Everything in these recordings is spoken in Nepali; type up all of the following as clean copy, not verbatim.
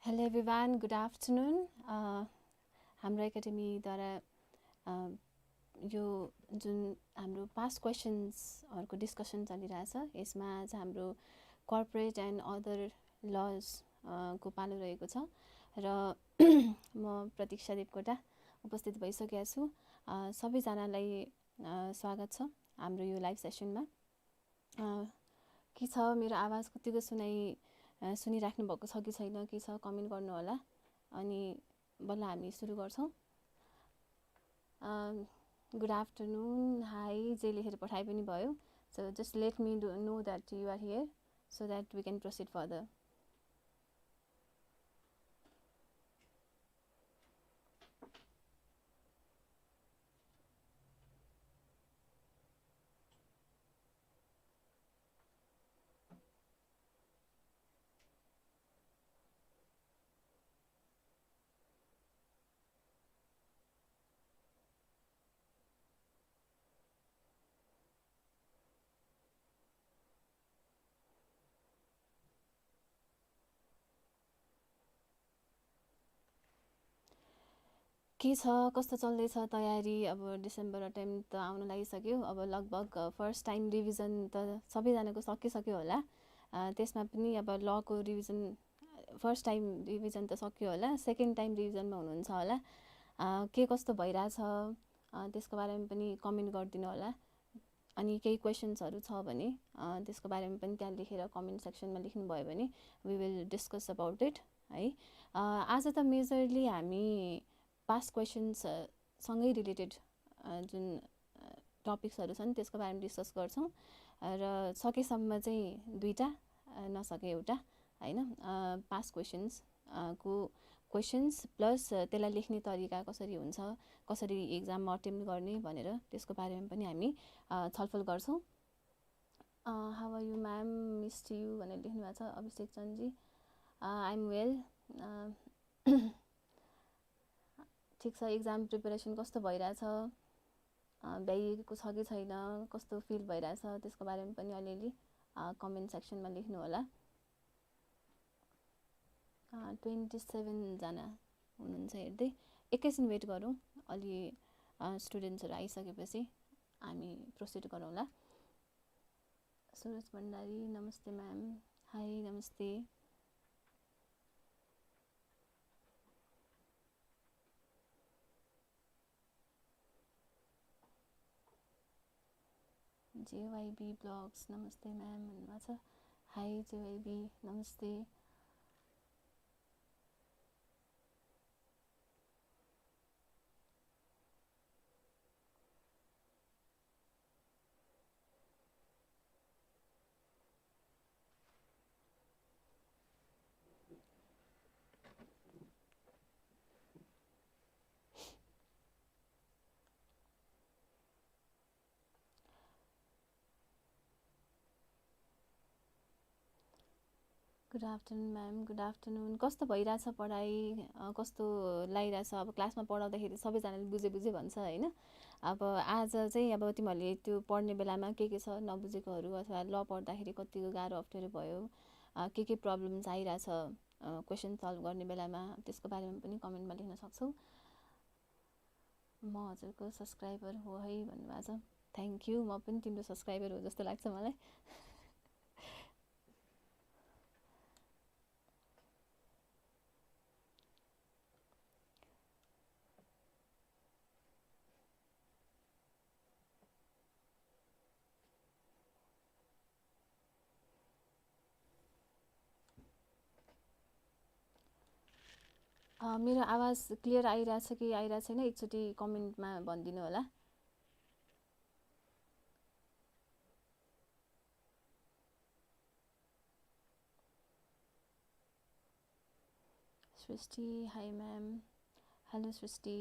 Hello everyone, good afternoon. हाम्रो एकाडेमीद्वारा यो जुन हाम्रो पास्ट क्वेसन्सहरूको डिस्कसन चलिरहेछ यसमा आज हाम्रो कर्पोरेट एन्ड अदर लज को पालो रहेको छ र म प्रतीक्षा देवकोटा उपस्थित भइसकेको छु। सबैजनालाई स्वागत छ हाम्रो यो लाइभ सेसनमा। के छ मेरो आवाज कतिको सुनिराख्नु भएको छ कि छैन के छ कमेन्ट गर्नु होला अनि बल्ल हामी सुरु गर्छौं। गुड आफ्टरनुन, हाई जे लेखेर पठाए पनि भयो। So just let me know that you are here so that we can proceed further. के छ कस्तो चल्दैछ तयारी? अब डिसेम्बर अटेम्प्ट त आउन लागिसक्यो। अब लगभग फर्स्ट टाइम रिभिजन त सबैजनाको सकिसक्यो होला। त्यसमा पनि अब लको रिभिजन फर्स्ट टाइम रिभिजन त सक्यो होला, सेकेन्ड टाइम रिभिजनमा हुनुहुन्छ होला। के कस्तो भइरहेछ त्यसको बारेमा पनि कमेन्ट गरिदिनु होला। अनि केही क्वेसन्सहरू छ भने त्यसको बारेमा पनि त्यहाँ लेखेर कमेन्ट सेक्सनमा लेख्नुभयो भने we will discuss about it है। आज त मेजरली हामी पास्ट क्वेसन्स सँगै रिलेटेड जुन टपिक्सहरू छन् त्यसको बारेमा डिस्कस गर्छौं र सकेसम्म चाहिँ दुईटा नसके एउटा हैन। पास्ट क्वेसन्स को क्वेसन्स प्लस त्यसलाई लेख्ने तरिका कसरी हुन्छ, कसरी एक्जाममा अटेम्प्ट गर्ने भनेर त्यसको बारेमा पनि हामी छलफल गर्छौं। How are you ma'am, missed you भनेर लेख्नु भएको छ Abhishek Chandji. I am well. ठिक छ। एक्जाम प्रिपरेसन कस्तो भइरहेछ, भ्याइएको छ कि छैन, कस्तो फिल भइरहेछ त्यसको बारेमा पनि अलिअलि कमेन्ट सेक्सनमा लेख्नु होला। 27 जना हुनुहुन्छ हेर्दै। एकैछिन वेट गरौँ, अलि स्टुडेन्ट्सहरू आइसकेपछि हामी प्रोसिड गरौँला। सुरज भण्डारी, नमस्ते म्याम। हाई, नमस्ते। जेवाईबी ब्लग्स, नमस्ते म्याम भन्नुभएको छ। हाई जेवाईबी, नमस्ते। Good afternoon ma'am, good afternoon. कस्तो भइरहेछ पढाइ, कस्तो लागिरहेछ? अब क्लासमा पढाउँदाखेरि सबैजनाले बुझे भन्छ हैन। अब आज चाहिँ अब तिमीहरूले त्यो पढ्ने बेलामा के छ नबुझेकोहरू अथवा ल पढ्दाखेरि कतिको गाह्रो अप्ठ्यारो भयो, के प्रब्लम्स आइरहेछ क्वेसन सल्भ गर्ने बेलामा, त्यसको बारेमा पनि कमेन्टमा लेख्न सक्छौ। म हजुरको सब्सक्राइबर हो है भन्नुभएको छ। Thank you. म पनि तिम्रो सब्सक्राइबर हो जस्तो लाग्छ मलाई। मेरो आवाज क्लियर आइरहेछ कि आइरहेछ छैन एकचोटि कमेन्टमा भनिदिनु होला। सृष्टि, हाई म्याम। हेलो सृष्टि।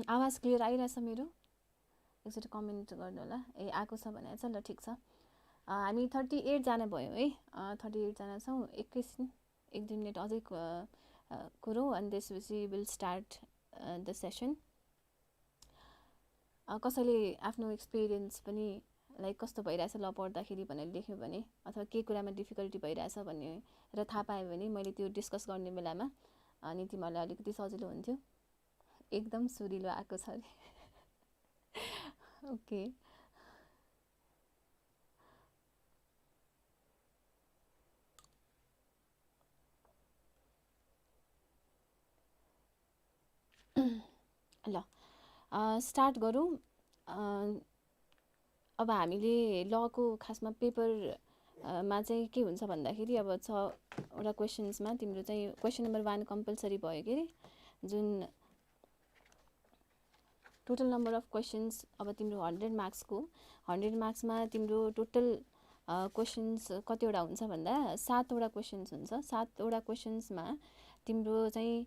आवाज क्लियर आइरहेछ मेरो? एकचोटि कमेन्ट गर्नु होला। ए आएको छ भने चाहिँ ल ठिक छ। हामी 38 जना भयौँ है। 38 जना छौँ। एकैछिन 1-2 मिनट अझै कुरौँ अनि त्यसपछि विल स्टार्ट द सेसन। कसैले आफ्नो एक्सपिरियन्स पनि लाइक कस्तो भइरहेछ ल पढ्दाखेरि भनेर लेख्यो भने अथवा के कुरामा डिफिकल्टी भइरहेछ भन्ने र थाहा पायो भने मैले त्यो डिस्कस गर्ने बेलामा अनि तिमीहरूलाई अलिकति सजिलो हुन्थ्यो। एकदम सुरिलो आएको छ अरे। ओके ल स्टार्ट गरौँ। अब हामीले लको खासमा पेपरमा चाहिँ के हुन्छ भन्दाखेरि अब 6वटा क्वेसन्समा तिम्रो चाहिँ क्वेसन नम्बर 1 कम्पलसरी भयो के अरे, जुन टोटल नम्बर अफ क्वेसन्स अब तिम्रो 100 मार्क्सको 100 मार्क्समा तिम्रो टोटल क्वेसन्स कतिवटा हुन्छ भन्दा 7वटा क्वेसन्स हुन्छ। 7वटा क्वेसन्समा तिम्रो चाहिँ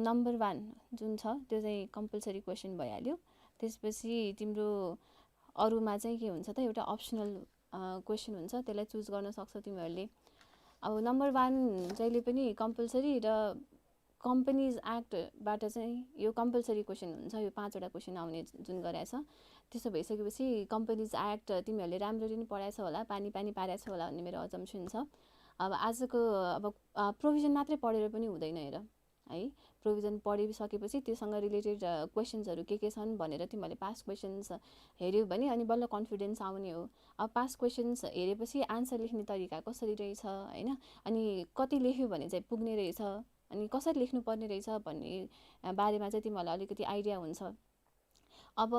नम्बर 1 जुन छ त्यो चाहिँ कम्पलसरी क्वेसन भइहाल्यो। त्यसपछि तिम्रो अरूमा चाहिँ के हुन्छ त एउटा अप्सनल क्वेसन हुन्छ, त्यसलाई चुज गर्न सक्छौ तिमीहरूले। अब नम्बर 1 जहिले पनि कम्पलसरी र कम्पनीज एक्टबाट चाहिँ यो कम्पलसरी क्वेसन हुन्छ। यो 5वटा क्वेसन आउने जुन गराएछ त्यसो भइसकेपछि कम्पनीज एक्ट तिमीहरूले राम्ररी नै पढाएछ होला, पानी पानी पारेछ होला भन्ने मेरो अजम्सन छ। अब आजको अब प्रोभिजन मात्रै पढेर पनि हुँदैन हेर है, प्रोभिजन पढिसकेपछि त्योसँग रिलेटेड क्वेसन्सहरू के छन् भनेर तिमीहरूले पास्ट क्वेसन्स हेऱ्यौ भने अनि बल्ल कन्फिडेन्स आउने हो। अब पास्ट क्वेसन्स हेरेपछि आन्सर लेख्ने तरिका कसरी रहेछ हैन, अनि कति लेख्यो भने चाहिँ पुग्ने रहेछ, अनि कसरी लेख्नुपर्ने रहेछ भन्ने बारेमा चाहिँ तिमीहरूलाई अलिकति आइडिया हुन्छ। अब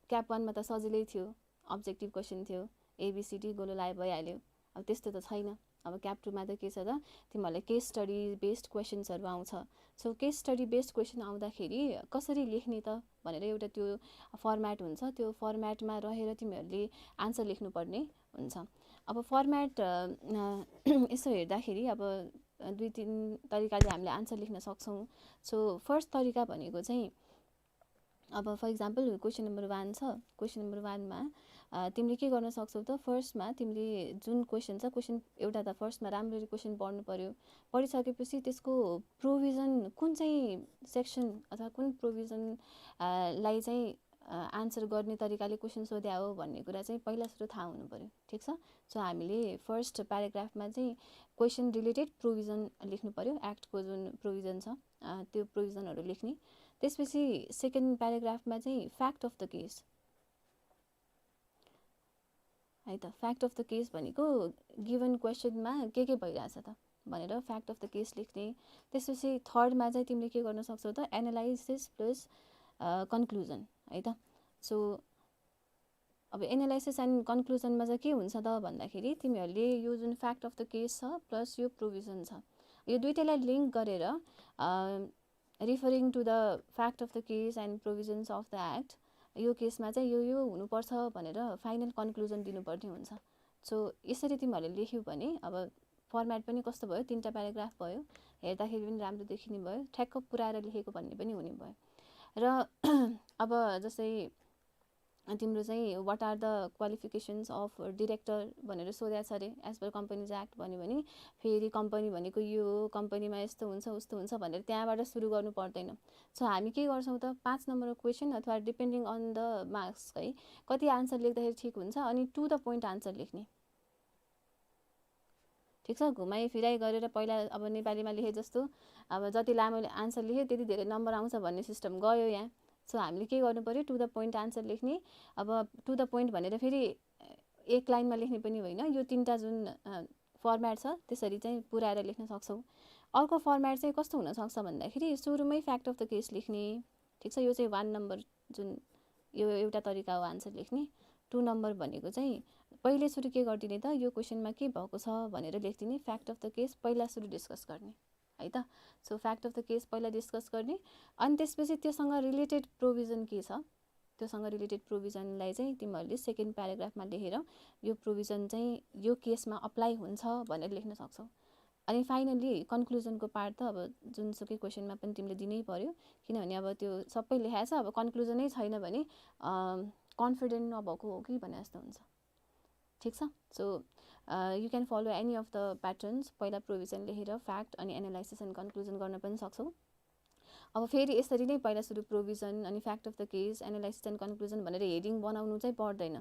क्याप 1मा त सजिलै थियो, अब्जेक्टिभ क्वेसन थियो, एबिसिडी गोलो लाए भइहाल्यो। अब त्यस्तो त छैन। अब क्याप 2मा त के छ त तिमीहरूलाई केस स्टडी बेस्ड क्वेसन्सहरू आउँछ। So case study based question आउँदाखेरि कसरी लेख्ने त भनेर एउटा त्यो फर्मेट हुन्छ, त्यो फर्मेटमा रहेर तिमीहरूले आन्सर लेख्नुपर्ने हुन्छ। अब फर्मेट यसो हेर्दाखेरि अब 2-3 तरिकाले हामीले आन्सर लेख्न सक्छौँ। सो फर्स्ट तरिका भनेको चाहिँ अब फर इक्जाम्पल क्वेसन नम्बर 1 छ। क्वेसन नम्बर 1मा तिमीले के गर्न सक्छौ त फर्स्टमा तिमीले जुन क्वेसन छ क्वेसन एउटा त फर्स्टमा राम्ररी क्वेसन पढ्नु पर्यो। पढिसकेपछि त्यसको प्रोभिजन कुन चाहिँ सेक्सन अथवा कुन प्रोभिजन लाई चाहिँ आन्सर गर्ने तरिकाले क्वेसन सोध्या हो भन्ने कुरा चाहिँ पहिला सुरु थाहा हुनु पर्यो। ठिक छ। सो हामीले फर्स्ट प्याराग्राफमा चाहिँ क्वेसन रिलेटेड प्रोभिजन लेख्नु पर्यो, एक्टको जुन प्रोभिजन छ त्यो प्रोभिजनहरू लेख्ने। त्यसपछि सेकेन्ड प्याराग्राफमा चाहिँ फ्याक्ट अफ द केस है त, फ्याक्ट अफ द केस भनेको गिभन क्वेसनमा के भइरहेछ त भनेर फ्याक्ट अफ द केस लेख्ने। त्यसपछि थर्डमा चाहिँ तिमीले के गर्न सक्छौ त एनालाइसिस प्लस कन्क्लुजन है त। सो अब एनालाइसिस एन्ड कन्क्लुजनमा चाहिँ के हुन्छ त भन्दाखेरि तिमीहरूले यो जुन फ्याक्ट अफ द केस छ प्लस यो प्रोभिजन छ यो दुइटैलाई लिङ्क गरेर referring to the fact of the case and provisions of the act यो केसमा चाहिँ यो हुनुपर्छ भनेर फाइनल कन्क्लुजन दिनुपर्ने हुन्छ। सो यसरी तिमीहरूले लेख्यौ भने अब फर्मेट पनि कस्तो भयो, 3टा प्याराग्राफ भयो, हेर्दाखेरि पनि राम्रो देखिने भयो, ठ्याक्क पुऱ्याएर लेखेको भन्ने पनि हुने भयो। र अब जस्तै तिम्रो चाहिँ what are the qualifications of director भनेर सोधेको छ अरे एज पर कम्पनीज एक्ट भन्यो भने फेरि कम्पनी भनेको यो हो, कम्पनीमा यस्तो हुन्छ उस्तो हुन्छ भनेर त्यहाँबाट सुरु गर्नु पर्दैन। सो हामी के गर्छौँ त 5 नम्बरको क्वेसन अथवा डिपेन्डिङ अन द मार्क्स है कति आन्सर लेख्दाखेरि ठिक हुन्छ अनि टु द पोइन्ट आन्सर लेख्ने। ठिक छ। घुमाइ फिराइ गरेर पहिला अब नेपालीमा लेखे जस्तो अब जति लामो आन्सर लेख्यो त्यति धेरै नम्बर आउँछ भन्ने सिस्टम गयो यहाँ। सो हामीले के गर्नु पर्यो टु द पोइन्ट आन्सर लेख्ने। अब टु द पोइन्ट भनेर फेरि एक लाइनमा लेख्ने पनि होइन, यो 3टा जुन फर्मेट छ त्यसरी चाहिँ पुऱ्याएर लेख्न सक्छौँ। अर्को फर्मेट चाहिँ कस्तो हुनसक्छ भन्दाखेरि सुरुमै फ्याक्ट अफ द केस लेख्ने। ठिक छ। यो चाहिँ 1 नम्बर जुन यो एउटा तरिका हो आन्सर लेख्ने। 2 नम्बर भनेको चाहिँ पहिले सुरु के गरिदिने त यो क्वेसनमा के भएको छ भनेर लेखिदिने, फ्याक्ट अफ द केस पहिला सुरु डिस्कस गर्ने है त। So fact of the case पहिला डिस्कस गर्ने अनि त्यसपछि त्योसँग रिलेटेड प्रोभिजन के छ त्योसँग रिलेटेड प्रोभिजनलाई चाहिँ तिमीहरूले सेकेन्ड प्याराग्राफमा लेखेर यो प्रोभिजन चाहिँ यो केसमा अप्लाई हुन्छ भनेर लेख्न सक्छौ। अनि फाइनली कन्क्लुजनको पार्ट त अब जुनसुकै क्वेसनमा पनि तिमीले दिनै पर्यो, किनभने अब त्यो सबै लेखाएको छ, अब कन्क्लुजनै छैन भने कन्फिडेन्ट नभएको हो कि भने जस्तो हुन्छ। ठिक छ। So you can follow any of the patterns. पहिला प्रोभिजन लेखेर फ्याक्ट अनि एनालाइसिस एन्ड कन्क्लुजन गर्न पनि सक्छौ। अब फेरि यसरी नै पहिला सुरु प्रोभिजन अनि fact of the case analysis and conclusion भनेर हेडिङ बनाउनु चाहिँ पर्दैन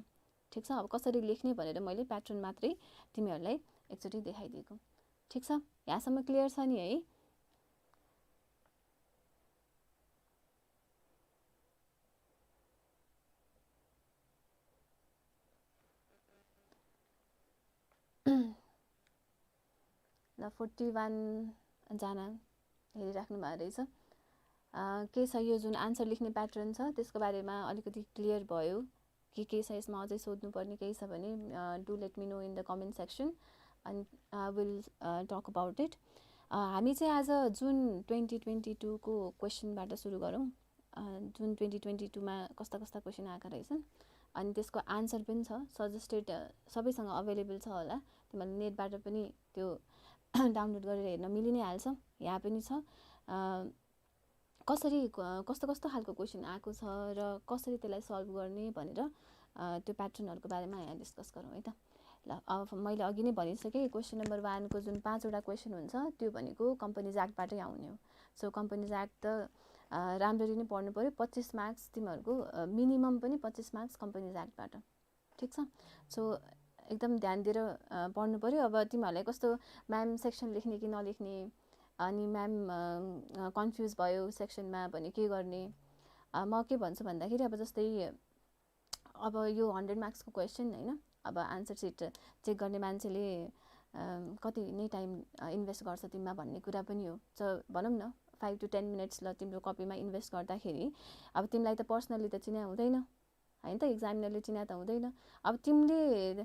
ठिक छ। अब कसरी लेख्ने भनेर मैले प्याटर्न मात्रै तिमीहरूलाई एकचोटि देखाइदिएको ठिक छ। यहाँसम्म क्लियर छ नि है। ल 41 जना हेरिराख्नु भएको रहेछ। के छ यो जुन आन्सर लेख्ने प्याटर्न छ त्यसको बारेमा अलिकति क्लियर भयो कि के छ यसमा अझै सोध्नुपर्ने केही छ भने do let me know in the comment section and will talk about it. हामी चाहिँ आज जुन 2022 को क्वेसनबाट सुरु गरौँ। जुन 2022 मा कस्ता कस्ता क्वेसन आएका रहेछन् अनि त्यसको आन्सर पनि छ सजेस्टेड, सबैसँग अभाइलेबल छ होला। तिमीहरूले नेटबाट पनि त्यो डाउनलोड गरेर हेर्न मिलि नै हाल्छ। यहाँ पनि छ कसरी कस्तो कस्तो खालको क्वेसन आएको छ र कसरी त्यसलाई सल्भ गर्ने भनेर त्यो प्याटर्नहरूको बारेमा यहाँ डिस्कस गरौँ है त। ल अब मैले अघि नै भनिसकेँ क्वेसन नम्बर 1 को जुन 5 वटा क्वेसन हुन्छ त्यो भनेको कम्पनीज एक्टबाटै आउने हो। सो कम्पनीज एक्ट त राम्ररी नै पढ्नु पर्यो। 25 मार्क्स तिमीहरूको मिनिमम पनि 25 मार्क्स कम्पनीज एक्टबाट ठिक छ। सो एकदम ध्यान दिएर पढ्नु पर्यो। अब तिमीहरूलाई कस्तो म्याम सेक्सन लेख्ने कि नलेख्ने अनि म्याम कन्फ्युज भयो सेक्सनमा भने के गर्ने, म के भन्छु भन्दाखेरि अब जस्तै अब यो 100 मार्क्सको क्वेसन होइन, अब आन्सर सिट चेक गर्ने मान्छेले कति नै टाइम इन्भेस्ट गर्छ तिमीमा भन्ने कुरा पनि हो। सो भनौँ न 5 to 10 मिनट्स ल तिम्रो कपीमा इन्भेस्ट गर्दाखेरि अब तिमीलाई त पर्सनली त चिना हुँदैन होइन त, इक्जामिनरले चिना त हुँदैन। अब तिमीले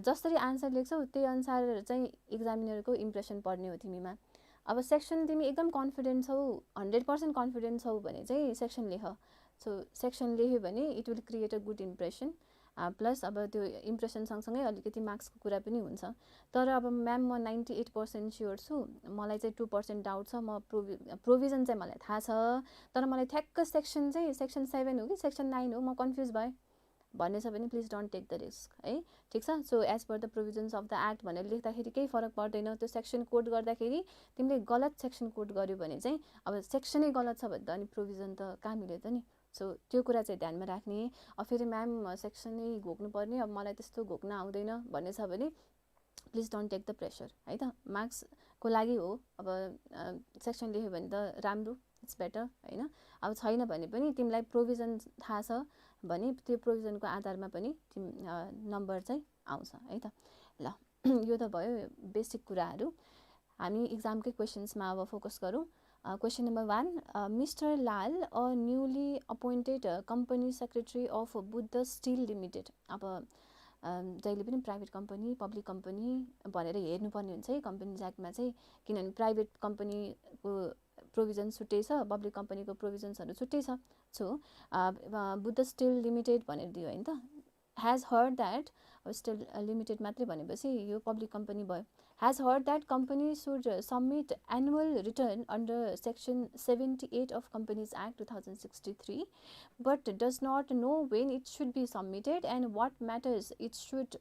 जसरी आन्सर लेख्छौ त्यही अनुसार चाहिँ इक्जामिनरको इम्प्रेसन पर्ने हो तिमीमा। अब सेक्सन तिमी एकदम कन्फिडेन्ट छौ 100% कन्फिडेन्ट छौ भने चाहिँ सेक्सन लेख। सो सेक्सन लेख्यो भने it will create a good impression plus अब त्यो इम्प्रेसन सँगसँगै अलिकति मार्क्सको कुरा पनि हुन्छ। तर अब म्याम म 98% स्योर छु, मलाई चाहिँ 2% डाउट छ, म प्रोभिजन चाहिँ मलाई थाहा छ तर मलाई ठ्याक्क सेक्सन चाहिँ सेक्सन 7 हो कि सेक्सन 9 हो, म कन्फ्युज भएँ भन्ने छ भने please don't take the risk है ठिक छ। So as per the provisions of the act भनेर लेख्दाखेरि केही फरक पर्दैन। त्यो सेक्सन कोड गर्दाखेरि तिमीले गलत सेक्सन कोड गर्यो भने चाहिँ अब सेक्सनै गलत छ भने त अनि प्रोभिजन त कहाँ मिल्यो त नि। सो त्यो कुरा चाहिँ ध्यानमा राख्ने। अब फेरि म्याम सेक्सनै घोक्नुपर्ने, अब मलाई त्यस्तो घोक्न आउँदैन भन्ने छ भने please don't take the pressure है त। मार्क्सको लागि हो, अब सेक्सन लेख्यो भने त राम्रो, इट्स बेटर होइन। अब छैन भने पनि तिमीलाई प्रोभिजन थाहा छ भने त्यो प्रोभिजनको आधारमा पनि नम्बर चाहिँ आउँछ है त। ल यो त भयो बेसिक कुराहरू। हामी इक्जामकै क्वेसन्समा अब फोकस गरौँ। Question number 1, mister Lal a newly appointed company secretary of Buddha still limited. अब जहिले पनि प्राइभेट कम्पनी पब्लिक कम्पनी भनेर हेर्नुपर्ने हुन्छ है कम्पनीज एक्टमा चाहिँ, किनभने प्राइभेट कम्पनीको प्रोभिजन छुट्टै छ, पब्लिक कम्पनीको प्रोभिजन्सहरू छुट्टै छ। सो बुद्ध स्टिल लिमिटेड भनेर दियो होइन त। हेज हर्ड द्याट, अब स्टिल लिमिटेड मात्रै भनेपछि यो पब्लिक कम्पनी भयो। Has heard that company should submit annual return under section 78 of Companies Act 2063 but does not know when it should be submitted and what matters it should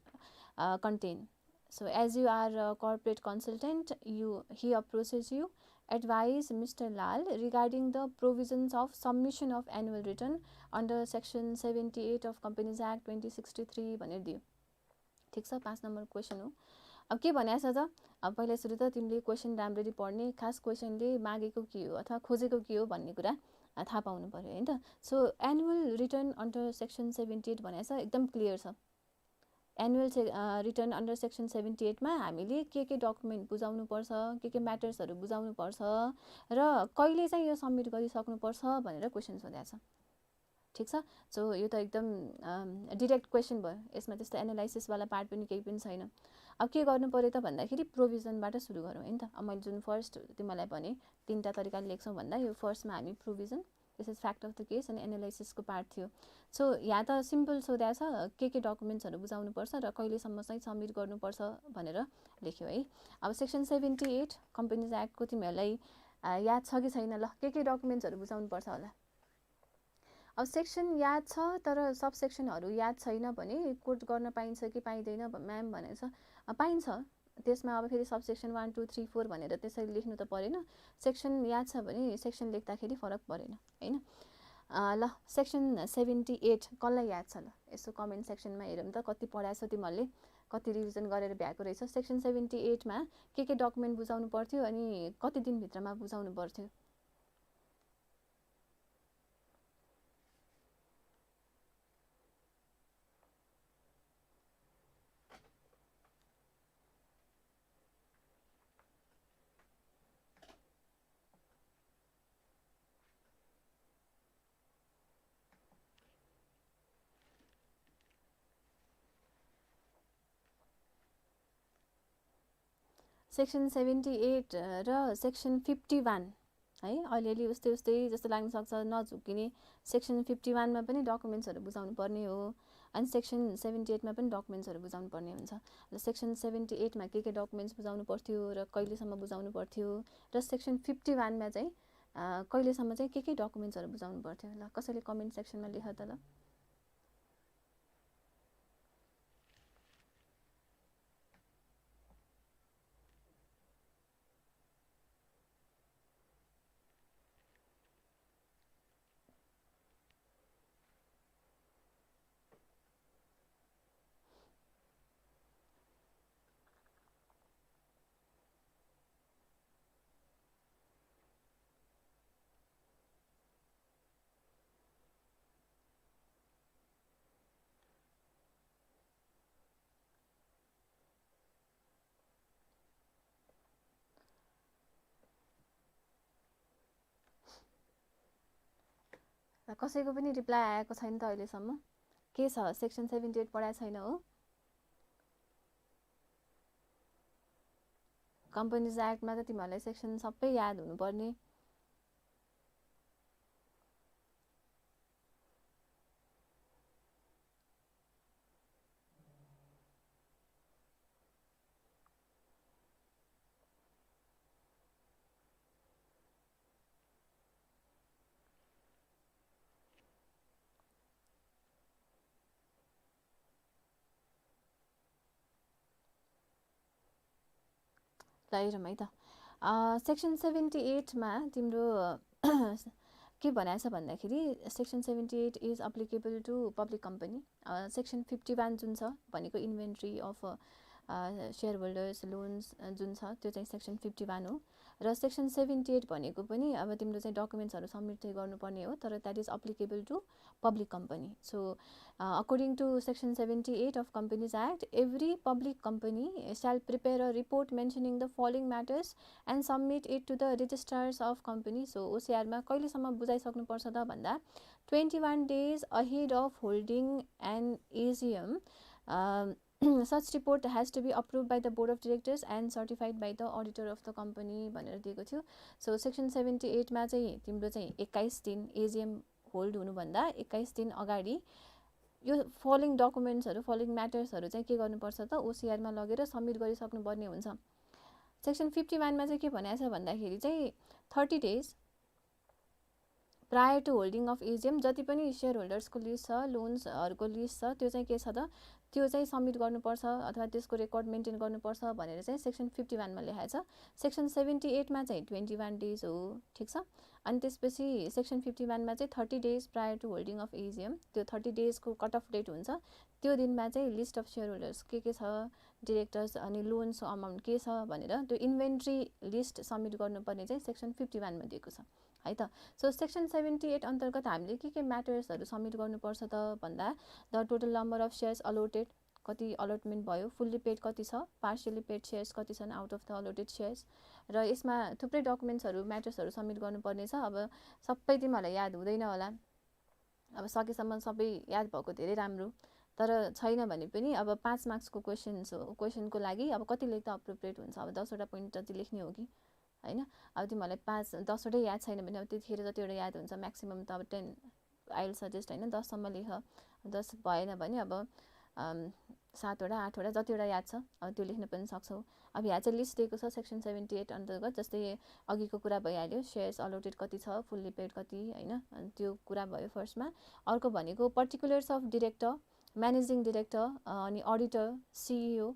contain. So as you are a corporate consultant, he approaches you, advise Mr. Lal regarding the provisions of submission of annual return under section 78 of Companies Act 2063 भनेर दियो ठिक छ। 5 नम्बर क्वेसन हो। अब के भनेको छ त, अब पहिला सुरु त तिमीले क्वेसन राम्ररी पढ्ने, खास क्वेसनले मागेको के हो अथवा खोजेको के हो भन्ने कुरा थाहा पाउनु पर्यो होइन त। So annual return under section 78 भनेको छ एकदम क्लियर छ। एनुअल रिटर्न अन्डर सेक्सन 78 मा हामीले के डकुमेन्ट बुझाउनुपर्छ, के म्याटर्सहरू बुझाउनुपर्छ र कहिले चाहिँ यो सबमिट गरिसक्नुपर्छ भनेर क्वेसन सोधेको छ ठिक छ। सो यो त एकदम डिरेक्ट क्वेसन भयो, यसमा त्यस्तो एनालाइसिसवाला पार्ट पनि केही पनि छैन। अब के गर्नु पर्यो त भन्दाखेरि प्रोभिजनबाट सुरु गरौँ है त। अब मैले जुन फर्स्ट तिमीलाई भने 3टा तरिकाले लेख्छौँ भन्दा यो फर्स्टमा हामी provision, this is fact of the case अनि एनालाइसिसको पार्ट थियो। सो यहाँ त सिम्पल सोधेको छ के डकुमेन्ट्सहरू बुझाउनुपर्छ र कहिलेसम्म चाहिँ सबमिट गर्नुपर्छ भनेर लेख्यो है। अब सेक्सन 78 कम्पनीज एक्टको तिमीहरूलाई याद छ कि छैन, ल के डकुमेन्ट्सहरू बुझाउनुपर्छ होला। अब सेक्सन याद छ तर सब सेक्सनहरू याद छैन भने कोड गर्न पाइन्छ कि पाइँदैन म्याम भनेको छ, पाइन्छ त्यसमा अब फेरि सबसेक्सन 1 2 3 4 भनेर त्यसरी लेख्नु त परेन, सेक्सन याद छ भने सेक्सन लेख्दाखेरि फरक परेन हैन। ल सेक्सन 78 कसलाई याद छ? ल यसो कमेन्ट सेक्सनमा हेरौँ त कति पढाएछौ तिमीहरूले, कति रिभिजन गरेर भ्याएको रहेछ। सेक्सन 78 मा के डकुमेन्ट बुझाउनु पर्थ्यो अनि कति दिनभित्रमा बुझाउनु पर्थ्यो? सेक्सन 78 र सेक्सन 51 है, अलिअलि उस्तै उस्तै जस्तो लाग्न सक्छ, नझुक्किने। सेक्सन 51 मा पनि डकुमेन्ट्सहरू बुझाउनु पर्ने हो, अनि सेक्सन 78 मा पनि डकुमेन्ट्सहरू बुझाउनु पर्ने हुन्छ। र सेक्सन 78 मा के डकुमेन्ट्स बुझाउनु पर्थ्यो र कहिलेसम्म बुझाउनु पर्थ्यो, र सेक्सन 51 मा चाहिँ कहिलेसम्म चाहिँ के डकुमेन्ट्सहरू बुझाउनु पर्थ्यो? ल कसैले कमेन्ट सेक्सनमा लेख त ल। कसैको पनि रिप्लाई आएको छैन त अहिलेसम्म। के छ, सेक्सन 78 पढाएको छैन हो? कम्पनीज एक्टमा त तिमीहरूलाई सेक्सन सबै याद हुनुपर्ने। ल हेरौँ है त। सेक्सन 78 मा तिम्रो के भनेछ भन्दाखेरि section 78 is applicable to public company. Section 51 जुन छ भनेको inventory of share holders loans जुन छ त्यो चाहिँ सेक्सन 51 हो। र सेक्सन 78 भनेको पनि अब तिम्रो चाहिँ डकुमेन्ट्सहरू सबमिट चाहिँ गर्नुपर्ने हो, तर that is applicable to public company. So according to section 78 of Companies Act, every public company shall prepare a report mentioning the following matters and submit it to the registrars of company. So OCR मा कहिलेसम्म बुझाइसक्नु पर्छ त भन्दा 21 days ahead of holding an AGM. Such report has to be approved by the board of directors and certified by the auditor of the company भनेर दिएको थियो। सो सेक्सन 78 मा चाहिँ तिम्रो चाहिँ 21 दिन एजिएम होल्ड हुनुभन्दा 21 दिन अगाडि यो फलोइङ डकुमेन्ट्सहरू फलोइङ म्याटर्सहरू चाहिँ के गर्नुपर्छ त ओसिआरमा लगेर सबमिट गरिसक्नुपर्ने हुन्छ। सेक्सन 51 मा चाहिँ के भनेको छ भन्दाखेरि चाहिँ 30 days prior to holding of AGM जति पनि सेयर होल्डर्सको लिस्ट छ लोन्सहरूको लिस्ट छ त्यो चाहिँ के छ त त्यो चाहिँ सबमिट गर्नुपर्छ अथवा त्यसको रेकर्ड मेन्टेन गर्नुपर्छ भनेर चाहिँ सेक्सन 51 मा लेखाएको छ। सेक्सन 78 मा चाहिँ 21 डेज हो, ठिक छ। अनि त्यसपछि सेक्सन 51 मा चाहिँ 30 days prior to holding of AGM, त्यो 30 डेजको कट अफ डेट हुन्छ। त्यो दिनमा चाहिँ लिस्ट अफ सेयर होल्डर्स के छ, डिरेक्टर्स अनि लोन्स अमाउन्ट के छ भनेर त्यो इन्भेन्ट्री लिस्ट सबमिट गर्नुपर्ने चाहिँ सेक्सन 51 मा दिएको छ है त। सो सेक्सन 78 अन्तर्गत हामीले के म्याटर्सहरू सबमिट गर्नुपर्छ त भन्दा the total number of shares allotted, कति अलटमेन्ट भयो, फुल्ली पेड कति छ, पार्शियली पेड सेयर्स कति छन् out of the allotted shares, र यसमा थुप्रै डकुमेन्ट्सहरू म्याटर्सहरू सबमिट गर्नुपर्ने छ। अब सबै तिमीहरूलाई याद हुँदैन होला, अब सकेसम्म सबै याद भएको धेरै राम्रो, तर छैन भने पनि अब 5 मार्क्सको क्वेसन्स हो, क्वेसनको लागि अब कति लेख्दा अप्रोप्रिएट हुन्छ, अब 10 वटा पोइन्ट जति लेख्ने हो कि हैन। अब तिमीहरूलाई 5-10 वटै याद छैन भने अब त्यतिखेर जतिवटा याद हुन्छ म्याक्सिमम त अब 10 आई विल सजेस्ट हैन 10 सम्म लेख, 10 भएन भने अब 7 वटा 8 वटा जतिवटा याद छ अब त्यो लेख्न पनि सक्छौ। अब यहाँ चाहिँ लिस्ट दिएको छ सेक्सन 78 अन्तर्गत, जस्तै अघिको कुरा भइहाल्यो सेयर्स अलोटेड कति छ, फुल्ली पेड कति हैन, अनि त्यो कुरा भयो फर्स्टमा। अर्को भनेको particulars of director, managing director अनि auditor, CEO,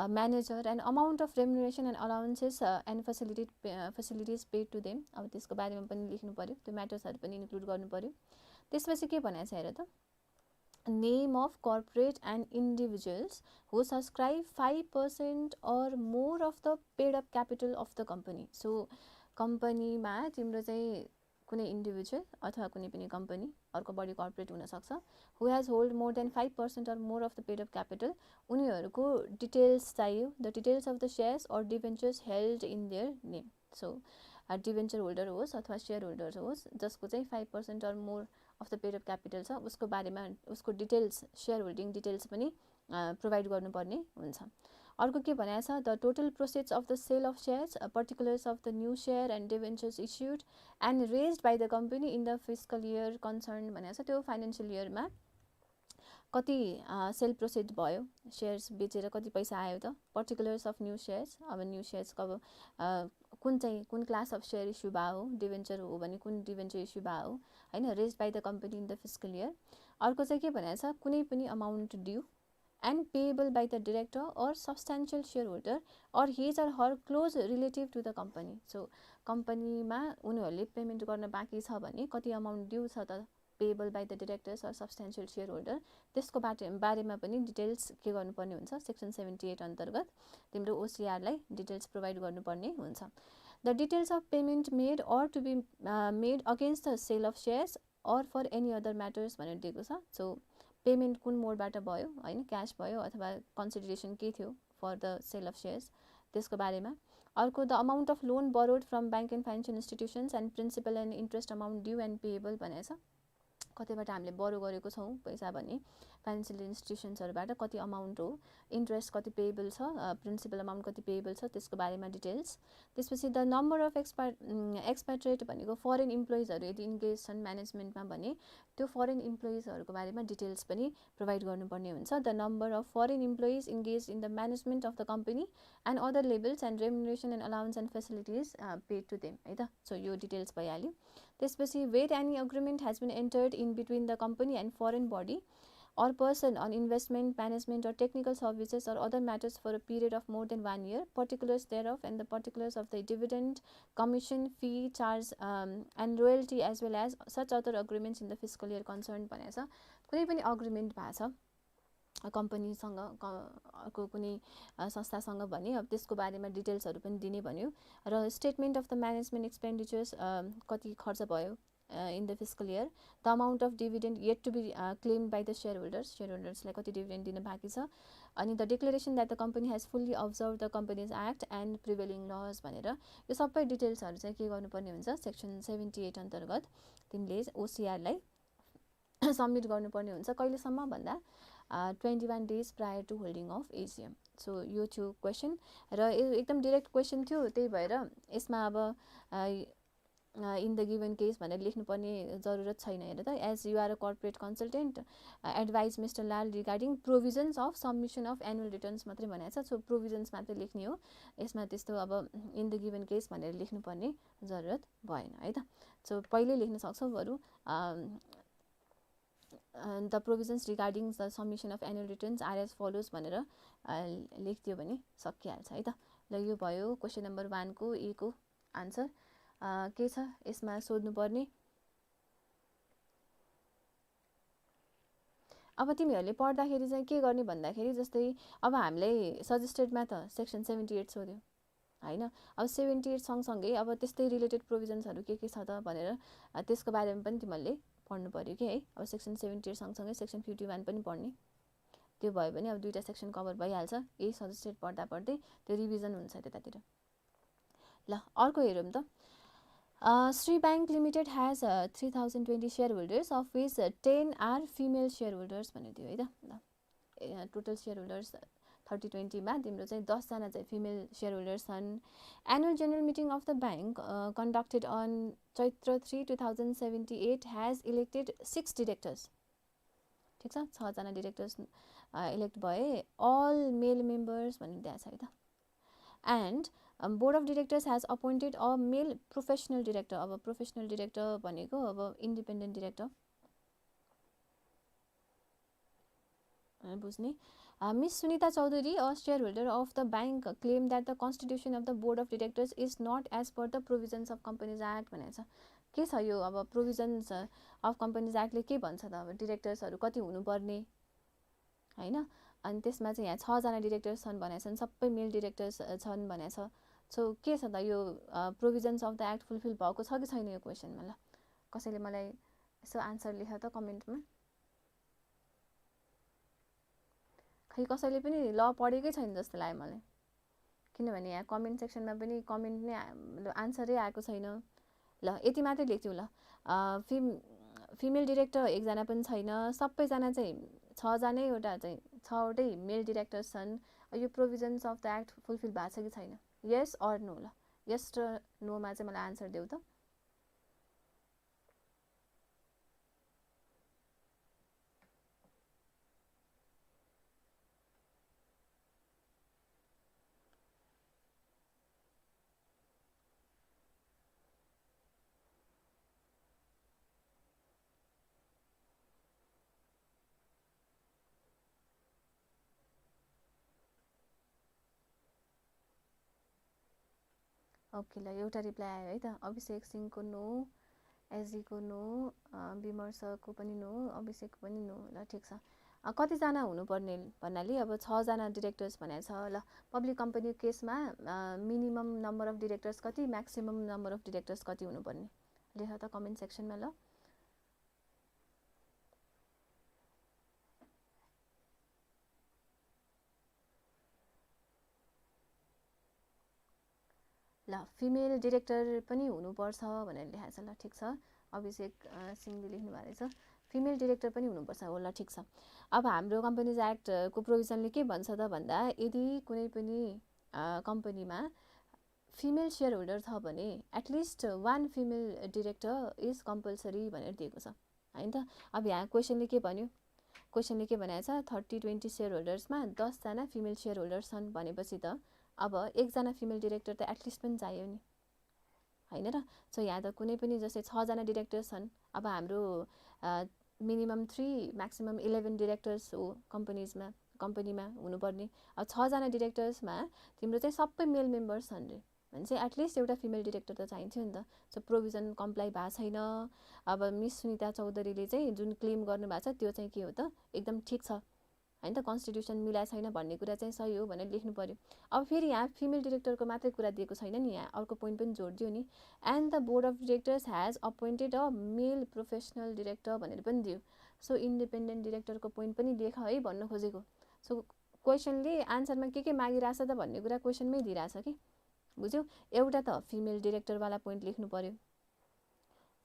manager and amount of remuneration and allowances and facilities paid to them. अब त्यसको बारेमा पनि लेख्नु पर्यो, त्यो म्याटर्सहरु पनि इन्क्लुड गर्नु पर्यो। त्यसपछि के भनेको छ हेर त, name of corporate and individuals who subscribe 5% or more of the paid up capital of the company. So company मा तिम्रो चाहिँ कुनै individual अथवा कुनै पनि company, अर्को बढी corporate हुन सक्छ, who has hold more than 5% or more of the paid up capital, उनीहरुको details चाहियो, the details of the shares or debentures held in their name. So debenture holder होस् अथवा share holder होस् जसको चाहिँ 5% or more of the paid up capital छ, उसको बारेमा उसको details, share holding details पनि provide गर्नुपर्ने हुन्छ। अर्को के भनेको छ, the total proceeds of the sale of shares, particulars of the new share and debentures issued and raised by the company in the fiscal year concerned भनेको छ, त्यो financial year मा कति सेल प्रोसिड भयो, शेयर्स बेचेर कति पैसा आयो त, particulars of new shares, अब न्यू शेयर्स कब कुन क्लास अफ शेयर इस्यु भयो, डिभेन्चर हो भने कुन डिभेन्चर इस्यु भयो हैन, raised by the company in the fiscal year. अर्को चाहिँ के भनेको छ, कुनै पनि amount due and payable by the director or substantial shareholder or his or her close relative to the company. So company मा उनीहरुले पेमेन्ट गर्न बाँकी छ भने कति अमाउन्ट ड्यू छ त, payable by the directors or substantial shareholder, त्यसको बारेमा पनि डिटेल्स के गर्नुपर्ने हुन्छ, सेक्सन 78 अन्तर्गत तिम्रो OCR लाई डिटेल्स प्रोवाइड गर्नुपर्ने हुन्छ। The details of payment made or to be made against the sale of shares or for any other matters भनेर दिएको छ। सो पेमेन्ट कुन मोडबाट भयो हैन, क्याश भयो अथवा कन्सिडरेसन के थियो for the sale of shares त्यसको बारेमा। अर्को the amount of loan borrowed from bank and financial institutions and principal and interest amount due and payable भनेको छ, कतैबाट हामीले बोरो गरेको छौं पैसा भने फाइनान्शियल इन्स्टिट्युसन्सहरुबाट कति अमाउन्ट हो, इन्ट्रेस्ट कति पेएबल छ, प्रिन्सिपल अमाउन्ट कति पेएबल छ त्यसको बारेमा डिटेल्स। त्यसपछि द नम्बर अफ एक्सपेट्रिएट भनेको फरेन इम्प्लोइजहरु यदि इन्गेज छन् म्यानेजमेन्टमा भने त्यो फरेन इम्प्लोइजहरुको बारेमा डिटेल्स पनि प्रोवाइड गर्नुपर्ने हुन्छ। The number of foreign employees engage in the management of the company and other levels and remuneration and allowance and facilities paid to them है त। सो यो डिटेल्स भइहाल्यो। त्यसपछि where any agreement has been entered in between the company and foreign body or person on investment, management or technical services or other matters for a period of more than 1 year, particulars thereof and the particulars of the dividend, commission, fee, charge and royalty as well as such other agreements in the fiscal year concerned भनेको छ। कुनै पनि अग्रिमेन्ट भएको छ कम्पनीसँग कुनै संस्थासँग भने अब त्यसको बारेमा डिटेल्सहरु पनि दिने भन्यो र स्टेटमेन्ट अफ द म्यानेजमेन्ट एक्सपेन्डिचर्स कति खर्च भयो in the fiscal year, the amount of dividend yet to be claimed by the shareholders like कति dividend दिन बाँकी छ, अनि the declaration that the company has fully observed the companies act and prevailing laws भनेर यो सबै डिटेल्सहरु चाहिँ के गर्नुपर्ने हुन्छ, सेक्सन 78 अन्तर्गत तिमीले OCR लाई सबमिट गर्नुपर्ने हुन्छ। कहिलेसम्म भन्दा 21 days prior to holding of AGM। So यो थियो क्वेशन र एकदम डाइरेक्ट क्वेशन थियो, त्यही भएर यसमा अब in the given case भनेर लेख्नुपर्ने जरुरत छैन। हेर त, as you are a corporate consultant, advise Mr. Lal regarding provisions of submission of annual returns मात्रै भनेको छ। सो प्रोभिजन्स मात्रै लेख्ने हो, यसमा त्यस्तो अब in the given case भनेर लेख्नुपर्ने जरुरत भएन है त। सो पहिले लेख्न सक्छौ, बरु the provisions regarding the submission of annual returns are as follows भनेर लेख्दियो भने सकिहाल्छ है त। ल यो भयो क्वेशन नम्बर 1 को ए को आन्सर। के छ यसमा सोध्नु पर्ने? अब तिमीहरुले पढ्दाखेरि चाहिँ के गर्ने भन्दाखेरि जस्तै अब हामीलाई सजेस्टेडमा त सेक्सन 78 सोध्यो हैन, अब 78 सँगसँगै अब त्यस्तै रिलेटेड प्रोभिजन्सहरु के छ त भनेर त्यसको बारेमा पनि तिमीहरुले पढ्नु पर्यो के है। अब सेक्सन 78 सँगसँगै सेक्सन 51 पनि पढ्ने, त्यो भयो भने अब दुईटा सेक्सन कभर भइहाल्छ। यही सजेस्टेड पढ्दा पढ्दै त्यो रिभिजन हुन्छ त्यतातिर। ल अर्को हेरौँ त। Sri Bank Limited has 3020 shareholders of which 10 are female shareholders भनेर दियो है त। ल टोटल shareholders 3020 मा तिम्रो चाहिँ 10 जना चाहिँ female shareholders छन्। Annual general meeting of the bank conducted on Chaitra 3 2078 has elected 6 directors। ठीक छ, 6 जना directors elect भए, all male members भनेर दिएको छ है त। And board of directors has appointed a male professional director। अब प्रोफेसनल डाइरेक्टर भनेको अब इन्डिपेन्डेन्ट डाइरेक्टर बुझ्ने। Miss Sunita Chaudhary, a shareholder of the bank, claimed that the constitution of the board of directors is not as per the provisions of Companies Act भनेको छ। के छ यो अब प्रोभिजन्स अफ कम्पनीज एक्टले के भन्छ त अब डिरेक्टर्सहरू कति हुनुपर्ने हैन। अनि त्यसमा चाहिँ यहाँ 6 जना डिरेक्टर्स छन् भनेका छन्, सबै मेल डिरेक्टर्स छन् भनेको छ। सो के छ त यो provisions of the act fulfill भएको छ कि छैन यो क्वेसनमा? ल कसैले मलाई यसो आन्सर लेख त कमेन्टमा। खै कसैले पनि ल पढेकै छैन जस्तो लाग्यो मलाई, किनभने यहाँ कमेन्ट सेक्सनमा पनि कमेन्ट नै आन्सरै आएको छैन। ल यति मात्रै लेख्छु ल। फिमेल डिरेक्टर एकजना पनि छैन, सबैजना चाहिँ 6 जनैवटा चाहिँ 6वटै मेल डिरेक्टर्स छन्। यो provisions of the act fulfill भएको छ कि छैन? Yes or no? ल यस र नोमा चाहिँ मलाई आन्सर देऊ त। ओके ल एउटा रिप्लाई आयो है त। अभिषेक सिंहको नो, एसजीको नो, विमर्शको पनि नो, अभिषेकको पनि नो। ल ठिक छ। कतिजना हुनुपर्ने भन्नाले अब 6 जना डिरेक्टर्स भनेको छ। ल पब्लिक कम्पनी केसमा मिनिमम नम्बर अफ डिरेक्टर्स कति, म्याक्सिमम नम्बर अफ डिरेक्टर्स कति हुनुपर्ने? लेख त कमेन्ट सेक्सनमा। ल ल फिमेल डिरेक्टर पनि हुनुपर्छ भनेर लेखाएको छ। ल ठिक छ, अभिषेक सिंहले लेख्नु भएको रहेछ फिमेल डिरेक्टर पनि हुनुपर्छ। हो ल ठिक छ। अब हाम्रो कम्पनीज एक्टको प्रोभिजनले के भन्छ त भन्दा यदि कुनै पनि कम्पनीमा फिमेल सेयर होल्डर छ भने at least 1 female director is compulsory भनेर दिएको छ हैन त। अब यहाँ क्वेसनले के भन्यो? क्वेसनले के भनेको छ? 30-20 सेयर होल्डर्समा 10 जना फिमेल सेयर होल्डर्स छन् भनेपछि त अब 1 जना फिमेल डिरेक्टर त एटलिस्ट पनि चाहियो नि हैन र। सो यहाँ त कुनै पनि जस्तै 6 जना डिरेक्टर्स छन्, अब हाम्रो मिनिमम 3 म्याक्सिमम 11 डिरेक्टर्स हो कम्पनीमा हुनुपर्ने। अब 6 जना डिरेक्टर्समा तिम्रो चाहिँ सबै मेल मेम्बर्स छन् रे भने चाहिँ एटलिस्ट एउटा फिमेल डिरेक्टर त चाहिन्थ्यो नि त। सो प्रोभिजन कम्प्लाई भएको छैन। अब मिस सुनिता चौधरीले चाहिँ जुन क्लेम गर्नुभएको छ त्यो चाहिँ के हो त? एकदम ठिक छ हैन त। कन्स्टिट्युसन मिलाएको छैन भन्ने कुरा चाहिँ सही हो भनेर लेख्नु पर्यो। अब फेरि यहाँ फिमेल डिरेक्टरको मात्रै कुरा दिएको छैन नि, यहाँ अर्को पोइन्ट पनि जोड दियो नि। And the board of directors has appointed a male professional director भनेर पनि दियो। सो इन्डिपेन्डेन्ट डिरेक्टरको पोइन्ट पनि लेख है भन्न खोजेको। सो क्वेसनले आन्सरमा के मागिरहेछ त भन्ने कुरा क्वेसनमै दिइरहेछ कि, बुझ्यौ? एउटा त फिमेल डिरेक्टरवाला पोइन्ट लेख्नु पर्यो,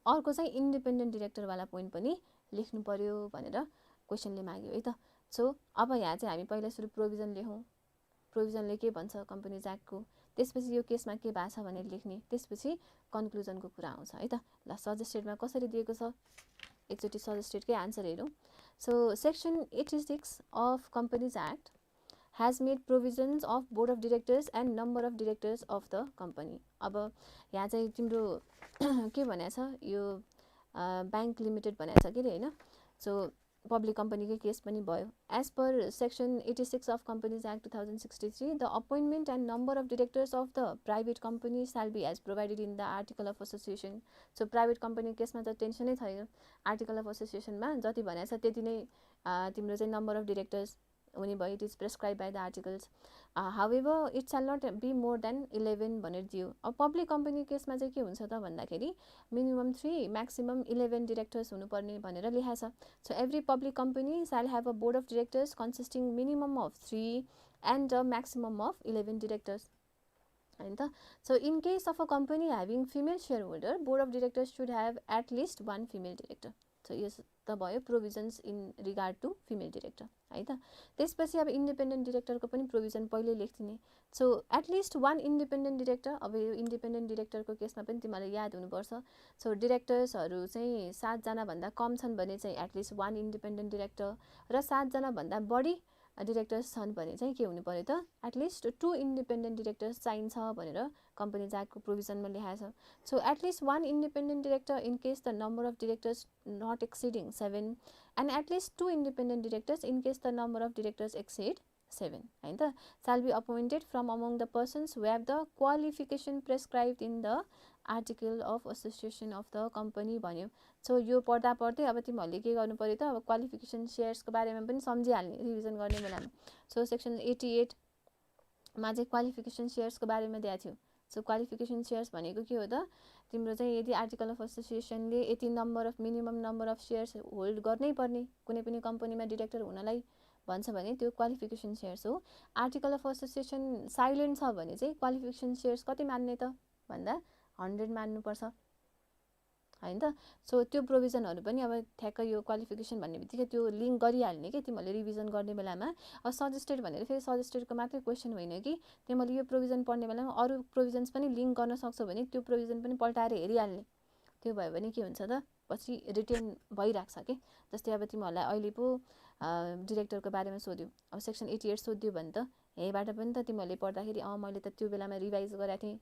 अर्को चाहिँ इन्डिपेन्डेन्ट डिरेक्टरवाला पोइन्ट पनि लेख्नु पर्यो भनेर क्वेसनले माग्यो है त। सो अब यहाँ चाहिँ हामी पहिला सुरु प्रोभिजन लेखौँ। प्रोभिजनले के भन्छ कम्पनीज एक्टको, त्यसपछि यो केसमा के भएको छ भनेर लेख्ने, त्यसपछि कन्क्लुजनको कुरा आउँछ है त। ल सजेस्टेडमा कसरी दिएको छ एकचोटि सजेस्टेडकै आन्सर हेरौँ। So section 86 of companies act has made provisions of board of directors and number of directors of the company। अब यहाँ चाहिँ तिम्रो के भनेको छ? यो बैंक लिमिटेड भनेको छ के रे हैन। सो पब्लिक कम्पनीकै केस पनि भयो। As per section 86 of companies act 2063 the appointment and number of directors of the private company shall be as provided in the article of association. So private company केसमा त टेन्सनै छैन, आर्टिकल अफ एसोसिएसनमा जति भनेको छ त्यति नै तिम्रो चाहिँ नम्बर अफ डिरेक्टर्स हुने भयो। It is prescribe by the articles. However it shall not be more than 11 भनेर दियो। अब पब्लिक कम्पनी केसमा चाहिँ के हुन्छ त भन्दाखेरि मिनिमम 3 म्याक्सिमम 11 डिरेक्टर्स हुनुपर्ने भनेर लेखाएको छ। So every public company shall have a board of directors consisting minimum of 3 and a maximum of 11 directors हैन त। So in case of a company having female shareholder board of directors should have at least 1 female director. So यस त भयो provisions in regard to female director है त। त्यसपछि अब इन्डिपेन्डेन्ट डिरेक्टरको पनि प्रोभिजन पहिले लेख्दिने। So at least 1 independent director. अब यो इन्डिपेन्डेन्ट डिरेक्टरको केसमा पनि तिमीलाई याद हुनुपर्छ। सो डिरेक्टर्सहरू चाहिँ 7 जना भन्दा कम छन् भने चाहिँ एटलिस्ट 1 इन्डिपेन्डेन्ट डिरेक्टर, र 7 जना भन्दा बढी डिरेक्टर्स छन् भने चाहिँ के हुनु पर्यो त एटलिस्ट 2 इन्डिपेन्डेन्ट डिरेक्टर्स चाहिन्छ भनेर कम्पनीज एक्टको प्रोभिजनमा लेखाएको छ। So at least 1 independent director in case the number of directors not exceeding 7 and at least 2 independent directors in case the number of directors exceed 7 हैन त shall be appointed from among the persons who have the qualification prescribed in the article of association of the company भन्यो। सो यो पढ्दा पढ्दै अब तिमीहरूले के गर्नु पर्यो त अब क्वालिफिकेसन सेयर्सको बारेमा पनि सम्झिहाल्ने रिभिजन गर्ने बेलामा। सो सेक्सन 88 मा चाहिँ क्वालिफिकेसन सेयर्सको बारेमा दिएको थियो। सो क्वालिफिकेसन सेयर्स भनेको के हो त तिम्रो चाहिँ यदि आर्टिकल अफ एसोसिएसनले यति number of minimum number of shares hold गर्नै पर्ने कुनै पनि कम्पनीमा डिरेक्टर हुनलाई भन्छ भने त्यो क्वालिफिकेसन सेयर्स हो। आर्टिकल अफ एसोसिएसन साइलेन्ट छ भने चाहिँ क्वालिफिकेसन सेयर्स कति मान्ने त भन्दा 100 मान्नुपर्छ हैन त। सो त्यो प्रोभिजनहरु पनि अब ठ्याक्क यो क्वालिफिकेसन भन्ने बित्तिकै त्यो लिंक गरिहाल्ने के तिमीहरूले रिभिजन गर्ने बेलामा। अब सजेस्टेड भनेर फेरि सजेस्टेडको मात्रै क्वेशन होइन कि तिमीले यो प्रोभिजन पढ्ने बेलामा अरु प्रोभिजन्स पनि लिंक गर्न सक्छौ भने त्यो प्रोभिजन पनि पल्टाएर हेरिहाल्ने। त्यो भयो भने के हुन्छ त पछि रिटेन भइराख्छ के। जस्तै अब तिमीहरूलाई अहिले पो डिरेक्टरको बारेमा सोध्यो अब सेक्सन 88 सोध्यो भने त हेबाट पनि त तिमीहरूले पढ्दाखेरि मैले त त्यो बेलामा रिभाइज गरेको थिएँ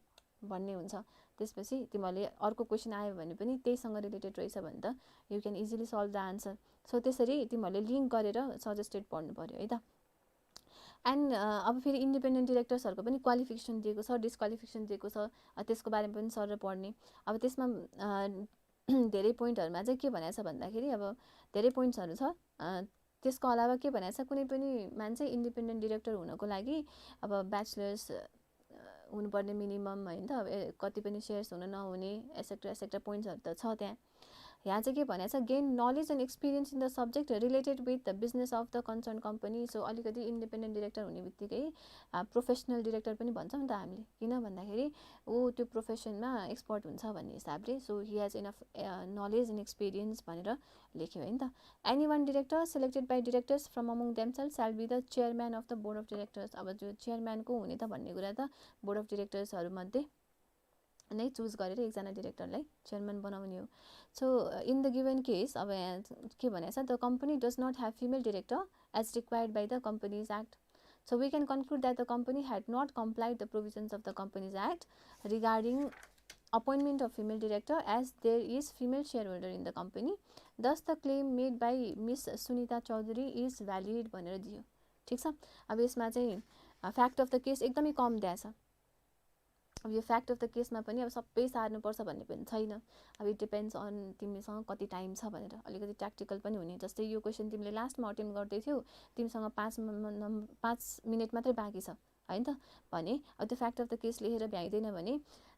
भन्ने हुन्छ। त्यसपछि तिमीहरूले अर्को क्वेशन आयो भने पनि त्यहीसँग रिलेटेड रहेछ भने त you can easily solve the answer. So त्यसरी तिमीहरूले लिंक गरेर सजेस्टेड पढ्नु पर्यो है त। एन्ड अब फेरि इन्डिपेन्डेन्ट डिरेक्टर्सहरुको पनि क्वालिफिकेसन दिएको छ डिस्क्वालिफिकेसन दिएको छ त्यसको बारेमा पनि सर पढ्ने। अब त्यसमा धेरै पोइन्टहरुमा चाहिँ के भनेको छ भन्दाखेरि अब धेरै पोइन्ट्सहरु छ। त्यसको अलावा के भनेको छ कुनै पनि मान्छे इन्डिपेन्डेन्ट डिरेक्टर हुनको लागि अब ब्याचलर्स हुनुपर्ने मिनिमम हैन त कति पनि शेयर्स हुन नहुने एसेक्ट्रा पोइन्ट्सहरु त छ त्यहाँ। यहाँ चाहिँ के भनेको छ gain knowledge and experience in the subject related with the business of the concern company. So अलिकति इन्डिपेन्डेन्ट डिरेक्टर हुने बित्तिकै प्रोफेसनल डिरेक्टर पनि भन्छौँ नि त हामीले किन भन्दाखेरि ऊ त्यो प्रोफेसनमा एक्सपर्ट हुन्छ भन्ने हिसाबले। So he has enough knowledge and experience भनेर लेख्यो हैन त। Any one director selected by directors from among themselves shall be the chairman of the board of directors. अब त्यो चेयरम्यान को हुने त भन्ने कुरा त बोर्ड अफ डिरेक्टर्सहरु मध्ये नै चुज गरेर एकजना डिरेक्टरलाई चेयरम्यान बनाउने हो। So in the given case अब यहाँ के भनेको छ the company does not have female director as required by the companies act. So we can conclude that the company had not complied the provisions of the companies act regarding appointment of female director as there is female shareholder in the company. Thus the claim made by Miss Sunita Chaudhary is valid भनेर दियो। ठीक छ। अब यसमा चाहिँ फ्याक्ट अफ द केस एकदमै कम दिएछ। अब यो फ्याक्ट अफ द केसमा पनि अब सबै सार्नुपर्छ भन्ने पनि छैन। अब इट डिपेन्ड्स अन तिमीसँग कति टाइम छ भनेर अलिकति ट्याक्टिकल पनि हुने। जस्तै यो क्वेशन तिमीले लास्टमा अटेम्प्ट गर्दै थियौ तिमीसँग 5 मिनेट मात्रै बाँकी छ हैन त भने अब त्यो फ्याक्ट अफ द केस लेखेर भ्याइदैन भने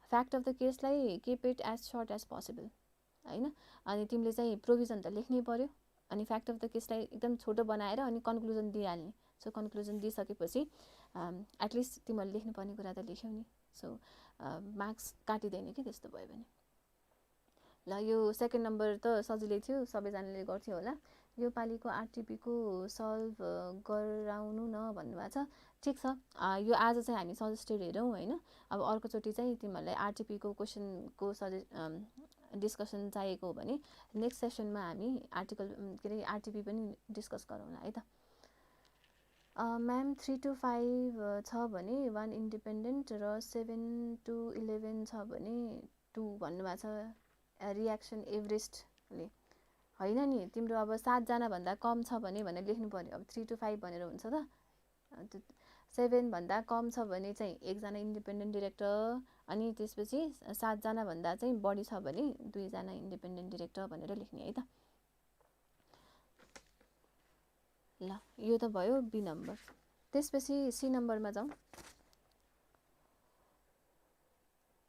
फ्याक्ट अफ द केसलाई keep it as short as possible हैन। अनि तिमीले चाहिँ प्रोभिजन त लेख्नै पर्यो अनि फ्याक्ट अफ द केसलाई एकदम छोटो बनाएर अनि कन्क्लुजन दिइहाल्ने। सो कन्क्लुजन दिइसकेपछि एटलिस्ट तिमीले लेख्नुपर्ने कुरा त लेख्यौ नि। सो मार्क्स काटिदैन कि त्यस्तो भयो भने। ल यो सेकेन्ड नम्बर त सजिलै थियो सबैजनाले गर्थ्यो होला। यो पालिको आरटीपी को सल्भ गराउनु न भन्नुभएको छ। ठीक छ। यो आज चाहिँ हामी सजेस्टेड हेरौँ हैन। अब अर्को चोटी चाहिँ तिमीहरूलाई आरटीपी को क्वेशनको डिस्कसन चाहिएको हो भने नेक्स्ट सेसनमा हामी आर्टिकल के रे आरटीपी पनि डिस्कस गरौँला है त। म्याम 3 to 5 छ भने 1 इन्डिपेन्डेन्ट र 7 to 11 छ भने 2 भन्नुभएको छ रियाक्सन एभरेस्टले हैन नि। तिम्रो अब 7 जना भन्दा कम छ भने भनेर लेख्नु पर्यो। अब 3 to 5 भनेर हुन्छ त। 7 भन्दा कम छ भने चाहिँ एकजना इन्डिपेन्डेन्ट डिरेक्टर अनि त्यसपछि 7 जना भन्दा चाहिँ बढी छ भने 2 जना इन्डिपेन्डेन्ट डिरेक्टर भनेर लेख्ने है त। ल यो त भयो बी नम्बर। त्यसपछि सी नम्बरमा जाउँ।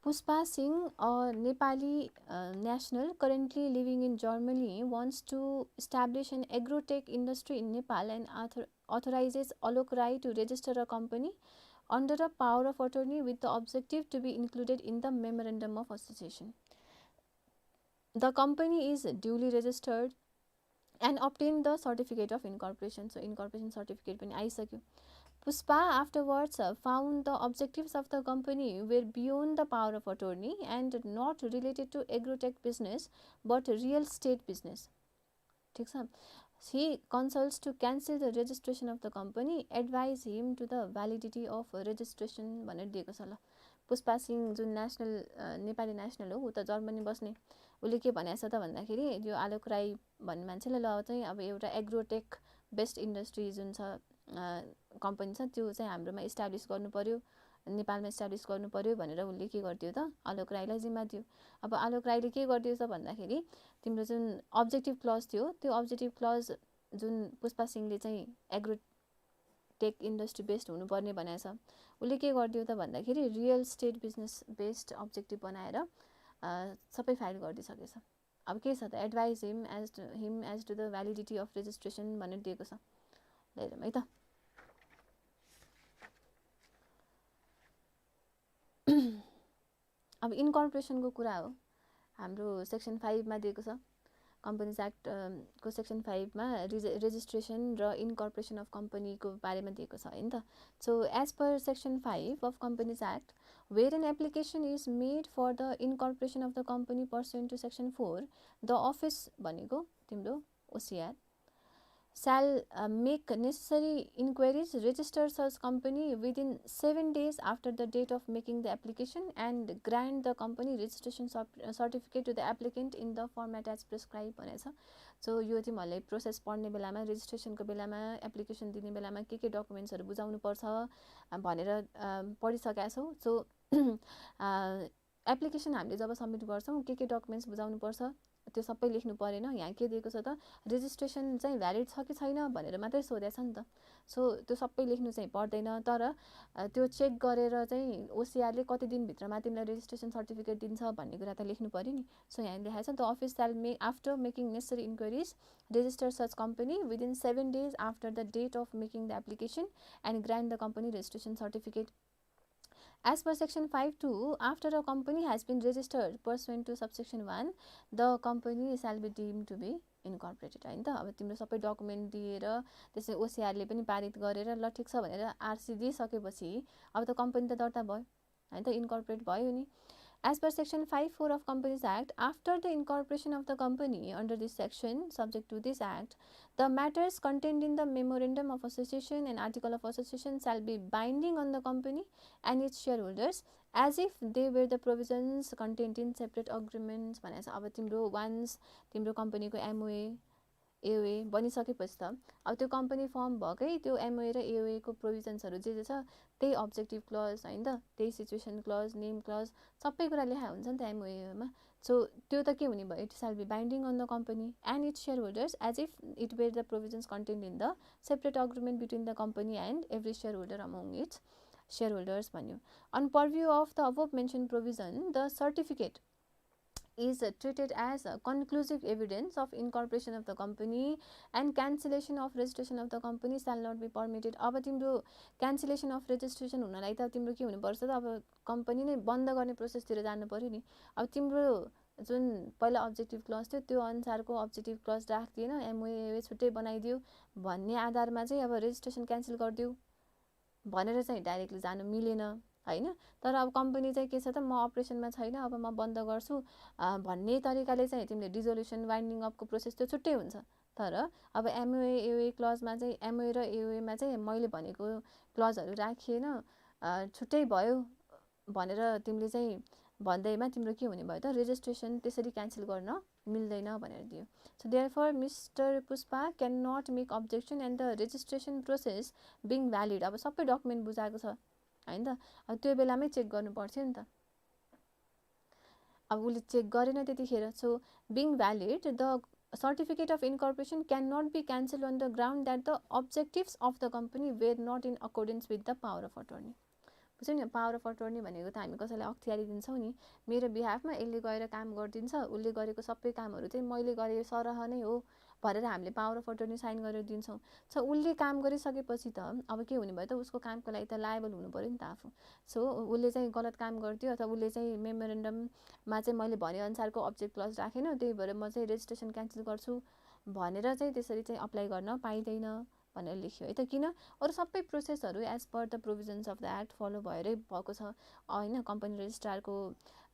Pushpa Singh a Nepali national currently living in Germany wants to establish an agrotech industry in Nepal and authorizes Alok Rai to register a company under a power of attorney with the objective to be included in the memorandum of association. The company is duly registered and obtained the certificate of incorporation. So incorporation certificate पनि आइसक्यो। Pushpa afterwards found the objectives of the company were beyond the power of attorney and not related to agrotech business but real estate business. ठीक छ। he consults to cancel the registration of the company, advise him to the validity of registration भनेर दिएको छ। ल पुष्पा सिंह जुन नेसनल नेपाली नेसनल हो ऊ त जर्मनी बस्ने, उसले के भनेको छ त भन्दाखेरि यो आलोक राई भन्ने मान्छेले ल चाहिँ अब एउटा एग्रोटेक बेस्ट इन्डस्ट्री जुन छ कम्पनी छ त्यो चाहिँ हाम्रोमा इस्टाब्लिस गर्नु पर्यो, नेपालमा इस्टाब्लिस गर्नु पर्यो भनेर उसले के गरिदियो त आलोक राईलाई जिम्मा दियो। अब आलोक राईले के गरिदियो त भन्दाखेरि तिम्रो जुन अब्जेक्टिभ क्लज थियो त्यो अब्जेक्टिभ क्लज जुन पुष्पा सिंहले चाहिँ एग्रोटेक इन्डस्ट्री बेस्ड हुनुपर्ने भनेको छ, उसले के गरिदियो त भन्दाखेरि real estate business based objective बनाएर सबै फाइल गरिदिइसकेछ। अब के छ त advise him as to the validity of registration भनेर दिएको छ। हेरौँ है त अब इन्कर्पोरेसनको कुरा हो, हाम्रो सेक्सन 5 मा दिएको छ। कम्पनीज एक्ट को सेक्सन 5 मा रेजिस्ट्रेसन र इन्कर्पोरेसन अफ कम्पनीको बारेमा दिएको छ हैन त। So as per section 5 of companies act, where an application is made for the incorporation of the company pursuant to section 4, the office भनेको तिम्रो OCR shall make necessary inquiries, register such company within 7 days after the date of making the application, and grant the company registration certificate to the applicant in the format as prescribed भनेको छ। सो यो तिमीहरूले प्रोसेस पढ्ने बेलामा, रेजिस्ट्रेसनको बेलामा, एप्लिकेसन दिने बेलामा के डकुमेन्ट्सहरू बुझाउनु पर्छ भनेर पढिसकेका छौ। सो एप्लिकेसन हामीले जब सबमिट गर्छौँ के डकुमेन्ट्स बुझाउनु पर्छ त्यो सबै लेख्नु परेन। यहाँ के दिएको छ त रेजिस्ट्रेसन चाहिँ भ्यालिड छ कि छैन भनेर मात्रै सोधेको छ नि त। सो त्यो सबै लेख्नु चाहिँ पर्दैन, तर त्यो चेक गरेर चाहिँ ओसिआरले कति दिनभित्रमा तिमीलाई रेजिस्ट्रेसन सर्टिफिकेट दिन्छ भन्ने कुरा त लेख्नु पऱ्यो नि। सो यहाँ लेखाएको छ द अफिस स्याल make after making necessary enquiries register such company within 7 days after the date of making the application and grant the company registration certificate. As per section 5(2), after a company has been registered pursuant to subsection 1, the company shall be deemed to be incorporated हैन त। अब तिम्रो सबै डकुमेन्ट दिएर त्यसै ओसिआरले पनि पारित गरेर ल ठिक छ भनेर आरसी दिइसकेपछि अब त कम्पनी त दर्ता भयो हैन त, इन्कर्पोरेट भयो नि। As per section 5(4) of Companies Act, after the incorporation of the company under this section, subject to this act, the matters contained in the memorandum of association and article of association shall be binding on the company and its shareholders as if they were the provisions contained in separate agreements भनेको छ। अब तिम्रो वान्स तिम्रो कम्पनीको एमओए एओए बनिसकेपछि त अब त्यो कम्पनी फर्म भएकै त्यो एमओए र एओए को प्रोभिजन्सहरू जे छ त्यही अब्जेक्टिभ क्लज हैन त, त्यही सिचुएसन क्लज, नेम क्लज सबै कुरा लेखा हुन्छ नि त एमओएमा। सो त्यो त के हुने भयो, it shall be binding on the company and its shareholders as if it were the provisions contained in the separate agreement between the company and every shareholder among its shareholders भन्यो। On purview of the above mention provision, the certificate is treated as a conclusive evidence of incorporation of the company and cancellation of registration of the company shall not be permitted। अब तिम्रो cancellation of registration हुनलाई त तिम्रो के हुनु पर्छ त, अब कम्पनी नै बन्द गर्ने प्रोसेसतिर जानु पर्यो नि। अब तिम्रो जुन पहिला अब्जेक्टिभ क्लज थियो त्यो अनुसारको अब्जेक्टिभ क्लज राख्दिएन, एमओए छुट्टै बनाइदियो भन्ने आधारमा चाहिँ अब रेजिस्ट्रेसन क्यान्सल गरिदियो भनेर चाहिँ डाइरेक्टली जानु मिलेन हैन। तर अब कम्पनी चाहिँ के छ त, म अपरेसनमा छैन अब म बन्द गर्छु भन्ने तरिकाले चाहिँ तिमीले डिजोल्युसन वाइन्डिङ अपको प्रोसेस त्यो छुट्टै हुन्छ। तर अब एमओए एओए क्लजमा चाहिँ एमओए र एओएमा चाहिँ मैले भनेको क्लजहरू राखिएन, छुट्टै भयो भनेर तिमीले चाहिँ भन्दैमा तिम्रो के हुने भयो त, रेजिस्ट्रेसन त्यसरी क्यान्सल गर्न मिल्दैन भनेर दियो। So therefore mister Pushpa can not make objection and the registration process being valid. अब सबै डकुमेन्ट बुझाएको छ हैन त, अब त्यो बेलामै चेक गर्नु पर्थ्यो नि त। अब उसले चेक गरेन त्यतिखेर। So being valid the certificate of incorporation can not be cancel on the ground that the objectives of the company were not in accordance with the power of attorney. बुझ्यौ नि, पावर अफ अटर्नी भनेको त हामी कसैलाई अख्तियारी दिन्छौँ नि, मेरो बिहाफमा यसले गएर काम गरिदिन्छ, उसले गरेको सबै कामहरू चाहिँ मैले गरे सरह नै हो भनेर हामीले पावर अफ अटर्नी साइन गरेर दिन्छौँ। सो उसले काम गरिसकेपछि त अब के हुने भयो त, उसको कामको लागि त लायबल हुनु पऱ्यो नि त आफू। सो उसले चाहिँ गलत काम गरिदियो अथवा उसले चाहिँ मेमोरेन्डममा चाहिँ मैले भनेअनुसारको अब्जेक्ट क्लज राखेन, त्यही भएर म चाहिँ रेजिस्ट्रेसन क्यान्सल गर्छु भनेर चाहिँ त्यसरी चाहिँ अप्लाई गर्न पाइँदैन भनेर लेख्यो है त। किन अरू सबै प्रोसेसहरू as per the provisions of the act follow भएरै भएको छ होइन। कम्पनी रेजिस्ट्रारको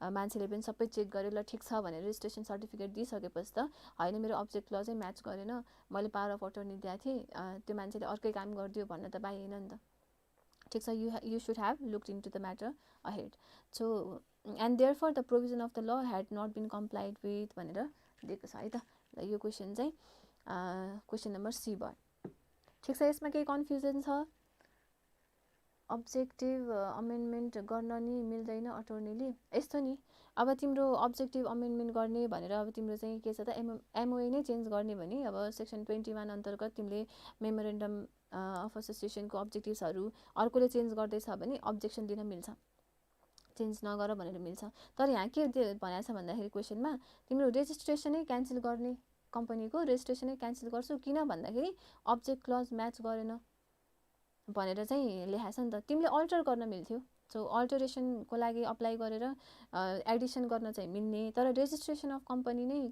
मान्छेले पनि सबै चेक गर्यो, ल ठिक छ भनेर रेजिस्ट्रेसन सर्टिफिकेट दिइसकेपछि त होइन मेरो अब्जेक्ट ल चाहिँ म्याच गरेन, मैले पावर अफ अटर्नी दिएको थिएँ, त्यो मान्छेले अर्कै काम गरिदियो भन्न त पाइएन नि त। ठिक छ, you should have looked into the matter ahead. So and therefore the provision of the law had not been complied with भनेर दिएको छ है त। यो क्वेसन चाहिँ क्वेसन नम्बर सी भयो। ठिक छ, यसमा केही कन्फ्युजन छ? अब्जेक्टिभ अमेन्डमेन्ट गर्न नि मिल्दैन अटर्नीले। यस्तो नि, अब तिम्रो अब्जेक्टिभ अमेन्डमेन्ट गर्ने भनेर अब तिम्रो चाहिँ के छ त, एमओए नै चेन्ज गर्ने भने अब सेक्सन 21 अन्तर्गत तिमीले मेमोरेन्डम अफ एसोसिएसनको अब्जेक्टिभ्सहरू अर्कोले चेन्ज गर्दैछ भने अब्जेक्सन दिन मिल्छ, चेन्ज नगर भनेर मिल्छ। तर यहाँ के भनेको छ भन्दाखेरि क्वेसनमा तिम्रो रेजिस्ट्रेसनै क्यान्सल गर्ने, कम्पनीको रेजिस्ट्रेसनै क्यान्सल गर्छु किन भन्दाखेरि अब्जेक्ट क्लज म्याच गरेन भनेर चाहिँ लेखाएको छ नि त। तिमीले अल्टर गर्न मिल्थ्यो, सो अल्टरेसनको लागि अप्लाई गरेर एडिसन गर्न चाहिँ मिल्ने, तर रेजिस्ट्रेसन अफ कम्पनी नै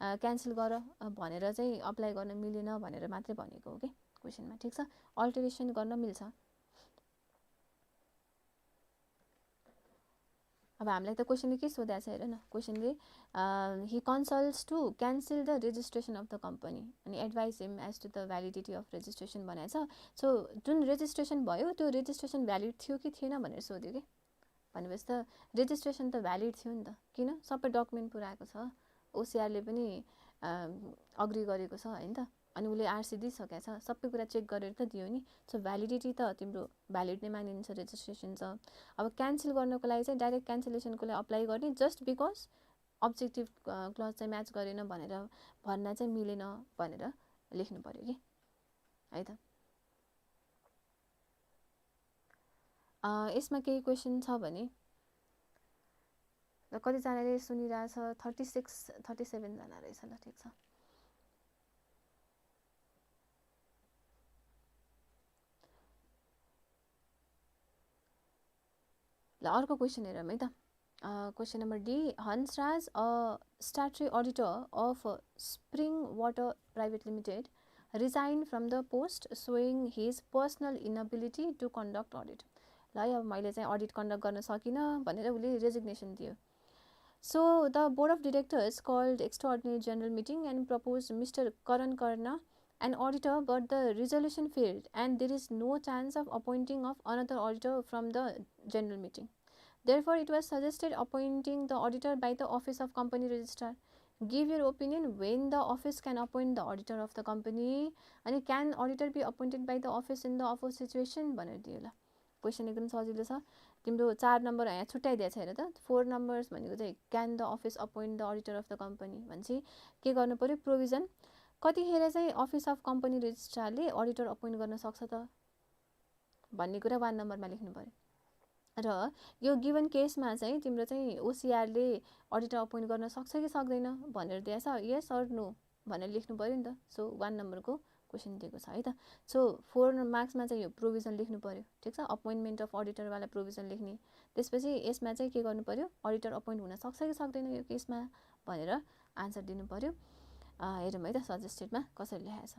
क्यान्सल गर भनेर चाहिँ अप्लाई गर्न मिलेन भनेर मात्रै भनेको हो कि क्वेसनमा। ठिक छ, अल्टरेसन गर्न मिल्छ। अब हामीलाई त क्वेसनले के सोधेको छ हेर न, क्वेसनले he consults to cancel the registration of the company अनि advise him as to the validity of registration भनेको छ। सो जुन रेजिस्ट्रेसन भयो त्यो रेजिस्ट्रेसन भ्यालिड थियो कि थिएन भनेर सोध्यो कि। भनेपछि त रेजिस्ट्रेसन त भ्यालिड थियो नि त, किन सबै डकुमेन्ट पुऱ्याएको छ, ओसिआरले पनि अग्री गरेको छ होइन त, अनि उसले आरसी दिइसकेको छ, सबै कुरा चेक गरेर त दियो नि। सो भ्यालिडिटी त तिम्रो भ्यालिड नै मानिन्छ रेजिस्ट्रेसन छ। अब क्यान्सल गर्नको लागि चाहिँ डाइरेक्ट क्यान्सलेसनको लागि अप्लाई गर्ने जस्ट बिकज अब्जेक्टिभ क्लज चाहिँ म्याच गरेन भनेर भन्न चाहिँ मिलेन भनेर लेख्नु पर्यो कि है त। यसमा केही क्वेसन छ भने र कतिजनाले सुनिरहेछ, 36-37 जना रहेछ ल। ठिक छ, ल अर्को क्वेसन हेरौँ है त। Question number D, Hansraj a statutory auditor of Spring Water Private Limited resign from the post showing his personal inability to conduct audit. ल अब मैले चाहिँ अडिट कन्डक्ट गर्न सकिनँ भनेर उसले रेजिग्नेसन दियो। So the board of directors called extraordinary general meeting and propose mister Karan Karna an auditor, but the resolution failed and there is no chance of appointing of another auditor from the general meeting. Therefore, it was suggested appointing the auditor by the office of company registrar. Give your opinion when the office can appoint the auditor of the company and can auditor be appointed by the office in the opposite situation भनेर दियो। ल क्वेसन एकदम सजिलो छ, तिम्रो 4 नम्बर यहाँ छुट्याइदिएको छ हेर त। 4 नम्बर्स भनेको चाहिँ can the office appoint the auditor of the company भनेपछि के गर्नु पर्यो, प्रोभिजन कतिखेर चाहिँ अफिस अफ कम्पनी रेजिस्ट्रारले अडिटर अपोइन्ट गर्न सक्छ त भन्ने कुरा 1 नम्बरमा लेख्नु पर्यो। र यो गिभन केसमा चाहिँ तिम्रो चाहिँ ओसिआरले अडिटर अपोइन्ट गर्न सक्छ कि सक्दैन भनेर दिएछ, यस अर नो भनेर लेख्नु पर्यो नि त। सो 1 नम्बरको क्वेसन दिएको छ है त। सो 4 मार्क्समा चाहिँ यो प्रोभिजन लेख्नु पर्यो। ठिक छ, अपोइन्टमेन्ट अफ अडिटरवाला प्रोभिजन लेख्ने। त्यसपछि यसमा चाहिँ के गर्नु पर्यो, अडिटर अपोइन्ट हुन सक्छ कि सक्दैन यो केसमा भनेर आन्सर दिनु पर्यो। हेरौँ है त सजेस्टेडमा कसरी लेखाएको छ।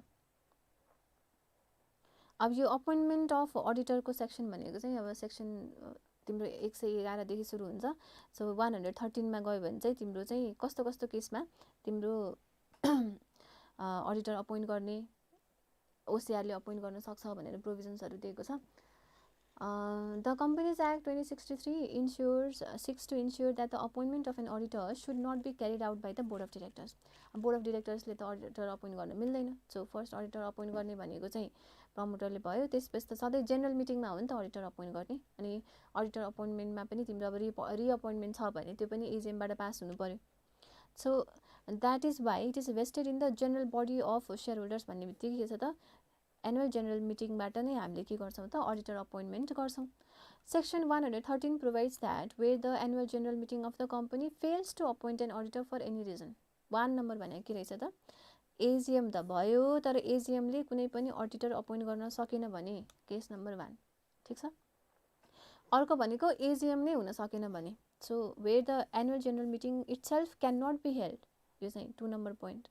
अब यो अपोइन्टमेन्ट अफ अडिटरको सेक्सन भनेको चाहिँ अब सेक्सन तिम्रो 111 देखि सुरु हुन्छ। सो 113 मा गयो भने चाहिँ तिम्रो चाहिँ कस्तो कस्तो केसमा तिम्रो अडिटर अपोइन्ट गर्ने, ओसिआरले अपोइन्ट गर्न सक्छ भनेर प्रोभिजन्सहरू दिएको छ। The Companies Act 2063 seeks to ensure that the appointment of an auditor should not be carried out by the Board of Directors. Board of Directors ले त अडिटर अपोइन्ट गर्न मिल्दैन। सो फर्स्ट अडिटर अपोइन्ट गर्ने भनेको चाहिँ प्रमोटरले भयो, त्यसपछि त सधैँ जेनरल मिटिङमा हो नि त अडिटर अपोइन्ट गर्ने। अनि अडिटर अपोइन्टमेन्टमा पनि तिम्रो अब रिअपोइन्टमेन्ट छ भने त्यो पनि एजिएमबाट पास हुनु पर्यो। So that is why it is vested in the general body of share holders भन्ने बित्तिकै के छ त, एनुअल जेनरल मिटिङबाट नै हामीले के गर्छौँ त अडिटर अपोइन्टमेन्ट गर्छौँ। Section 113 provides that where the annual general meeting of the company fails to appoint an auditor for any reason. 1 number भनेको के रहेछ त, एजिएम त भयो तर एजिएमले कुनै पनि अडिटर अपोइन्ट गर्न सकेन भने केस नम्बर 1। ठिक छ, अर्को भनेको एजिएम नै हुन सकेन भने। So where the annual general meeting itself can not be held, यो चाहिँ 2 number point.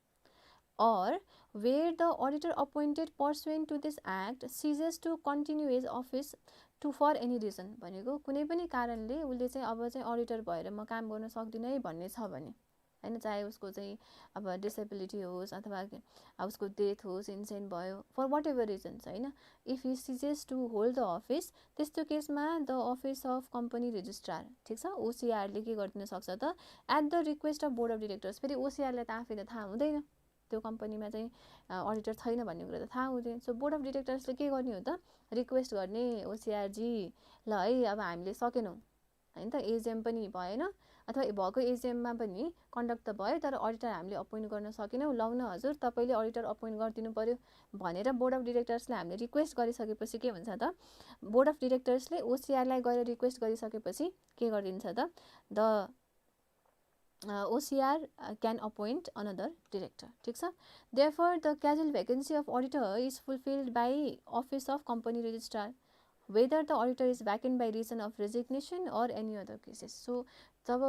or where the auditor appointed pursuant to this act ceases to continue his office to for any reason भनेको कुनै पनि कारणले उसले चाहिँ अब चाहिँ अडिटर भएर म काम गर्न सक्दिनँ है भन्ने छ भने हैन, चाहे उसको चाहिँ अब डिसेबिलिटी होस् अथवा उसको डेथ होस्, इन्सेन्ट भयो, फर वाट एभर रिजन्स हैन, if he ceases to hold the office, त्यस्तो केसमा the office of company registrar, ठिक छ, ओसिआरले के गरिदिन सक्छ त, at the request of board of directors, फेरि ओसिआरलाई त आफै त थाहा हुँदैन त्यो कम्पनीमा चाहिँ अडिटर छैन भन्ने कुरा त थाहा हुँदैन, सो बोर्ड अफ डिरेक्टर्सले के गर्ने हो त, रिक्वेस्ट गर्ने ओसिआरजी ल है अब हामीले सकेनौँ हैन त, एजिएम पनि भएन अथवा भएको एजिएममा पनि कन्डक्ट त भयो तर अडिटर हामीले अपोइन्ट गर्न सकेनौँ, लौ न हजुर तपाईँले अडिटर अपोइन्ट गरिदिनु पर्यो भनेर बोर्ड अफ डिरेक्टर्सले हामीले रिक्वेस्ट गरिसकेपछि के हुन्छ त, बोर्ड अफ डिरेक्टर्सले ओसिआरलाई गएर रिक्वेस्ट गरिसकेपछि के गरिदिन्छ त, the OCR can appoint another director, ठिक छ. Therefore, the casual vacancy of auditor is fulfilled by office of company registrar, whether the auditor is vacant by reason of resignation or any other cases. So, job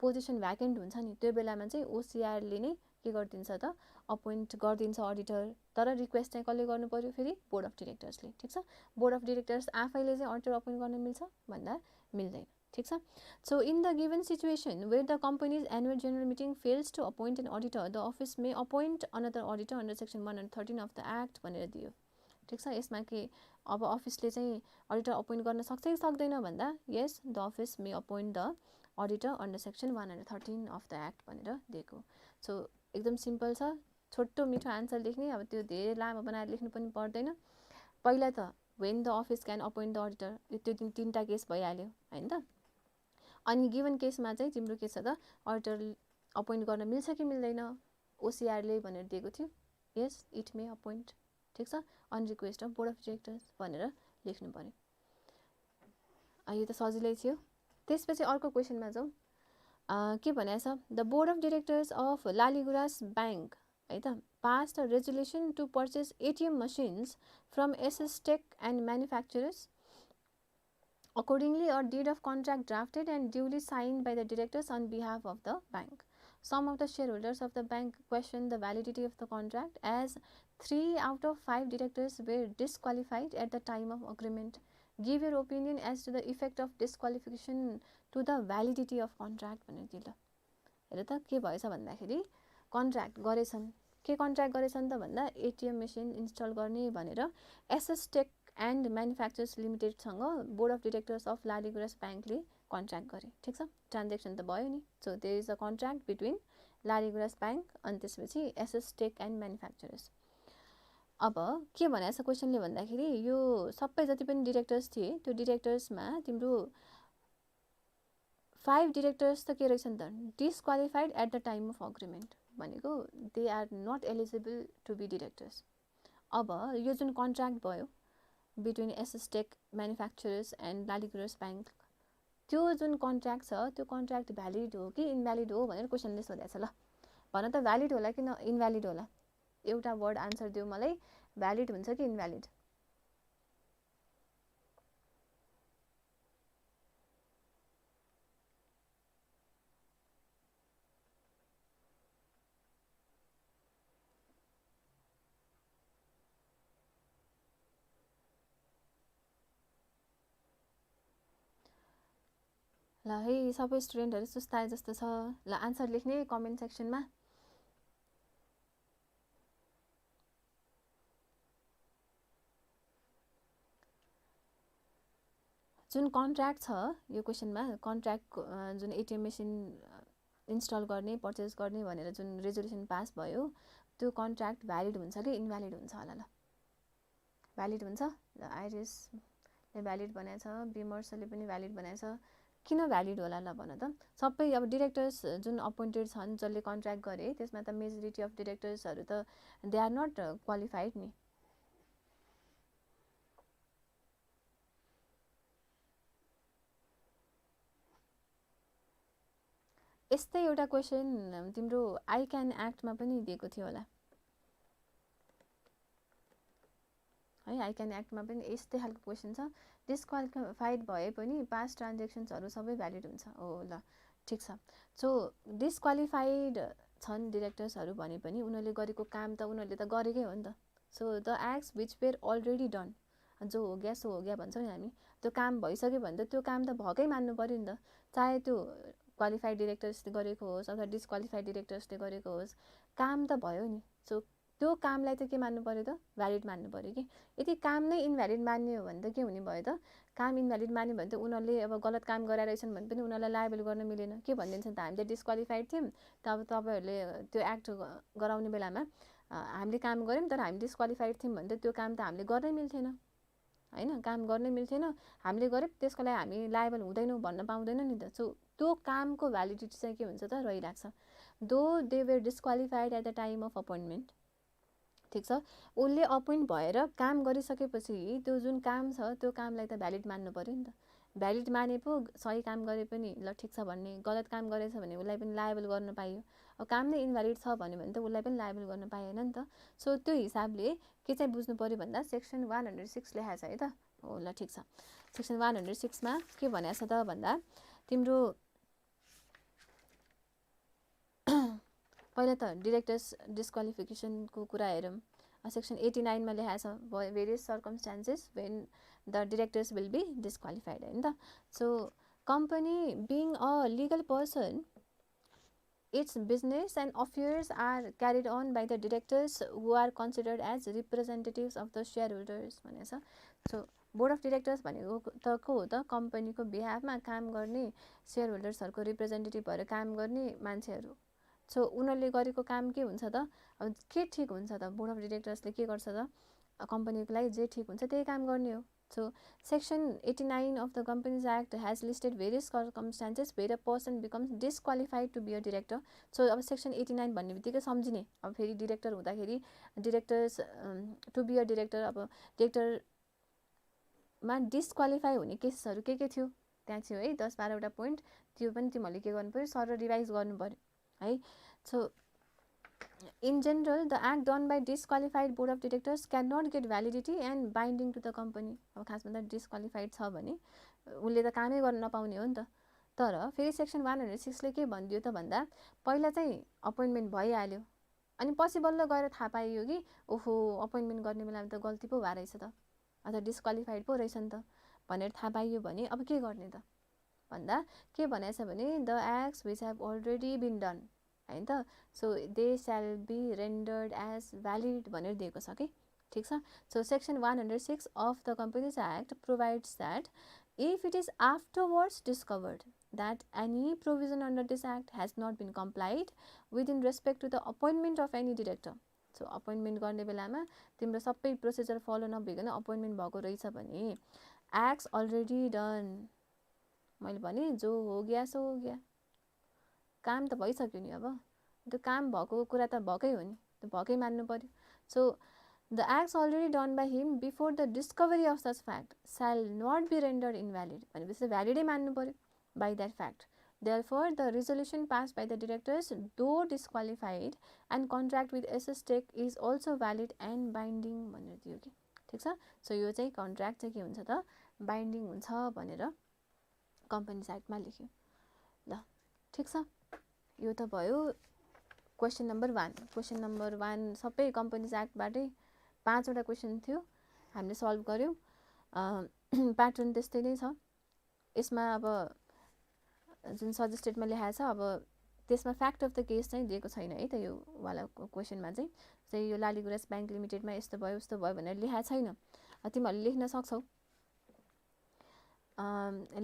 position vacant हुन्छ नि त्यो बेलामा चाहिँ ओसिआरले नै के गरिदिन्छ त, अपोइन्ट गरिदिन्छ अडिटर, तर रिक्वेस्ट चाहिँ कसले गर्नु पर्यो, फेरि बोर्ड अफ डिरेक्टर्सले, ठिक छ. बोर्ड अफ डिरेक्टर्स आफैले चाहिँ अडिटर अपोइन्ट गर्न मिल्छ भन्दा मिल्दैन, ठिक छ. So in the given situation where the company's annual general meeting fails to appoint an auditor, the office may appoint another auditor under section 113 of the act भनेर दियो, ठिक छ. यसमा के अब अफिसले चाहिँ अडिटर अपोइन्ट गर्न सक्छ कि सक्दैन भन्दा, yes the office may appoint the auditor under section 113 of the act भनेर दिएको. सो एकदम सिम्पल छ, छोटो मिठो आन्सर लेख्ने, अब त्यो धेरै लामो बनाएर लेख्नु पनि पर्दैन. पहिला त when the office can appoint the auditor, त्यो तिनवटा केस भइहाल्यो होइन त. अनि गिभन केसमा चाहिँ तिम्रो के छ त, अडिटर अपोइन्ट गर्न मिल्छ कि मिल्दैन, ओसिआरले भनेर दिएको थियो, यस इट मे अपोइन्ट, ठिक छ, on request of board of directors भनेर लेख्नु पर्यो. यो त सजिलै थियो. त्यसपछि अर्को क्वेसनमा जाउँ. के भनेछ, the board of directors of Laligurans Bank है त passed a resolution to purchase ATM machines from SS Tech and manufacturers. Accordingly, a deed of contract drafted and duly signed by the directors on behalf of the bank. Some of the shareholders of the bank questioned the validity of the contract as 3 out of 5 directors were disqualified at the time of agreement. Give your opinion as to the effect of disqualification to the validity of contract भनेर दियो. हेर त के भएछ भन्दाखेरि कन्ट्र्याक्ट गरेछन्, के कन्ट्र्याक्ट गरेछन् त भन्दा एटिएम मेसिन इन्स्टल गर्ने भनेर एसएस टेक एन्ड म्यानुफ्याक्चर्स लिमिटेडसँग board of directors of Laligurans ब्याङ्कले कन्ट्र्याक्ट गरे, ठिक छ. ट्रान्जेक्सन त भयो नि. So there is a contract between Laligurans Bank अनि त्यसपछि एसएस टेक एन्ड म्यानुफ्याक्चरर्स. अब के भनेको छ क्वेसनले भन्दाखेरि यो सबै जति पनि डिरेक्टर्स थिए त्यो डिरेक्टर्समा तिम्रो 5 डिरेक्टर्स त के रहेछन् त, disqualified at the time of agreement भनेको they are not eligible to be directors. अब यो जुन कन्ट्र्याक्ट भयो between SS Tech Manufacturers and Laligurans Bank, त्यो जुन कन्ट्र्याक्ट छ त्यो कन्ट्र्याक्ट भ्यालिड हो कि इन्भ्यालिड हो भनेर क्वेसनले सोधेको छ. ल भन त भ्यालिड होला कि इन्भ्यालिड होला, एउटा वर्ड आन्सर दियो मलाई, भ्यालिड हुन्छ कि इन्भ्यालिड. ल है सबै स्टुडेन्टहरू सुस्ताए जस्तो छ. ल आन्सर लेख्ने कमेन्ट सेक्सनमा. जुन कन्ट्र्याक्ट छ यो क्वेसनमा, कन्ट्र्याक्ट जुन एटिएम मेसिन इन्स्टल गर्ने पर्चेस गर्ने भनेर जुन रेजोल्युसन पास भयो त्यो कन्ट्र्याक्ट भ्यालिड हुन्छ कि इन्भ्यालिड हुन्छ होला. ल भ्यालिड हुन्छ. ल आइरिसले भ्यालिड बनाएछ, बिमर्सले पनि भ्यालिड बनाएछ. किन भ्यालिड होला ल भन त. सबै अब डिरेक्टर्स जुन अपोइन्टेड छन् जसले कन्ट्र्याक्ट गरे त्यसमा त मेजोरिटी अफ डिरेक्टर्सहरू त दे आर नट क्वालिफाइड नि. यस्तै एउटा क्वेसन तिम्रो आई क्यान एक्टमा पनि दिएको थियो होला है. आई क्यान एक्टमा पनि यस्तै खालको क्वेसन छ. डिस्क्वालिफाइड भए पनि पास्ट ट्रान्जेक्सन्सहरू सबै भ्यालिड हुन्छ. हो ल ठिक छ. सो डिस्क्वालिफाइड छन् डिरेक्टर्सहरू भने पनि उनीहरूले गरेको काम त उनीहरूले त गरेकै हो नि त। So the acts which were already done, जो हो गया सो हो गया भन्छौँ नि हामी, त्यो काम भइसक्यो भने त त्यो काम त भएकै मान्नु पऱ्यो नि त। चाहे त्यो क्वालिफाइड डिरेक्टर्सले गरेको होस् अथवा डिसक्वालिफाइड डिरेक्टर्सले गरेको होस्, काम त भयो नि। सो त्यो कामलाई त के मान्नु पऱ्यो त, भ्यालिड मान्नु पऱ्यो कि। यदि काम नै इनभ्यालिड मान्ने हो भने त के हुने भयो त, काम इनभ्यालिड मान्यो भने त उनीहरूले अब गलत काम गराइरहेछन् भने पनि उनीहरूलाई लायबल गर्न मिलेन। के भनिदिन्छन् त, हामी त डिसक्वालिफाइड थियौँ, त अब तपाईँहरूले त्यो एक्ट गराउने बेलामा हामीले काम गऱ्यौँ तर हामी डिसक्वालिफाइड थियौँ भने त त्यो काम त हामीले गर्नै मिल्थेन होइन, काम गर्नै मिल्थेन, हामीले गऱ्यौँ त्यसको लागि हामी लायबल हुँदैनौँ भन्न पाउँदैन नि त। सो त्यो कामको भ्यालिडिटी चाहिँ के हुन्छ त, रहिरहेको छ। Though they were disqualified at the time of appointment, ठिक छ, उसले अपोइन्ट भएर काम गरिसकेपछि त्यो जुन काम छ त्यो कामलाई त भ्यालिड मान्नु पऱ्यो नि त। भ्यालिड माने पो सही काम गरे पनि ल ठिक छ भन्ने, गलत काम गरेछ भने उसलाई पनि लायबल गर्न पाइयो। अब काम नै इनभ्यालिड छ भन्यो भने त उसलाई पनि लायबल गर्न पाएन नि त। सो त्यो हिसाबले के चाहिँ बुझ्नु पऱ्यो भन्दा सेक्सन 106 लेखाएको छ है त। हो ल ठिक छ, सेक्सन 106 मा के भनेको छ त भन्दा, तिम्रो पहिला त डिरेक्टर्स डिस्क्वालिफिकेसनको कुरा हेरौँ। सेक्सन 89 मा लेखाएको छ various circumstances when the directors will be disqualified होइन त। So company being a legal person, its business and affairs are carried on by the directors who are considered as representatives of the shareholders भनेको छ। सो बोर्ड अफ डिरेक्टर्स भनेको त को हो त, कम्पनीको बिहाफमा काम गर्ने सेयरहोल्डर्सहरूको रिप्रेजेन्टेटिभ भएर काम गर्ने मान्छेहरू। सो उनीहरूले गरेको काम के हुन्छ त, अब के ठिक हुन्छ त, बोर्ड अफ डिरेक्टर्सले के गर्छ त, कम्पनीको लागि जे ठिक हुन्छ त्यही काम गर्ने हो। So section 89 of the Companies Act has listed various circumstances where a person becomes disqualified to be a director. So अब सेक्सन 89 भन्ने बित्तिकै सम्झिने, अब फेरि डिरेक्टर हुँदाखेरि directors to be a director, अब डिरेक्टरमा डिस्क्वालिफाई हुने केसेसहरू के थियो त्यहाँ थियो है, 10-12वटा पोइन्ट, त्यो पनि तिमीहरूले के गर्नु पऱ्यो, सर रिभाइज गर्नु पऱ्यो है। So in general, the act done by disqualified board of directors cannot get validity and binding to the company. अब खासमा त डिस्क्वालिफाइड छ भने उसले त कामै गर्न नपाउने हो नि त। तर फेरि सेक्सन 106 ले के भनिदियो त भन्दा, पहिला चाहिँ अपोइन्टमेन्ट भइहाल्यो अनि पछि बल्ल गएर थाहा पाइयो कि ओहो अपोइन्टमेन्ट गर्ने बेलामा त गल्ती पो भए रहेछ त, अथवा डिस्क्वालिफाइड पो रहेछ नि त भनेर थाहा पाइयो भने अब के गर्ने त भन्दा, के भनेको छ भने the acts which have already been done होइन त, so they shall be rendered as valid भनेर दिएको छ कि, ठिक छ। So section 106 of the companies act provides that if it is afterwards discovered that any provision under this act has not been complied with in respect to the appointment of any director. So appointment गर्ने बेलामा तिम्रो सबै प्रोसिजर फलो नभइकन अपोइन्टमेन्ट भएको रहेछ भने एक्ट्स अलरेडी डन, मैले भने जो हो गया सो हो गया, काम त भइसक्यो नि, अब त्यो काम भएको कुरा त भएकै हो नि, त्यो भएकै मान्नु पर्यो। So the acts already done by him before the discovery of such fact स्याल नट बी रेन्डर्ड इनभ्यालिड भनेपछि भ्यालिडै मान्नु पर्यो by that fact. Therefore, the resolution passed by the directors, though disqualified, and contract with SS Tech is also valid and binding भनेर दियो कि, ठिक छ। सो यो चाहिँ कन्ट्र्याक्ट चाहिँ के हुन्छ त, बाइन्डिङ हुन्छ भनेर कम्पनीज एक्टमा लेख्यो ल, ठिक छ। यो त भयो क्वेसन नम्बर 1। क्वेसन नम्बर 1 सबै कम्पनीज एक्टबाटै 5वटा क्वेसन थियो, हामीले सल्भ गर्यौँ। प्याटर्न त्यस्तै नै छ। यसमा अब जुन सजेस्टेडमा लेखाएको छ, अब त्यसमा फ्याक्ट अफ द केस चाहिँ दिएको छैन है त, यो वाला क्वेसनमा चाहिँ यो लालीगुराँस ब्याङ्क लिमिटेडमा यस्तो भयो उस्तो भयो भनेर लेखाएको छैन। तिमीहरूले लेख्न सक्छौ,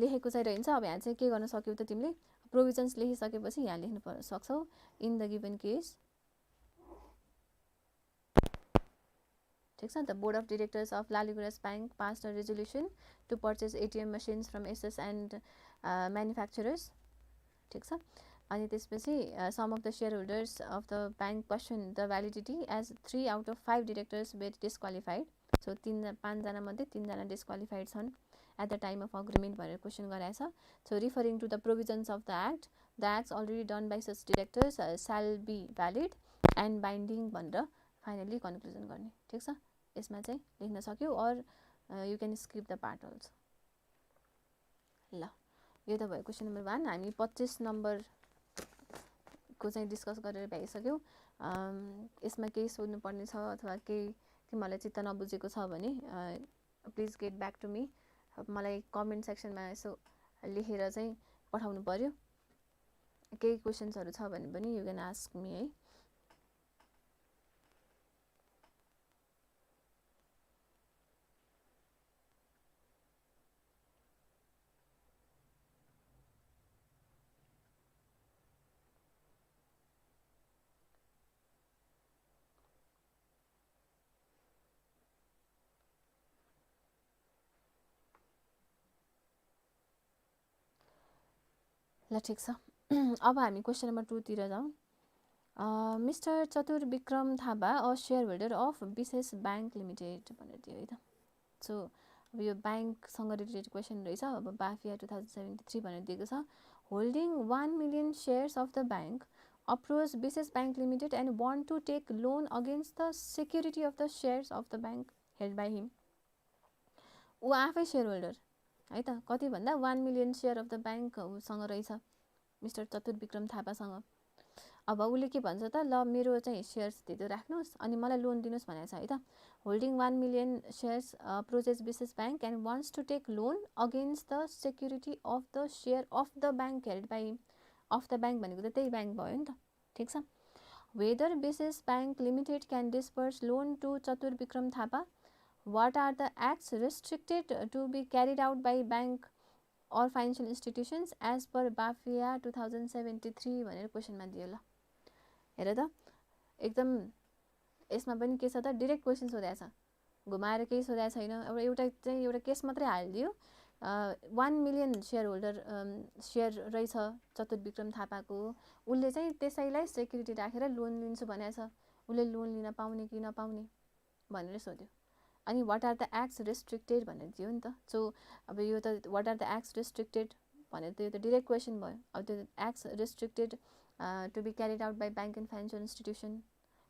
लेखेको चाहिँ रहन्छ। अब यहाँ चाहिँ के गर्न सक्यौ त तिमीले, प्रोभिजन्स लेखिसकेपछि यहाँ लेख्न सक्छौ, इन द गिभन केस, ठिक छ। The board of directors of Laligurans Bank passed a resolution to purchase ATM machines from SS and Manufacturers, ठिक छ। अनि त्यसपछि some of the shareholders of the bank question the validity as 3 out of 5 directors were disqualified. So 5जना मध्ये 3जना डिस्क्वालिफाइड छन् at the time of agreement भनेर क्वेसन गराएछ। So referring to the provisions of the acts already done by such directors shall be valid and binding भनेर फाइनली कन्क्लुजन गर्ने, ठिक छ। यसमा चाहिँ लेख्न सक्यौ, or you can skip the part also. ल यो त भयो क्वेसन नम्बर 1। हामी 25 नम्बर को चाहिँ डिस्कस गरेर भ्याइसक्यौँ। यसमा केही सोध्नुपर्ने छ अथवा केही तिमीहरूलाई चित्त नबुझेको छ भने please get back to me. मलाई कमेन्ट सेक्सनमा यसो लेखेर चाहिँ पठाउनु पर्यो। केही क्वेसन्सहरू छ भने पनि यु क्यान आस्क मी है। ल ठिक छ, अब हामी क्वेसन नम्बर 2 तिर जाउँ। मिस्टर चतुर Bikram Thapa a share holder of विशेष ब्याङ्क लिमिटेड भनेर दियो है त। सो अब यो ब्याङ्कसँग रिलेटेड क्वेसन रहेछ। अब बाफिया 2073 भनेर दिएको छ। Holding 1 million shares of the bank approach Bishesh bank Limited and want to take loan against the security of the shares of the bank held by him. ऊ आफै सेयर होल्डर है त। कति भन्दा 1 million share of the bank उसँग रहेछ मिस्टर चतुर विक्रम थापासँग। अब उसले के भन्छ त, ल मेरो चाहिँ सेयर्स दिँदै राख्नुहोस् अनि मलाई लोन दिनुहोस् भनेको छ है त। होल्डिङ 1 million सेयर्स प्रोजेस Bishesh bank and wants to take loan against the security of the share of the bank held by him. Of the bank भनेको त त्यही ब्याङ्क भयो नि त, ठिक छ। Whether Bishesh bank limited can disperse loan to Chatur Bikram Thapa. What are the acts restricted to be carried out by bank or financial institutions as per BAFIA 2073 भनेर क्वेसनमा दियो। ल हेर त, एकदम यसमा पनि के छ त, डिरेक्ट क्वेसन सोधेको छ, घुमाएर केही सोधेको छैन। अब एउटा केस मात्रै हालिदियो। 1 million सेयर होल्डर सेयर रहेछ चतुर विक्रम थापाको। उसले चाहिँ त्यसैलाई सेक्युरिटी राखेर लोन लिन्छु भनेको छ। उसले लोन लिन पाउने कि नपाउने भनेर सोध्यो। अनि what are the acts restricted भनेर दियो नि त। सो अब यो त what are the acts restricted भनेर त यो त डिरेक्ट क्वेसन भयो। अब त्यो acts restricted to be carried out by bank and financial institution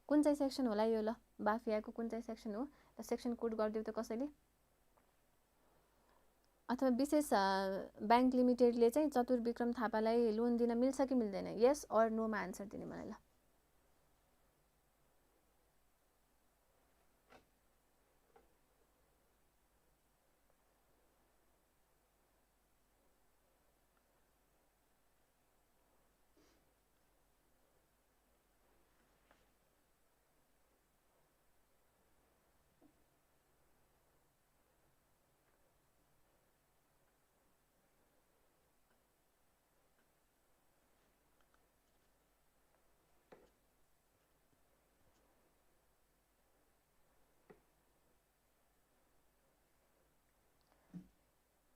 कुन चाहिँ सेक्सन होला यो? ल बाफियाको कुन चाहिँ सेक्सन हो? सेक्सन कोड गरिदियो त कसैले। अथवा विशेष ब्याङ्क लिमिटेडले चाहिँ चतुर विक्रम थापालाई लोन दिन मिल्छ कि मिल्दैन? यस अर नोमा आन्सर दिने मलाई। ल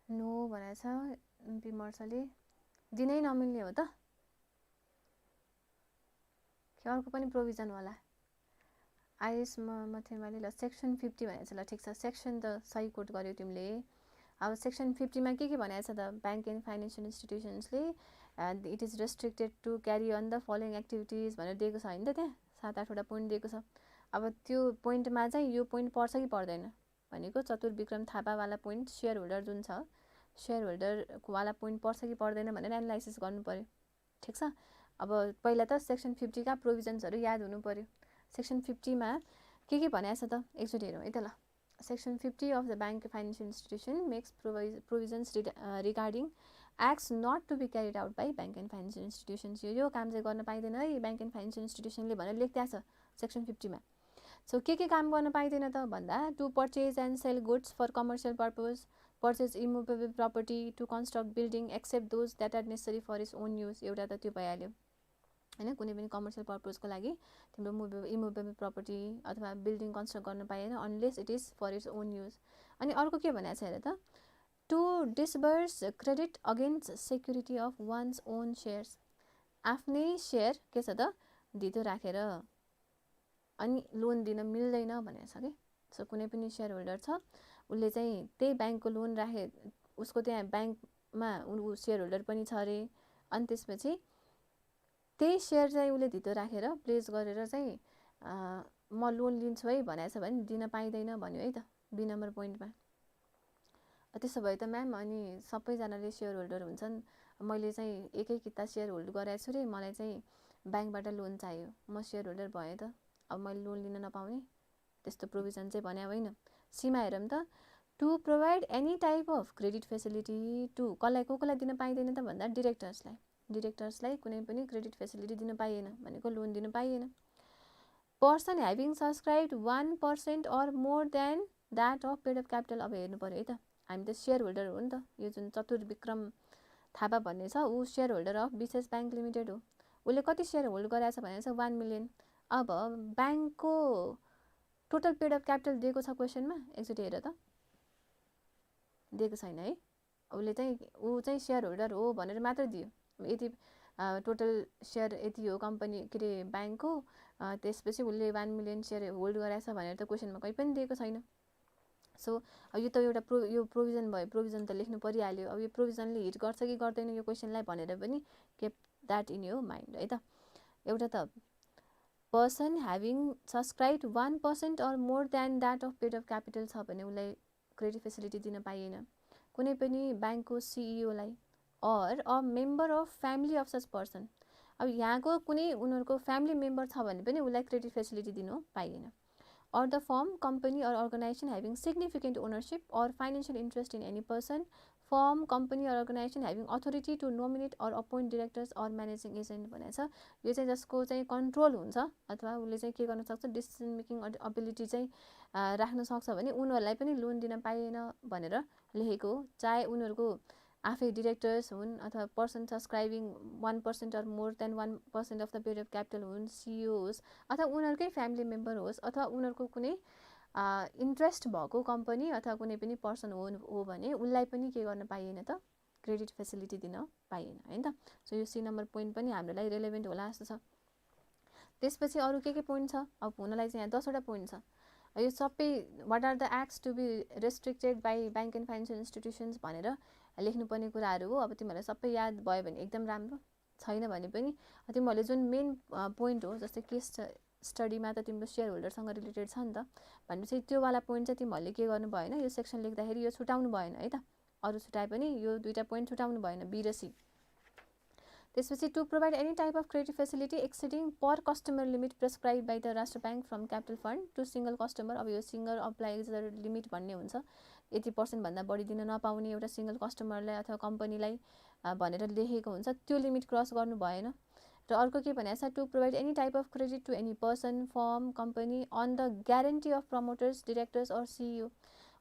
नो भनेछ विमर्शले। दिनै नमिल्ने हो त कि अर्को पनि प्रोभिजन होला? आइएस मथेमाले ल सेक्सन 50 भनेको छ। ल ठिक छ, सेक्सन त सही कोट गर्यो तिमीले। अब सेक्सन 50 मा के भनेको छ त, ब्याङ्क एन्ड फाइनेन्सियल इन्स्टिट्युसन्सले it is restricted to carry on the following activities भनेर दिएको छ होइन त। त्यहाँ 7-8वटा पोइन्ट दिएको छ। अब त्यो पोइन्टमा चाहिँ यो पोइन्ट पर्छ कि पर्दैन भनेको चतुर विक्रम थापावाला पोइन्ट सेयर होल्डर जुन छ सेयर होल्डरको वाला पोइन्ट पर्छ कि पर्दैन भनेर एनालाइसिस गर्नु पर्यो, ठिक छ। अब पहिला त सेक्सन 50 का प्रोभिजन्सहरू याद हुनु पर्यो। सेक्सन 50 मा के भनेको छ त एकचोटि हेरौँ है त। ल section 50 of the bank financial institution makes provisions regarding acts not to be carried out by bank and financial institutions. यो काम चाहिँ गर्न पाइँदैन है ब्याङ्क एन्ड फाइनेन्सियल इन्स्टिट्युसनले भनेर लेख्दैछ सेक्सन 50 मा। सो के काम गर्न पाइँदैन त भन्दा, to purchase and sell goods for commercial purpose, purchase immovable property, to construct building except those that are necessary for its own use. एउटा त त्यो भइहाल्यो होइन, कुनै पनि कमर्सियल पर्पजको लागि तिम्रो इमुभेबल प्रपर्टी अथवा बिल्डिङ कन्स्ट्रक्ट गर्न पाइएन unless it is for its own use. अनि अर्को के भनेको छ हेर त, to disburse credit against security of one's own shares. आफ्नै सेयर के छ त धितो राखेर अनि लोन दिन मिल्दैन भनेको छ कि। सो कुनै पनि सेयर होल्डर छ, उसले चाहिँ त्यही ब्याङ्कको लोन राखे, उसको त्यहाँ ब्याङ्कमा ऊ सेयर होल्डर पनि छ अरे। अनि त्यसपछि त्यही सेयर चाहिँ उसले धितो राखेर प्लेस गरेर चाहिँ म लोन लिन्छु है भनेको छ भने दिन पाइँदैन भन्यो है त बी नम्बर पोइन्टमा। त्यसो भए त म्याम अनि सबैजनाले सेयर होल्डर हुन्छन्, मैले चाहिँ एकै किता सेयर होल्ड गराएको छु रे, मलाई चाहिँ ब्याङ्कबाट लोन चाहियो, म सेयर होल्डर भएँ त अब मैले लोन लिन नपाउने, त्यस्तो प्रोभिजन चाहिँ भने होइन। सीमा हेरौँ त, to provide any type of credit facility to कसलाई दिन पाइँदैन त भन्दा डिरेक्टर्सलाई कुनै पनि क्रेडिट फेसिलिटी दिन पाइएन भनेको लोन दिन पाइएन। Person having subscribe 1% or more than that of paid of capital, अब हेर्नु पऱ्यो है त, हामी त सेयर होल्डर हो नि त, यो जुन चतुर्विक्रम थापा भन्ने छ ऊ सेयर होल्डर अफ विशेष ब्याङ्क लिमिटेड हो। उसले कति सेयर होल्ड गरेको छ भनेको छ 1 मिलियन। अब ब्याङ्कको टोटल पेड अफ क्यापिटल दिएको छ क्वेसनमा, एकचोटि हेर त, दिएको छैन है। उसले चाहिँ ऊ चाहिँ सेयर होल्डर हो भनेर मात्र दियो, यति टोटल सेयर यति हो कम्पनी के अरे ब्याङ्कको, त्यसपछि उसले 1 मिलियन सेयर होल्ड गराएको छ भनेर त क्वेसनमा कहीँ पनि दिएको छैन। सो अब यो त एउटा यो प्रोभिजन भयो, प्रोभिजन त लेख्नु परिहाल्यो। अब यो प्रोभिजनले हिट गर्छ कि गर्दैन यो क्वेसनलाई भनेर पनि keep that in your mind है त। एउटा त person having subscribe 1% or more than that of paid of capital छ भने उसलाई क्रेडिट फेसिलिटी दिन पाइएन। कुनै पनि ब्याङ्कको सिइओलाई or a member of family of such person, अब यहाँको कुनै उनीहरूको फ्यामिली मेम्बर छ भने पनि उसलाई क्रेडिट फेसिलिटी दिनु पाइएन। or the firm, company or organization having significant ownership or financial interest in any person, firm, company or organization having authority to nominate or appoint directors or managing agent भनेको छ। यो चाहिँ जसको चाहिँ कन्ट्रोल हुन्छ अथवा उसले चाहिँ के गर्न सक्छ, डिसिजन मेकिङ एबिलिटी चाहिँ राख्न सक्छ भने उनीहरूलाई पनि लोन दिन पाइएन भनेर लेखेको हो। चाहे उनीहरूको आफै डिरेक्टर्स हुन् अथवा person subscribing 1% or more than 1% of the paid of capital हुन्, सिइओ होस् अथवा उनीहरूकै फ्यामिली मेम्बर होस् अथवा उनीहरूको कुनै इन्ट्रेस्ट भएको कम्पनी अथवा कुनै पनि पर्सन हो भने उसलाई पनि के गर्न पाइएन त, क्रेडिट फेसिलिटी दिन पाइएन हैन त। सो यो सी नम्बर पोइन्ट पनि हाम्रो लागि रेलेभेन्ट होला जस्तो छ। त्यसपछि अरू के पोइन्ट छ, अब हुनलाई चाहिँ यहाँ 10 वटा पोइन्ट छ। यो सबै what are the acts to be restricted by bank and financial institutions भनेर लेख्नुपर्ने कुराहरू हो। अब तिमीहरूलाई सबै याद भयो भने एकदम राम्रो, छैन भने पनि तिमीहरूले जुन मेन पोइन्ट हो, जस्तै केस स्टडीमा त तिम्रो सेयर होल्डरसँग रिलेटेड छ नि त भनेपछि त्योवाला पोइन्ट चाहिँ तिमीहरूले के गर्नु भएन, यो सेक्सन लेख्दाखेरि यो छुटाउनु भएन है त, अरू छुटाए पनि यो दुईवटा पोइन्ट छुटाउनु भएन, बी र सी। त्यसपछि to provide any type of credit facility exceeding per customer limit prescribe by the Rastra Bank from capital fund to single customer. अब यो सिङ्गल अप्लाइजर लिमिट भन्ने हुन्छ, यति पर्सेन्टभन्दा बढी दिन नपाउने एउटा सिङ्गल कस्टमरलाई अथवा कम्पनीलाई भनेर लेखेको हुन्छ, त्यो लिमिट क्रस गर्नु भएन। र अर्को के भनेको छ, to provide any type of credit to any person, firm, company on the guarantee of promoters, directors or CEO.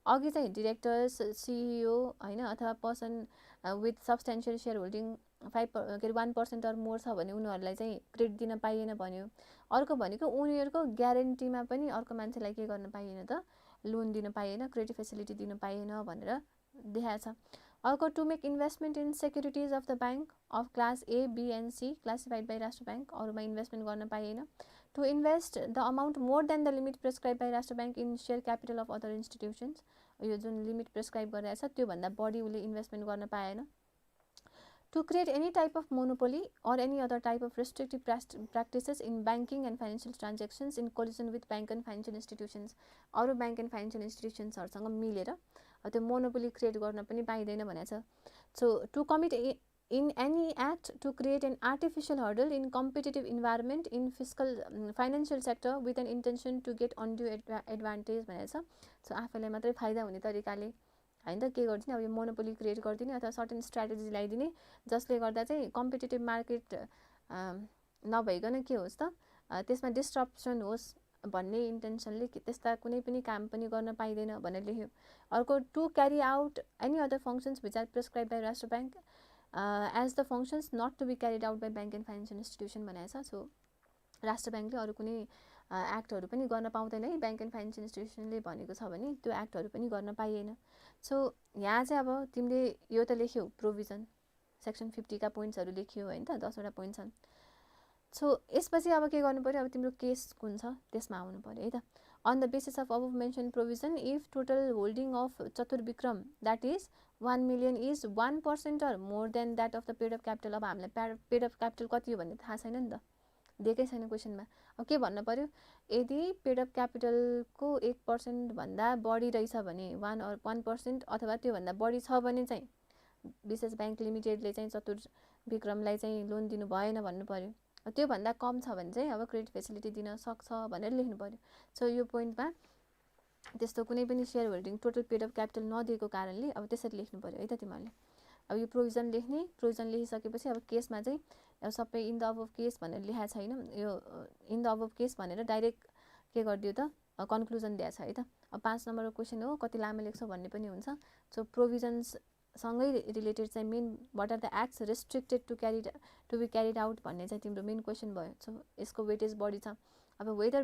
अघि चाहिँ डिरेक्टर्स, सिइओ होइन अथवा person with substantial share holding 1% or more छ भने उनीहरूलाई चाहिँ क्रेडिट दिन पाइएन भन्यो। अर्को भनेको उनीहरूको ग्यारेन्टीमा पनि अर्को मान्छेलाई के गर्न पाइएन त, लोन दिन पाइएन, क्रेडिट फेसिलिटी दिन पाइएन भनेर देखाएको छ। अर्को to make investment in securities of the bank of class A, B and C classified by Rastra Bank, अरूमा इन्भेस्टमेन्ट गर्न पाइएन। To invest the amount more than the limit prescribe by Rastra Bank in share capital of other institutions, यो जुन लिमिट प्रेस्क्राइब गरिरहेको छ त्योभन्दा बढी उसले इन्भेस्टमेन्ट गर्न पाएन। To create any type of monopoly or any other type of restrictive practices in banking and financial transactions in collision with bank and financial institutions, अरू bank and financial institutionsहरूसँग मिलेर त्यो मोनोपोली क्रिएट गर्न पनि पाइँदैन भनेको छ। So to commit in any act to create an artificial hurdle in competitive environment in fiscal financial sector with an intention to get undue advantage भनेको छ। सो आफैलाई मात्रै फाइदा हुने तरिकाले हैन त के गर्दिने, अब यो मोनोपोली क्रिएट गरिदिने अथवा सर्टेन स्ट्राटेजी ल्याइदिने जसले गर्दा चाहिँ कम्पिटिटिभ मार्केट नभइकन के होस् त, त्यसमा डिस्ट्रप्सन होस् भन्ने इन्टेन्सनले त्यस्ता कुनै पनि काम पनि गर्न पाइँदैन भनेर लेख्यो। अर्को to carry out any other functions which are prescribe by Rastra Bank as the functions not to be carried out by bank and financial institution भनेको छ। सो राष्ट्र ब्याङ्कले अरू कुनै एक्टहरू पनि गर्न पाउँदैन है, ब्याङ्क एन्ड फाइनेन्सियल इन्स्टिट्युसनले भनेको छ भने त्यो एक्टहरू पनि गर्न पाइएन। सो यहाँ चाहिँ अब तिमीले यो त लेख्यौ प्रोभिजन, सेक्सन 50 का पोइन्ट्सहरू लेख्यो होइन त, 10 वटा पोइन्ट छन्। सो यसपछि अब के गर्नु पऱ्यो, अब तिम्रो केस कुन छ त्यसमा आउनु पऱ्यो है त। On the basis of above mention provision if total holding of Chaturbikram that is 1 million is 1% or more than that of the paid of capital. अब हामीलाई पेड अफ क्यापिटल कति हो भन्ने थाहा छैन नि त, दिएकै छैन क्वेसनमा। अब के भन्नु पऱ्यो, यदि पेड अफ क्यापिटलको 1% भन्दा बढी रहेछ भने 1% अथवा त्योभन्दा बढी छ भने चाहिँ विशेष ब्याङ्क लिमिटेडले चाहिँ चतुर्विक्रमलाई चाहिँ लोन दिनु भएन भन्नु पऱ्यो। त्योभन्दा कम छ भने चाहिँ अब क्रेडिट फेसिलिटी दिन सक्छ भनेर लेख्नु पर्यो। सो यो पोइन्टमा त्यस्तो कुनै पनि share holding total paid of capital नदिएको कारणले अब त्यसरी लेख्नु पर्यो है त तिमीहरूले। अब यो प्रोभिजन लेख्ने, प्रोभिजन लेखिसकेपछि अब केसमा चाहिँ अब सबै इन द अबभ केस भनेर लेखाएको छैन, यो इन द अबभ केस भनेर डाइरेक्ट के गरिदियो त कन्क्लुजन दिएको छ है त। अब 5 नम्बरको क्वेसन हो, कति लामो लेख्छौ भन्ने पनि हुन्छ। सो प्रोभिजन्ससँगै रिलेटेड चाहिँ main what are the acts restricted to be carried out भन्ने चाहिँ तिम्रो मेन क्वेसन भयो। सो यसको वेटेज बढी छ। अब whether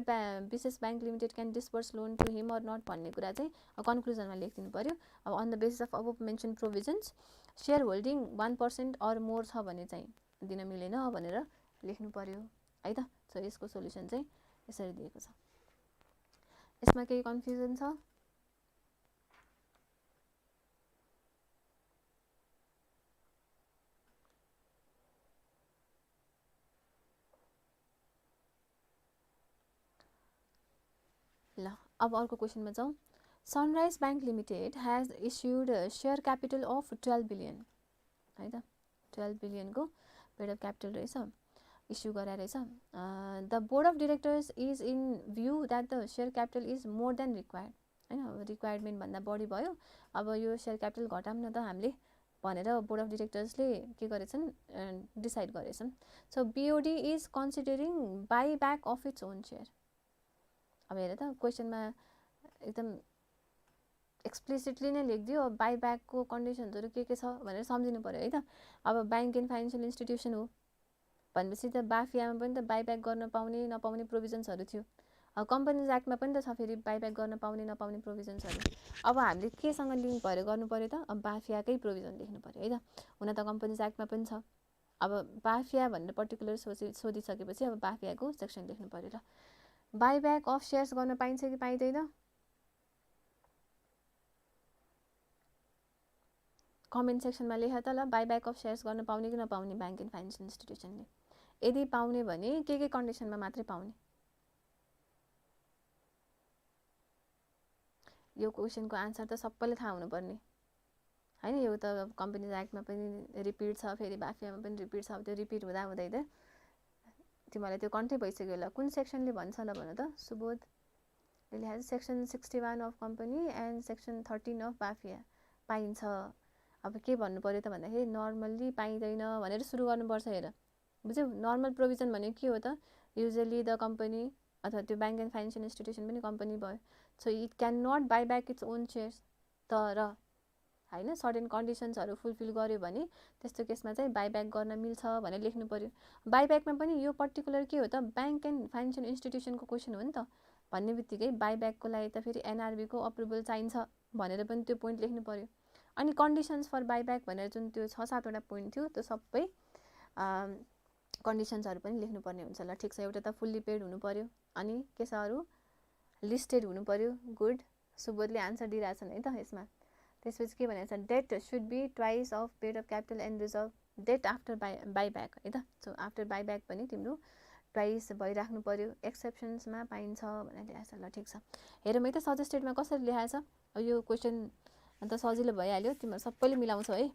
Bishesh bank limited can disperse loan to him or not भन्ने कुरा चाहिँ कन्क्लुजनमा लेखिदिनु पर्यो। अब on the basis of above mention provisions share holding 1% or more छ भने चाहिँ दिन मिलेन भनेर लेख्नु पर्यो है त। सो यसको सोल्युसन चाहिँ यसरी दिएको छ। यसमा केही कन्फ्युजन छ? ल अब अर्को क्वेसनमा जाउँ। Sunrise bank limited has issued share capital of 12 billion है त। 12 बिलियनको पेड अफ क्यापिटल रहेछ, इस्यु गराएर रहेछ। The board of directors is in view that the share capital is more than required होइन। अब रिक्वायरमेन्टभन्दा बढी भयो, अब यो सेयर क्यापिटल घटाऊँ न त हामीले भनेर बोर्ड अफ डिरेक्टर्सले के गरेछन्, डिसाइड गरेछन्। So BOD is considering by back of its own share. अब हेर त क्वेसनमा एकदम एक्सप्लिसिटली नै लेखिदियो। अब बाई ब्याकको कन्डिसन्सहरू के छ भनेर सम्झिनु पर्यो है त। अब ब्याङ्क एन्ड फाइनेन्सियल इन्स्टिट्युसन हो भनेपछि त बाफियामा पनि त बाई ब्याक गर्न पाउने नपाउने प्रोभिजन्सहरू थियो। अब कम्पनीज एक्टमा पनि त छ फेरि बाई ब्याक गर्न पाउने नपाउने प्रोभिजन्सहरू। अब हामीले केसँग लिङ्क भएर गर्नु पर्यो त, अब बाफियाकै प्रोभिजन लेख्नु पर्यो है त। हुन त कम्पनीज एक्टमा पनि छ। अब बाफिया भनेर पर्टिकुलर सोधिसकेपछि अब बाफियाको सेक्सन लेख्नु पर्यो। ल बाई ब्याक अफ सेयर्स गर्न पाइन्छ कि पाइँदैन? कमेन्ट सेक्सनमा लेख त ल, बाई ब्याक अफ सेयर्स गर्न पाउने कि नपाउने ब्याङ्क एन्ड फाइनेन्सियल इन्स्टिट्युसनले। यदि पाउने भने के कन्डिसनमा मात्रै पाउने? यो क्वेसनको आन्सर त सबैले थाहा हुनुपर्ने होइन। यो त कम्पनीज एक्टमा पनि रिपिट छ, फेरि बाफियामा पनि रिपिट छ। अब त्यो रिपिट हुँदा हुँदै त तिमीलाई त्यो कन्टै भइसक्यो होला। कुन सेक्सनले भन्छ ल भन त सुबोध? यसले has section 61 of company and section 13 of BAFIA पाइन्छ। अब के भन्नु पर्यो त भन्दाखेरि नर्मल्ली पाइँदैन भनेर सुरु गर्नुपर्छ। हेर बुझ्यौ, नर्मल प्रोभिजन भनेको के हो त? युजली द कम्पनी अथवा त्यो ब्याङ्क एन्ड फाइनेन्सियल इन्स्टिट्युसन पनि कम्पनी भयो। So it can not buy back its own shares. तर होइन सर्टेन कन्डिसन्सहरू फुलफिल गर्यो भने त्यस्तो केसमा चाहिँ बाई ब्याक गर्न मिल्छ भनेर लेख्नु पर्यो। बाई ब्याकमा पनि यो पर्टिकुलर के हो त, ब्याङ्क एन्ड फाइनेन्सियल इन्स्टिट्युसनको क्वेसन हो नि त। भन्ने बित्तिकै बाई ब्याकको लागि त फेरि एनआरबीको अप्रुभल चाहिन्छ भनेर पनि त्यो पोइन्ट लेख्नु पर्यो। अनि कन्डिसन्स फर बाई ब्याक भनेर जुन त्यो 6-7वटा पोइन्ट थियो, त्यो सबै कन्डिसन्सहरू पनि लेख्नुपर्ने हुन्छ। ल ठिक छ, एउटा त फुल्ली पेड हुनु पर्यो, अनि के छ अरू लिस्टेड हुनु पर्यो। गुड, सुबोधले आन्सर दिइरहेछन् है त यसमा। त्यसपछि के भनेको छ, debt should be twice of paid of capital and reserve debt after buy back है त। सो आफ्टर बाई ब्याक पनि तिम्रो ट्वाइस भइराख्नु पर्यो। एक्सेप्सन्समा पाइन्छ भनेर लेखाएको छ। ल ठिक छ, हेरौँ है त सजेस्टेडमा कसरी लेखाएको छ। अब यो क्वेसन अन्त सजिलो भइहाल्यो, तिमीहरू सबैले मिलाउँछौ है।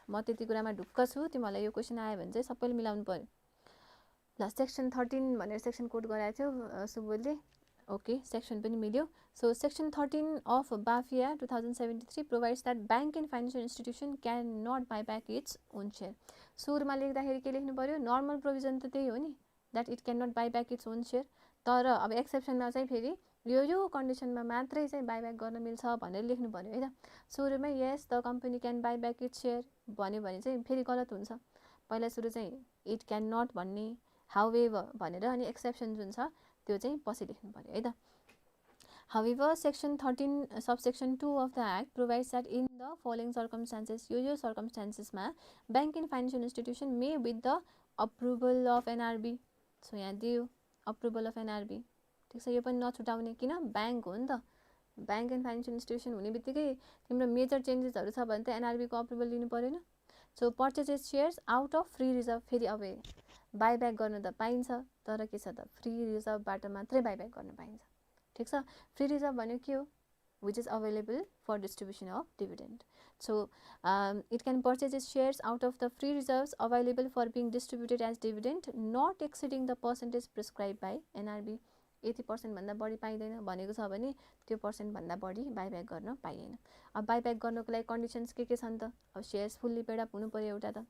म त्यति कुरामा ढुक्क छु, तिमीहरूलाई यो क्वेसन आयो भने चाहिँ सबैले मिलाउनु पर्यो। ल सेक्सन 13 भनेर सेक्सन कोड गराएको थियो सुबोधले। ओके, सेक्सन पनि मिल्यो। So section 13 of BAFIA 2073 provides that bank and financial institution can not buy back its own share. सुरुमा लेख्दाखेरि के लेख्नु पर्यो? नर्मल प्रोभिजन त त्यही हो नि, that it can not buy back its own share. तर अब एक्सेप्सनमा चाहिँ फेरि यो कन्डिसनमा मात्रै चाहिँ बाई ब्याक गर्न मिल्छ भनेर लेख्नु पर्यो है त। सुरुमै yes the company can buy back its share भन्यो भने चाहिँ फेरि गलत हुन्छ। पहिला सुरु चाहिँ इट क्यान नट भन्ने, हाउएभर भनेर, अनि एक्सेप्सन जुन छ त्यो चाहिँ पछि लेख्नु पर्यो है त। However section 13 subsection 2 of the act provides that in the following circumstances, यो सर्कमस्टान्सेसमा bank and financial institution may with the approval of NRB. So यहाँ दियो अप्रुभल अफ एनआरबी। ठिक छ, यो पनि नछुटाउने, किन ब्याङ्क हो नि त। ब्याङ्क एन्ड फाइनेन्सियल इन्स्टिट्युसन हुने बित्तिकै तिम्रो मेजर चेन्जेसहरू छ भने त एनआरबीको अप्रुभल लिनु परेन। So purchases shares out of free reserve. फेरि अब बाई ब्याक गर्न त पाइन्छ, तर के छ त फ्री रिजर्भबाट मात्रै बाई ब्याक गर्न पाइन्छ। ठिक छ, फ्री रिजर्भ भनेको के हो which is available for distribution of dividend. So it can purchase its shares out of the free reserves available for being distributed as dividend, not exceeding the percentage prescribed by NRB. 80% भन्दा बढी पाइदैन भनेको छ भने त्यो पर्सेन्ट भन्दा बढी बाइब्याक गर्न पाइदैन। अब बाइब्याक गर्नको लागि कन्डिसन्स के छन् त? अब शेयर्स फुल्ली पेड अप हुनु पर्यो एउटा त,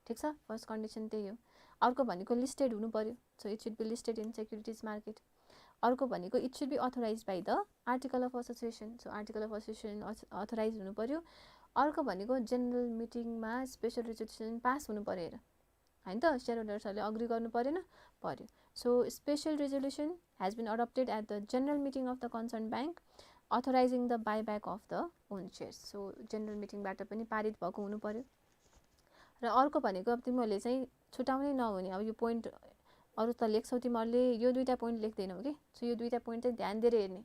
ठीक छ, फर्स्ट कन्डिसन त्यही हो। अर्को भनेको लिस्टेड हुनु पर्यो, so it should be listed in securities market. अर्को भनेको it should be authorize by the article of association, so article of association authorize हुनु पर्यो। अर्को भनेको जेनरल मिटिङमा स्पेशल रेजोल्युसन पास हुनु पर्यो हैन त, शेयर होल्डर्सहरूले अग्री गर्नु परेन, पर्यो। So special resolution has been adopted at the general meeting of the concern bank authorising the buyback of the own shares, so general मिटिङबाट पनि पारित भएको हुनु पर्यो। र अर्को भनेको अब तिमीहरूले चाहिँ छुटाउनै नहुने, अब यो पोइन्ट अरू त लेख्छौ तिमीहरूले, यो दुईटा पोइन्ट लेख्दैनौ कि, सो यो दुईटा पोइन्ट चाहिँ ध्यान दिएर हेर्ने,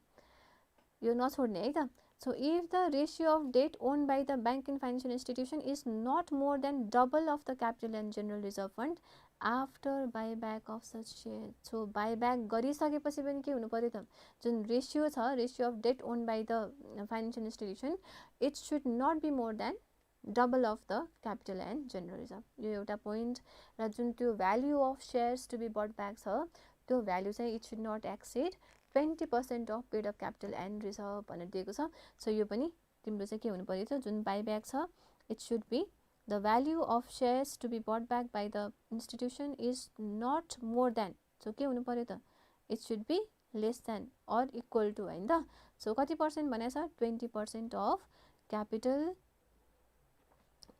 यो नछोड्ने है त। So if the ratio of debt owned by the bank and financial institution is not more than double of the capital and general reserve fund after buyback of such share, so buyback गरिसकेपछि पनि के हुनु पर्यो त, जुन रेशियो छ, ratio of debt owned by the financial institution, it should not be more than double of the capital and general reserve. यो एउटा पोइन्ट। र जुन त्यो value of shares to be bought back छ, त्यो भ्याल्यु चाहिँ it should not exceed 20% of paid up capital and reserve भनेर दिएको छ। सो यो पनि तिम्रो चाहिँ के हुनु पर्यो त, जुन बाइब्याक छ, it should be the value of shares to be bought back by the institution is not more than, so के हुनु पर्यो त, it should be less than or equal to हैन त। सो कति पर्सेन्ट भनेको छ, 20% of capital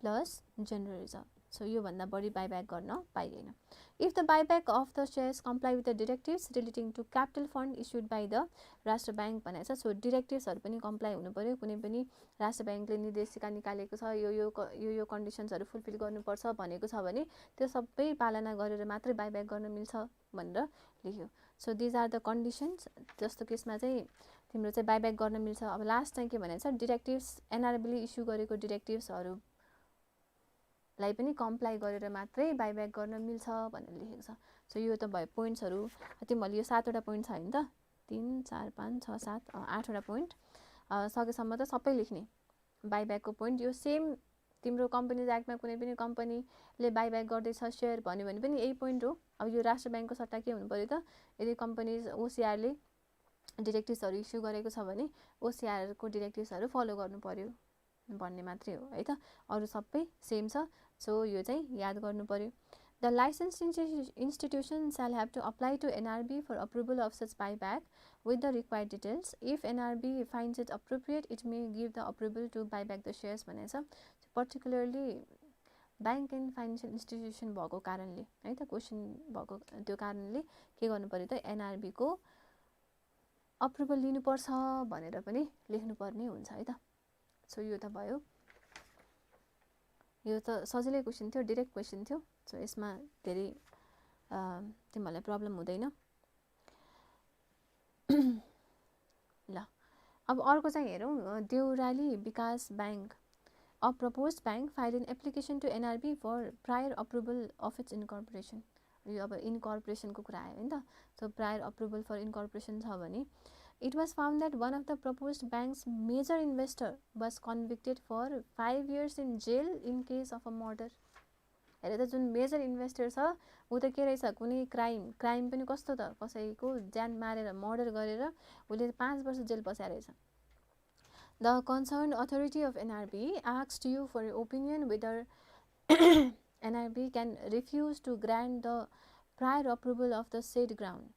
plus general reserve. So यो भन्दा बढी बाइब्याक गर्न पाइदैन। If the buyback of the shares comply with the directives relating to capital fund issued by the Rastra bank भनेको छ, सो डिरेक्टिभ्सहरू पनि कम्प्लाई हुनु पर्यो। कुनै पनि राष्ट्र ब्याङ्कले निर्देशिका निकालेको छ, यो कन्डिसन्सहरू फुलफिल गर्नुपर्छ भनेको छ भने त्यो सबै पालना गरेर मात्रै बाइब्याक गर्न मिल्छ भनेर लेख्यो। So these are the conditions, जस्तो केसमा चाहिँ तिम्रो चाहिँ बाइब्याक गर्न मिल्छ। अब लास्ट चाहिँ के भनेको छ, डिरेक्टिभ्स एनआरबीले इस्यु गरेको डिरेक्टिभ्सहरू लाई पनि कम्प्लाई गरेर मात्रै बाइब्याक गर्न मिल्छ भनेर लेखेको छ। सो यो त भयो पोइन्ट्सहरू, तिमीहरूले यो 7वटा पोइन्ट छ हैन त, 3 4 5 6 7 8वटा पोइन्ट सकेसम्म त सबै लेख्ने बाइब्याकको पोइन्ट। यो सेम तिम्रो कम्पनीज एक्टमा कुनै पनि कम्पनीले बाइब्याक गर्दैछ सेयर भन्यो भने पनि यही पोइन्ट हो। अब यो राष्ट्र ब्याङ्कको सट्टा के हुनु पर्यो त, यदि कम्पनीज ओसिआरले डिरेक्टिभ्सहरू इस्यु गरेको छ भने ओसिआरको डिरेक्टिभ्सहरू फलो गर्नु पर्यो भन्ने मात्रै हो है त, अरू सबै सेम छ। सो यो चाहिँ याद गर्नु पर्यो। The licensed institution shall have to apply to NRB for approval of such buyback with the required details. If NRB finds it appropriate, it may give the approval to buy back the shares भनेछ। Particularly bank and financial institution भएको कारणले है त, क्वेसन भएको त्यो कारणले के गर्नु पर्यो त, NRB को अप्रुभल लिनुपर्छ भनेर पनि लेख्नुपर्ने हुन्छ है त। सो यो त भयो, यो त सजिलै क्वेसन थियो, डिरेक्ट क्वेसन थियो। सो यसमा धेरै तिमीहरूलाई प्रब्लम हुँदैन। ल अब अर्को चाहिँ हेरौँ, Deurali Bikas Bank a proposed bank file an application to NRB for prior approval of its incorporation. यो अब इन्कर्पोरेसनको कुरा आयो नि त। So prior approval for incorporation छ भने it was found that one of the proposed bank's major investor was convicted for 5 years in jail in case of a murder. हेरे त जुन मेजर इन्भेस्टर छ ऊ त के रहेछ, कुनै क्राइम पनि कस्तो त, कसैको ज्यान मारेर मर्डर गरेर उसले 5 वर्ष जेल बस्या रहेछ। The concerned authority of NRB asked you for your opinion whether NRB can refuse to grant the prior approval of the said ground.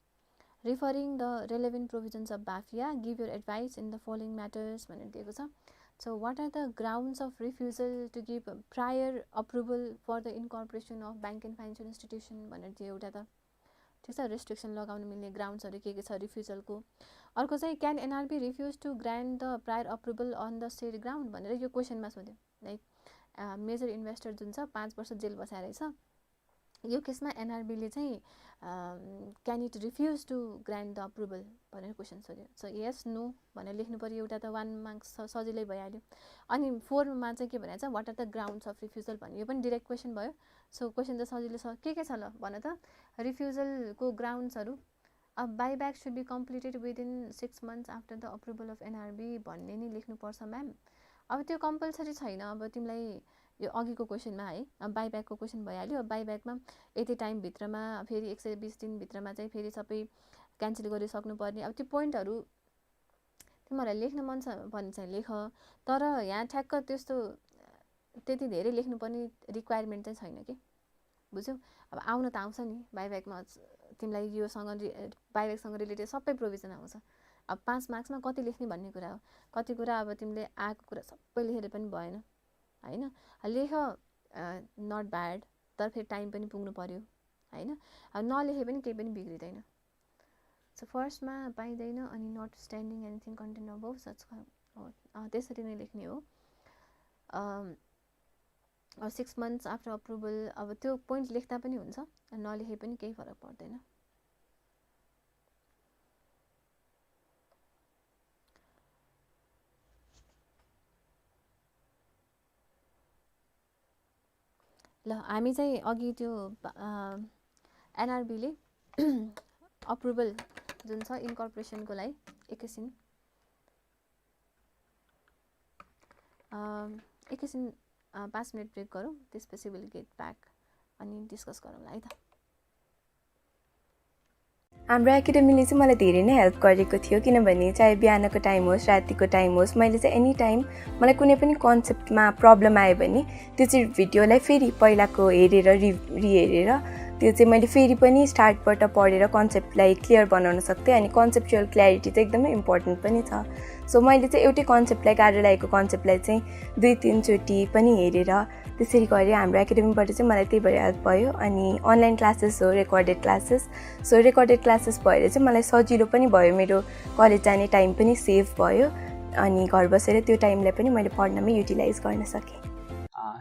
Referring the relevant provisions of BAFIA, give your advice in the following matters भनेर दिएको छ। So what are the grounds of refusal to give prior approval for the incorporation of bank and financial institution भनेर दियो एउटा त, ठिक छ। रेस्ट्रिक्सन लगाउन मिल्ने ग्राउन्ड्सहरू के छ रिफ्युजलको। अर्को चाहिँ can NRB refuse to grant the prior approval on the said ground भनेर यो क्वेसनमा सोध्यो। लाइक मेजर इन्भेस्टर जुन छ 5 वर्ष जेल बसाएर रहेछ, यो केसमा एनआरबीले चाहिँ can it refuse to grant the approval भनेर क्वेसन सोध्यो। सो यस नो भनेर लेख्नु पर्यो, एउटा त 1 मार्क्स सजिलै भइहाल्यो। अनि 4 मा चाहिँ के भनेको छ, what are the grounds of refusal भन्यो, यो पनि डिरेक्ट क्वेसन भयो। सो क्वेसन त सजिलो छ, के छ ल भन त, रिफ्युजलको ग्राउन्ड्सहरू buyback should be completed within 6 months after the approval of NRB भन्ने नि लेख्नुपर्छ म्याम। अब त्यो कम्पलसरी छैन। अब तिमीलाई यो अघिको क्वेसनमा है बाइब्याकको क्वेसन भइहाल्यो। बाइब्याकमा यति टाइमभित्रमा फेरि 120 दिनभित्रमा चाहिँ फेरि सबै क्यान्सल गरिसक्नुपर्ने। अब त्यो पोइन्टहरू तिमीहरूलाई लेख्न मन छ भने चाहिँ लेख, तर यहाँ ठ्याक्क त्यस्तो त्यति धेरै लेख्नुपर्ने रिक्वायरमेन्ट चाहिँ छैन कि, बुझ्यौ। अब आउन त आउँछ नि बाइब्याकमा तिमीलाई योसँग बाइब्याकसँग रिलेटेड सबै प्रोभिजन आउँछ। अब 5 मार्क्समा कति लेख्ने भन्ने कुरा हो। कति कुरा अब तिमीले आएको कुरा सबै लेखेर पनि भएन होइन। लेख नट ब्याड, तर फेरि टाइम पनि पुग्नु पर्यो होइन। अब नलेखे पनि केही पनि बिग्रिँदैन। सो फर्स्टमा पाइँदैन अनि notwithstanding anything contained above such त्यसरी नै लेख्ने हो। 6 months आफ्टर अप्रुभल, अब त्यो पोइन्ट लेख्दा पनि हुन्छ, नलेखे पनि केही फरक पर्दैन। ल हामी चाहिँ अघि त्यो एनआरबीले अप्रुभल जुन छ इन्कर्पोरेसनको लागि एकैछिन 5 मिनट ब्रेक गरौँ, त्यसपछि विल गेट ब्याक अनि डिस्कस गरौँला है त। हाम्रो एकाडेमीले चाहिँ मलाई धेरै नै हेल्प गरेको थियो, किनभने चाहे बिहानको टाइम होस् रातिको टाइम होस्, मैले चाहिँ एनी टाइम मलाई कुनै पनि कन्सेप्टमा प्रब्लम आयो भने त्यो चाहिँ भिडियोलाई फेरि पहिलाको हेरेर रिहेरेर त्यो चाहिँ मैले फेरि पनि स्टार्टबाट पढेर कन्सेप्टलाई क्लियर बनाउन सक्थेँ। अनि कन्सेप्चुअल क्ल्यारिटी चाहिँ एकदमै इम्पोर्टेन्ट पनि छ। सो मैले चाहिँ एउटै कन्सेप्टलाई गाह्रो लागेको कन्सेप्टलाई चाहिँ 2-3 चोटि पनि हेरेर त्यसरी गरेँ। हाम्रो एकाडेमीबाट चाहिँ मलाई त्यही भएर हेल्प भयो। अनि अनलाइन क्लासेस हो, recorded classes. So recorded classes भएर चाहिँ मलाई सजिलो पनि भयो, मेरो कलेज जाने टाइम पनि सेभ भयो अनि घर बसेर त्यो टाइमलाई पनि मैले पढ्नमै युटिलाइज गर्न सकेँ।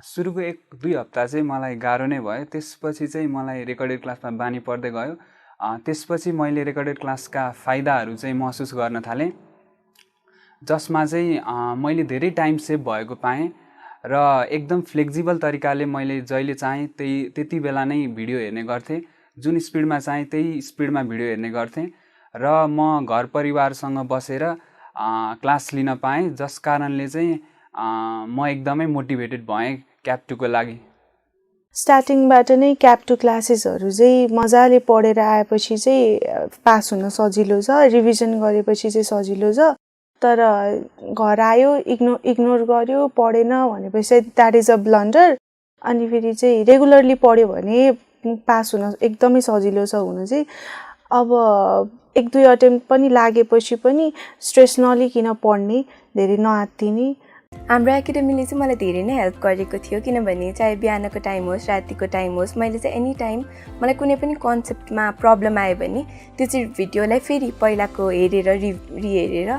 सुरुको 1-2 हप्ता चाहिँ मलाई गाह्रो नै भयो। त्यसपछि चाहिँ मलाई रेकर्डेड क्लासमा बानी पर्दै गयो। त्यसपछि मैले रेकर्डेड क्लासका फाइदाहरू चाहिँ महसुस गर्न थालेँ, जसमा चाहिँ मैले धेरै टाइम सेभ भएको पाएँ र एकदम फ्लेक्जिबल तरिकाले मैले जहिले चाहेँ त्यति बेला नै भिडियो हेर्ने गर्थेँ। जुन स्पिडमा चाहेँ त्यही स्पिडमा भिडियो हेर्ने गर्थेँ र म घर परिवारसँग बसेर क्लास लिन पाएँ, जस कारणले चाहिँ म एकदमै मोटिभेटेड भएँ क्याप 2 को लागि। स्टार्टिङबाट नै क्याप 2 क्लासेसहरू चाहिँ मजाले पढेर आएपछि चाहिँ पास हुन सजिलो छ, रिभिजन गरेपछि चाहिँ सजिलो छ। तर घर आयो इग्नोर गर्यो पढेन भनेपछि द्याट इज अ ब्लन्डर। अनि फेरि चाहिँ रेगुलरली पढ्यो भने पास हुन एकदमै सजिलो छ हुन चाहिँ। अब 1-2 अटेम्प्ट पनि लागेपछि पनि स्ट्रेस नलिकन पढ्ने, धेरै नआत्तिने। हाम्रो एकाडेमीले चाहिँ मलाई धेरै नै हेल्प गरेको थियो, किनभने चाहे बिहानको टाइम होस् रातिको टाइम होस्, मैले चाहिँ एनी टाइम मलाई कुनै पनि कन्सेप्टमा प्रब्लम आयो भने त्यो चाहिँ भिडियोलाई फेरि पहिलाको हेरेर रिहेरेर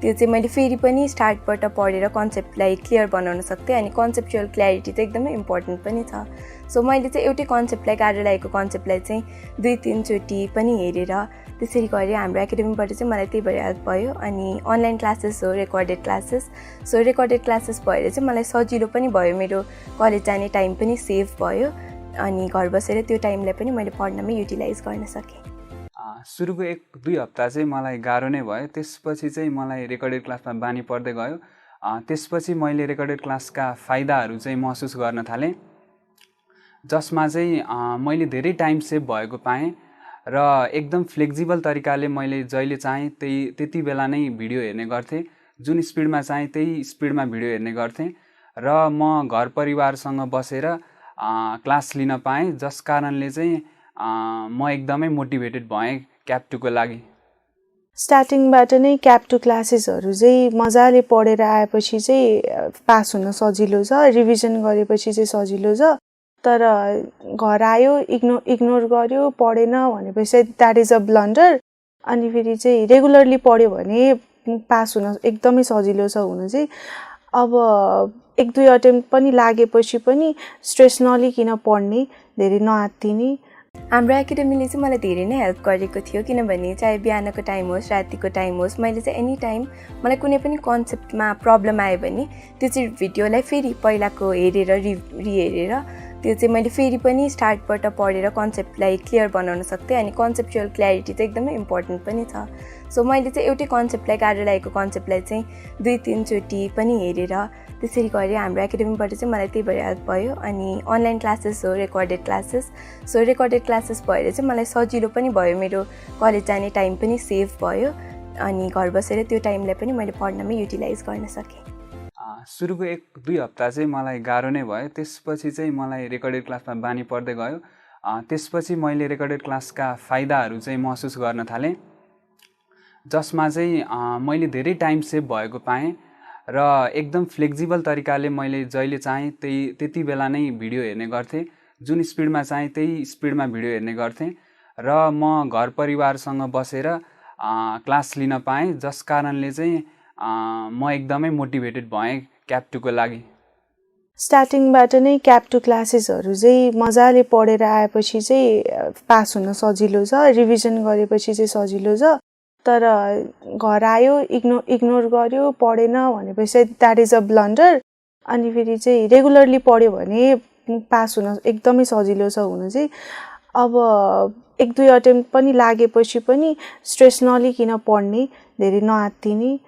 त्यो चाहिँ मैले फेरि पनि स्टार्टबाट पढेर कन्सेप्टलाई क्लियर बनाउन सक्थेँ। अनि कन्सेप्चुअल क्ल्यारिटी चाहिँ एकदमै इम्पोर्टेन्ट पनि छ। सो मैले चाहिँ एउटै कन्सेप्टलाई गाह्रो लागेको कन्सेप्टलाई चाहिँ 2-3 चोटि पनि हेरेर त्यसरी गरेँ। हाम्रो एकाडेमीबाट चाहिँ मलाई त्यही भएर हेल्प भयो। अनि अनलाइन क्लासेस हो, recorded classes. So recorded classes भएर चाहिँ मलाई सजिलो पनि भयो, मेरो कलेज जाने टाइम पनि सेभ भयो अनि घर बसेर त्यो टाइमलाई पनि मैले पढ्नमै युटिलाइज गर्न सकेँ। सुरुको 1-2 हप्ता चाहिँ मलाई गाह्रो नै भयो। त्यसपछि चाहिँ मलाई रेकर्डेड क्लासमा बानी पर्दै गयो। त्यसपछि मैले रेकर्डेड क्लासका फाइदाहरू चाहिँ महसुस गर्न थालेँ, जसमा चाहिँ मैले धेरै टाइम सेभ भएको पाएँ र एकदम फ्लेक्जिबल तरिकाले मैले जहिले चाहेँ त्यति बेला नै भिडियो हेर्ने गर्थेँ। जुन स्पिडमा चाहेँ त्यही स्पिडमा भिडियो हेर्ने गर्थेँ र म घर परिवारसँग बसेर क्लास लिन पाएँ, जस कारणले चाहिँ म एकदमै मोटिभेटेड भएँ क्याप 2 को लागि। स्टार्टिङबाट नै क्याप 2 क्लासेसहरू चाहिँ मजाले पढेर आएपछि चाहिँ पास हुन सजिलो छ, रिभिजन गरेपछि चाहिँ सजिलो छ। तर घर आयो इग्नोर गर्यो पढेन भनेपछि द्याट इज अ ब्लन्डर। अनि फेरि चाहिँ रेगुलरली पढ्यो भने पास हुन एकदमै सजिलो छ हुन चाहिँ। अब 1-2 अटेम्प्ट पनि लागेपछि पनि स्ट्रेस नलिकन पढ्ने, धेरै नआत्तिने। हाम्रो एकाडेमीले चाहिँ मलाई धेरै नै हेल्प गरेको थियो, किनभने चाहे बिहानको टाइम होस् रातिको टाइम होस्, मैले चाहिँ एनी टाइम मलाई कुनै पनि कन्सेप्टमा प्रब्लम आयो भने त्यो चाहिँ भिडियोलाई फेरि पहिलाको हेरेर रिहेरेर त्यो चाहिँ मैले फेरि पनि स्टार्टबाट पढेर कन्सेप्टलाई क्लियर बनाउन सक्थेँ अनि कन्सेप्चुअल क्ल्यारिटी चाहिँ एकदमै इम्पोर्टेन्ट पनि छ। सो मैले चाहिँ एउटै कन्सेप्टलाई गाह्रो लागेको कन्सेप्टलाई चाहिँ 2-3 चोटि पनि हेरेर त्यसरी गरेँ। हाम्रो एकाडेमीबाट चाहिँ मलाई त्यही भएर हेल्प भयो। अनि अनलाइन क्लासेस हो, recorded classes. So recorded classes भएर चाहिँ मलाई सजिलो पनि भयो, मेरो कलेज जाने टाइम पनि सेभ भयो अनि घर बसेर त्यो टाइमलाई पनि मैले पढ्नमै युटिलाइज गर्न सकेँ। सुरुको 1-2 हप्ता चाहिँ मलाई गाह्रो नै भयो। त्यसपछि चाहिँ मलाई रेकर्डेड क्लासमा बानी पर्दै गयो। त्यसपछि मैले रेकर्डेड क्लासका फाइदाहरू चाहिँ महसुस गर्न थालेँ, जसमा चाहिँ मैले धेरै टाइम सेभ भएको पाएँ र एकदम फ्लेक्जिबल तरिकाले मैले जहिले चाहेँ त्यति बेला नै भिडियो हेर्ने गर्थेँ। जुन स्पिडमा चाहेँ त्यही स्पिडमा भिडियो हेर्ने गर्थेँ र म घर परिवारसँग बसेर क्लास लिन पाएँ, जस कारणले चाहिँ म एकदमै मोटिभेटेड भएँ क्याप 2 को लागि। स्टार्टिङबाट नै क्याप 2 क्लासेसहरू चाहिँ मजाले पढेर आएपछि चाहिँ पास हुन सजिलो छ, रिभिजन गरेपछि चाहिँ सजिलो छ। तर घर आयो, इग्नोर गर्यो, पढेन भनेपछि द्याट इज अ ब्लन्डर। अनि फेरि चाहिँ रेगुलरली पढ्यो भने पास हुन एकदमै सजिलो छ हुन चाहिँ। अब 1-2 अटेम्प्ट पनि लागेपछि पनि स्ट्रेस नलिकन पढ्ने, धेरै नआत्तिने।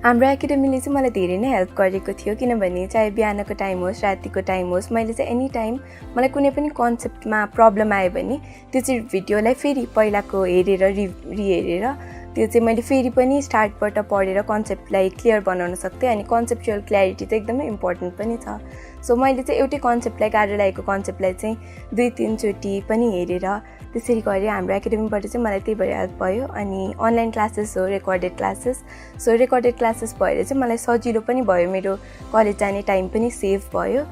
हाम्रो एकाडेमीले चाहिँ मलाई धेरै नै हेल्प गरेको थियो, किनभने चाहे बिहानको टाइम होस्, रातिको टाइम होस्, मैले चाहिँ एनी टाइम मलाई कुनै पनि कन्सेप्टमा प्रब्लम आयो भने त्यो चाहिँ भिडियोलाई फेरि पहिलाको हेरेर रिहेरेर त्यो चाहिँ मैले फेरि पनि स्टार्टबाट पढेर कन्सेप्टलाई क्लियर बनाउन सक्थेँ अनि कन्सेप्चुअल क्ल्यारिटी चाहिँ एकदमै इम्पोर्टेन्ट पनि छ। सो मैले चाहिँ एउटै कन्सेप्टलाई गाह्रो लागेको कन्सेप्टलाई चाहिँ 2-3 चोटि पनि हेरेर त्यसरी गरेँ। हाम्रो एकाडेमीबाट चाहिँ मलाई त्यही भएर हेल्प भयो। अनि अनलाइन क्लासेस हो, recorded classes. So recorded classes भएर चाहिँ मलाई सजिलो पनि भयो, मेरो कलेज जाने टाइम पनि सेभ भयो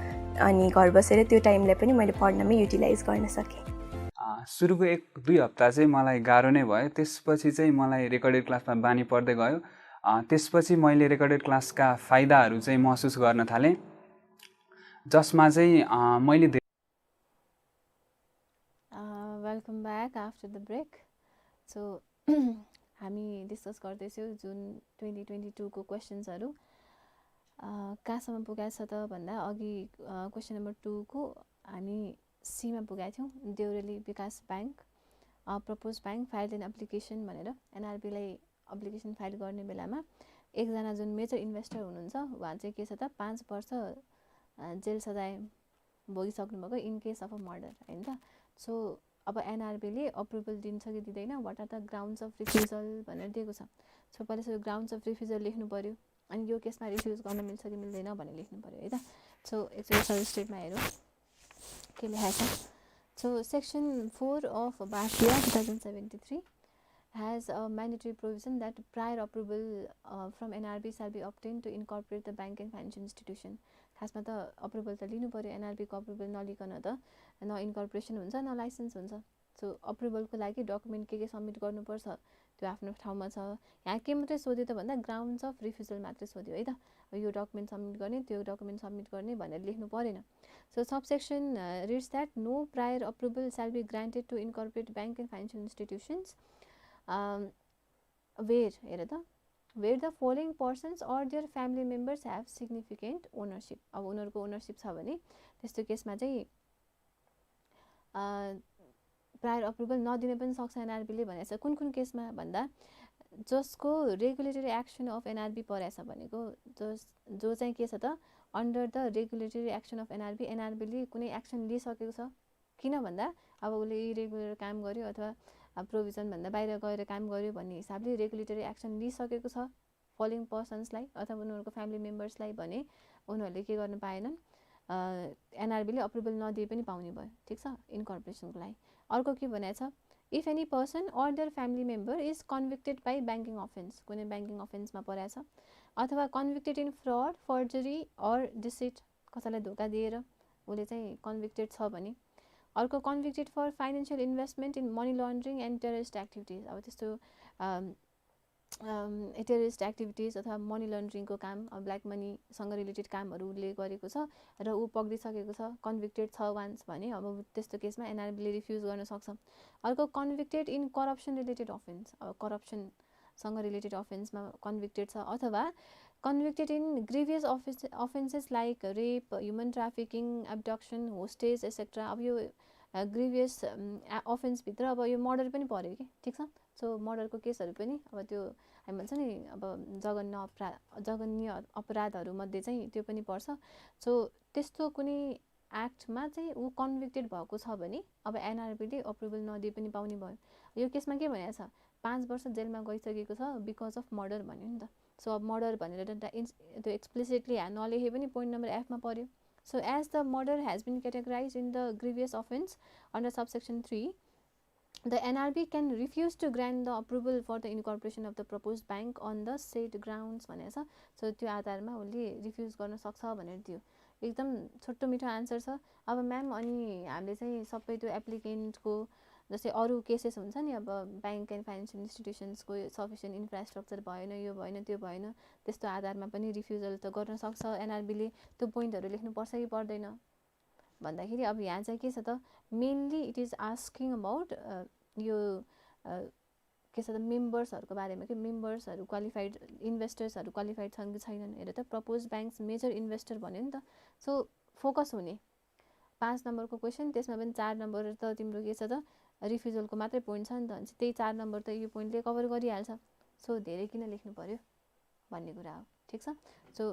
अनि घर बसेर त्यो टाइमलाई पनि मैले पढ्नमै युटिलाइज गर्न सकेँ। सुरुको 1-2 हप्ता चाहिँ मलाई गाह्रो नै भयो। त्यसपछि चाहिँ मलाई रेकर्डेड क्लासमा बानी पर्दै गयो। त्यसपछि मैले रेकर्डेड क्लासका फाइदाहरू चाहिँ महसुस गर्न थालेँ, जसमा चाहिँ मैले welcome back after the break. So हामी डिस्कस गर्दैछौँ जुन 2022 को क्वेसन्सहरू कहाँसम्म पुगेको छ त भन्दा अघि क्वेसन नम्बर 2 को हामी सीमा पुगेका थियौँ। Deureli Bikas bank propose bank file an application भनेर एनआरबीलाई एप्लिकेसन फाइल गर्ने बेलामा एकजना जुन मेजर इन्भेस्टर हुनुहुन्छ उहाँ चाहिँ के छ त 5 वर्ष जेल सजाय भोगिसक्नु भएको in case of a murder, होइन त। सो अब एनआरबीले अप्रुभल दिन्छ कि दिँदैन, what are the grounds of refusal भनेर दिएको छ। सो पहिला सो ग्राउन्ड्स अफ रिफ्युजल लेख्नु पऱ्यो अनि यो केसमा रिफ्युज गर्न मिल्छ कि मिल्दैन भनेर लेख्नु पऱ्यो, है त। सो एकचोटि सर्च स्टेटमा हेरौँ के लेखेको छ। सो सेक्सन 4 अफ भारतीय 2073 has a mandatory provision that prior approval from NRB shall be obtained to incorporate the bank and financial institution. खासमा त अप्रुभल त लिनु पऱ्यो, एनआरबीको अप्रुभल नलिकन त न इन्कर्पोरेसन हुन्छ न लाइसेन्स हुन्छ। सो अप्रुभलको लागि डकुमेन्ट के सब्मिट गर्नुपर्छ त्यो आफ्नो ठाउँमा छ। यहाँ के मात्रै सोध्यो त भन्दा ग्राउन्ड्स अफ रिफ्युजल मात्रै सोध्यो, है त। यो डकुमेन्ट सब्मिट गर्ने, त्यो डकुमेन्ट सब्मिट गर्ने भनेर लेख्नु परेन। So subsection reads that no prior approval shall be granted to incorporate bank and financial institutions where the following persons or their family members have significant ownership. अब उनीहरूको ओनरसिप छ भने त्यस्तो केसमा चाहिँ प्रायर अप्रुभल नदिन पनि सक्छ एनआरबीले भनेको छ। कुन कुन केसमा भन्दा जसको रेगुलेटरी एक्सन अफ एनआरबी परेछ भनेको जो चाहिँ के छ त under the regulatory action of एनआरबीले कुनै एक्सन लिइसकेको छ। किन भन्दा अब उसले इरेगुलर काम गर्यो अथवा प्रोभिजन भन्दा बाहिर गएर काम गर्यो भन्ने हिसाबले रेगुलेटरी एक्सन लिइसकेको छ फलोइङ पर्सन्सलाई अथवा उनीहरूको फ्यामिली मेम्बर्सलाई भने उनीहरूले के गर्न पाएनन्, एनआरबीले अप्रुभल नदिए पनि पाउने भयो, ठिक छ, इन्कर्पोरेसनको लागि। अर्को के भनेको छ, if any person or their family member is convicted by banking offence, कुनै ब्याङ्किङ अफेन्समा परेछ अथवा convicted in fraud, forgery or deceit, कसैलाई धोका दिएर उसले चाहिँ कन्भिक्टेड छ भने। अर्को convicted for financial investment in money laundering and terrorist activities, अब त्यस्तो टेररिस्ट एक्टिभिटिज अथवा मनी लन्ड्रिङको काम, ब्ल्याक मनीसँग रिलेटेड कामहरू उसले गरेको छ र ऊ पक्रिसकेको छ, कन्भिक्टेड छ वान्स भने अब त्यस्तो केसमा एनआरबीले रिफ्युज गर्न सक्छ। अर्को convicted in corruption related offence, अब करप्सन सँग रिलेटेड अफेन्समा कन्भिक्टेड छ अथवा convicted in grievous offences like rape, human trafficking, abduction, hostage etcetera. अब यो ग्रिभियस अफेन्सभित्र अब यो मर्डर पनि पऱ्यो कि, ठिक छ। सो मर्डरको केसहरू पनि अब त्यो हामी भन्छ नि अब जघन्य अपराधहरूमध्ये चाहिँ त्यो पनि पर्छ। सो त्यस्तो कुनै एक्टमा चाहिँ ऊ कन्भिक्टेड भएको छ भने अब एनआरबीले अप्रुभल नदिए पनि पाउने भयो। यो केसमा के भनेको छ, 5 वर्ष जेलमा गइसकेको छ बिकज अफ मर्डर भन्यो नि त। सो अब मर्डर भनेर त्यो एक्सप्लिसिटली नलेखे पनि पोइन्ट नम्बर एफमा पर्यो। So as the murder has been categorised in the grievous offence under subsection 3, the NRB can refuse to grant the approval for the incorporation of the proposed bank on the said grounds भनेको छ। सो त्यो आधारमा उसले रिफ्युज गर्न सक्छ भनेर दियो। एकदम छोटो मिठो आन्सर छ। अब म्याम अनि हामीले चाहिँ सबै त्यो एप्लिकेन्टको जस्तै अरू केसेस हुन्छ नि, अब ब्याङ्क एन्ड फाइनेन्सियल इन्स्टिट्युसन्सको सफिसियन्ट इन्फ्रास्ट्रक्चर भएन, यो भएन, त्यो भएन, त्यस्तो आधारमा पनि रिफ्युजल त गर्न सक्छ एनआरबीले। त्यो पोइन्टहरू लेख्नुपर्छ कि पर्दैन भन्दाखेरि अब यहाँ चाहिँ के छ त, mainly it is asking about यो के छ त मेम्बर्सहरूको बारेमा कि मेम्बर्सहरू क्वालिफाइड, इन्भेस्टर्सहरू क्वालिफाइड छन् कि छैनन्। हेर त प्रपोज ब्याङ्क्स मेजर इन्भेस्टर भन्यो नि त। सो फोकस हुने 5 नम्बरको क्वेसन, त्यसमा पनि 4 नम्बर त तिम्रो के छ त रिफ्युजलको मात्रै पोइन्ट छ नि त, भनेपछि त्यही 4 नम्बर त यो पोइन्टले कभर गरिहाल्छ। सो धेरै किन लेख्नु पर्यो भन्ने कुरा हो, ठिक छ। So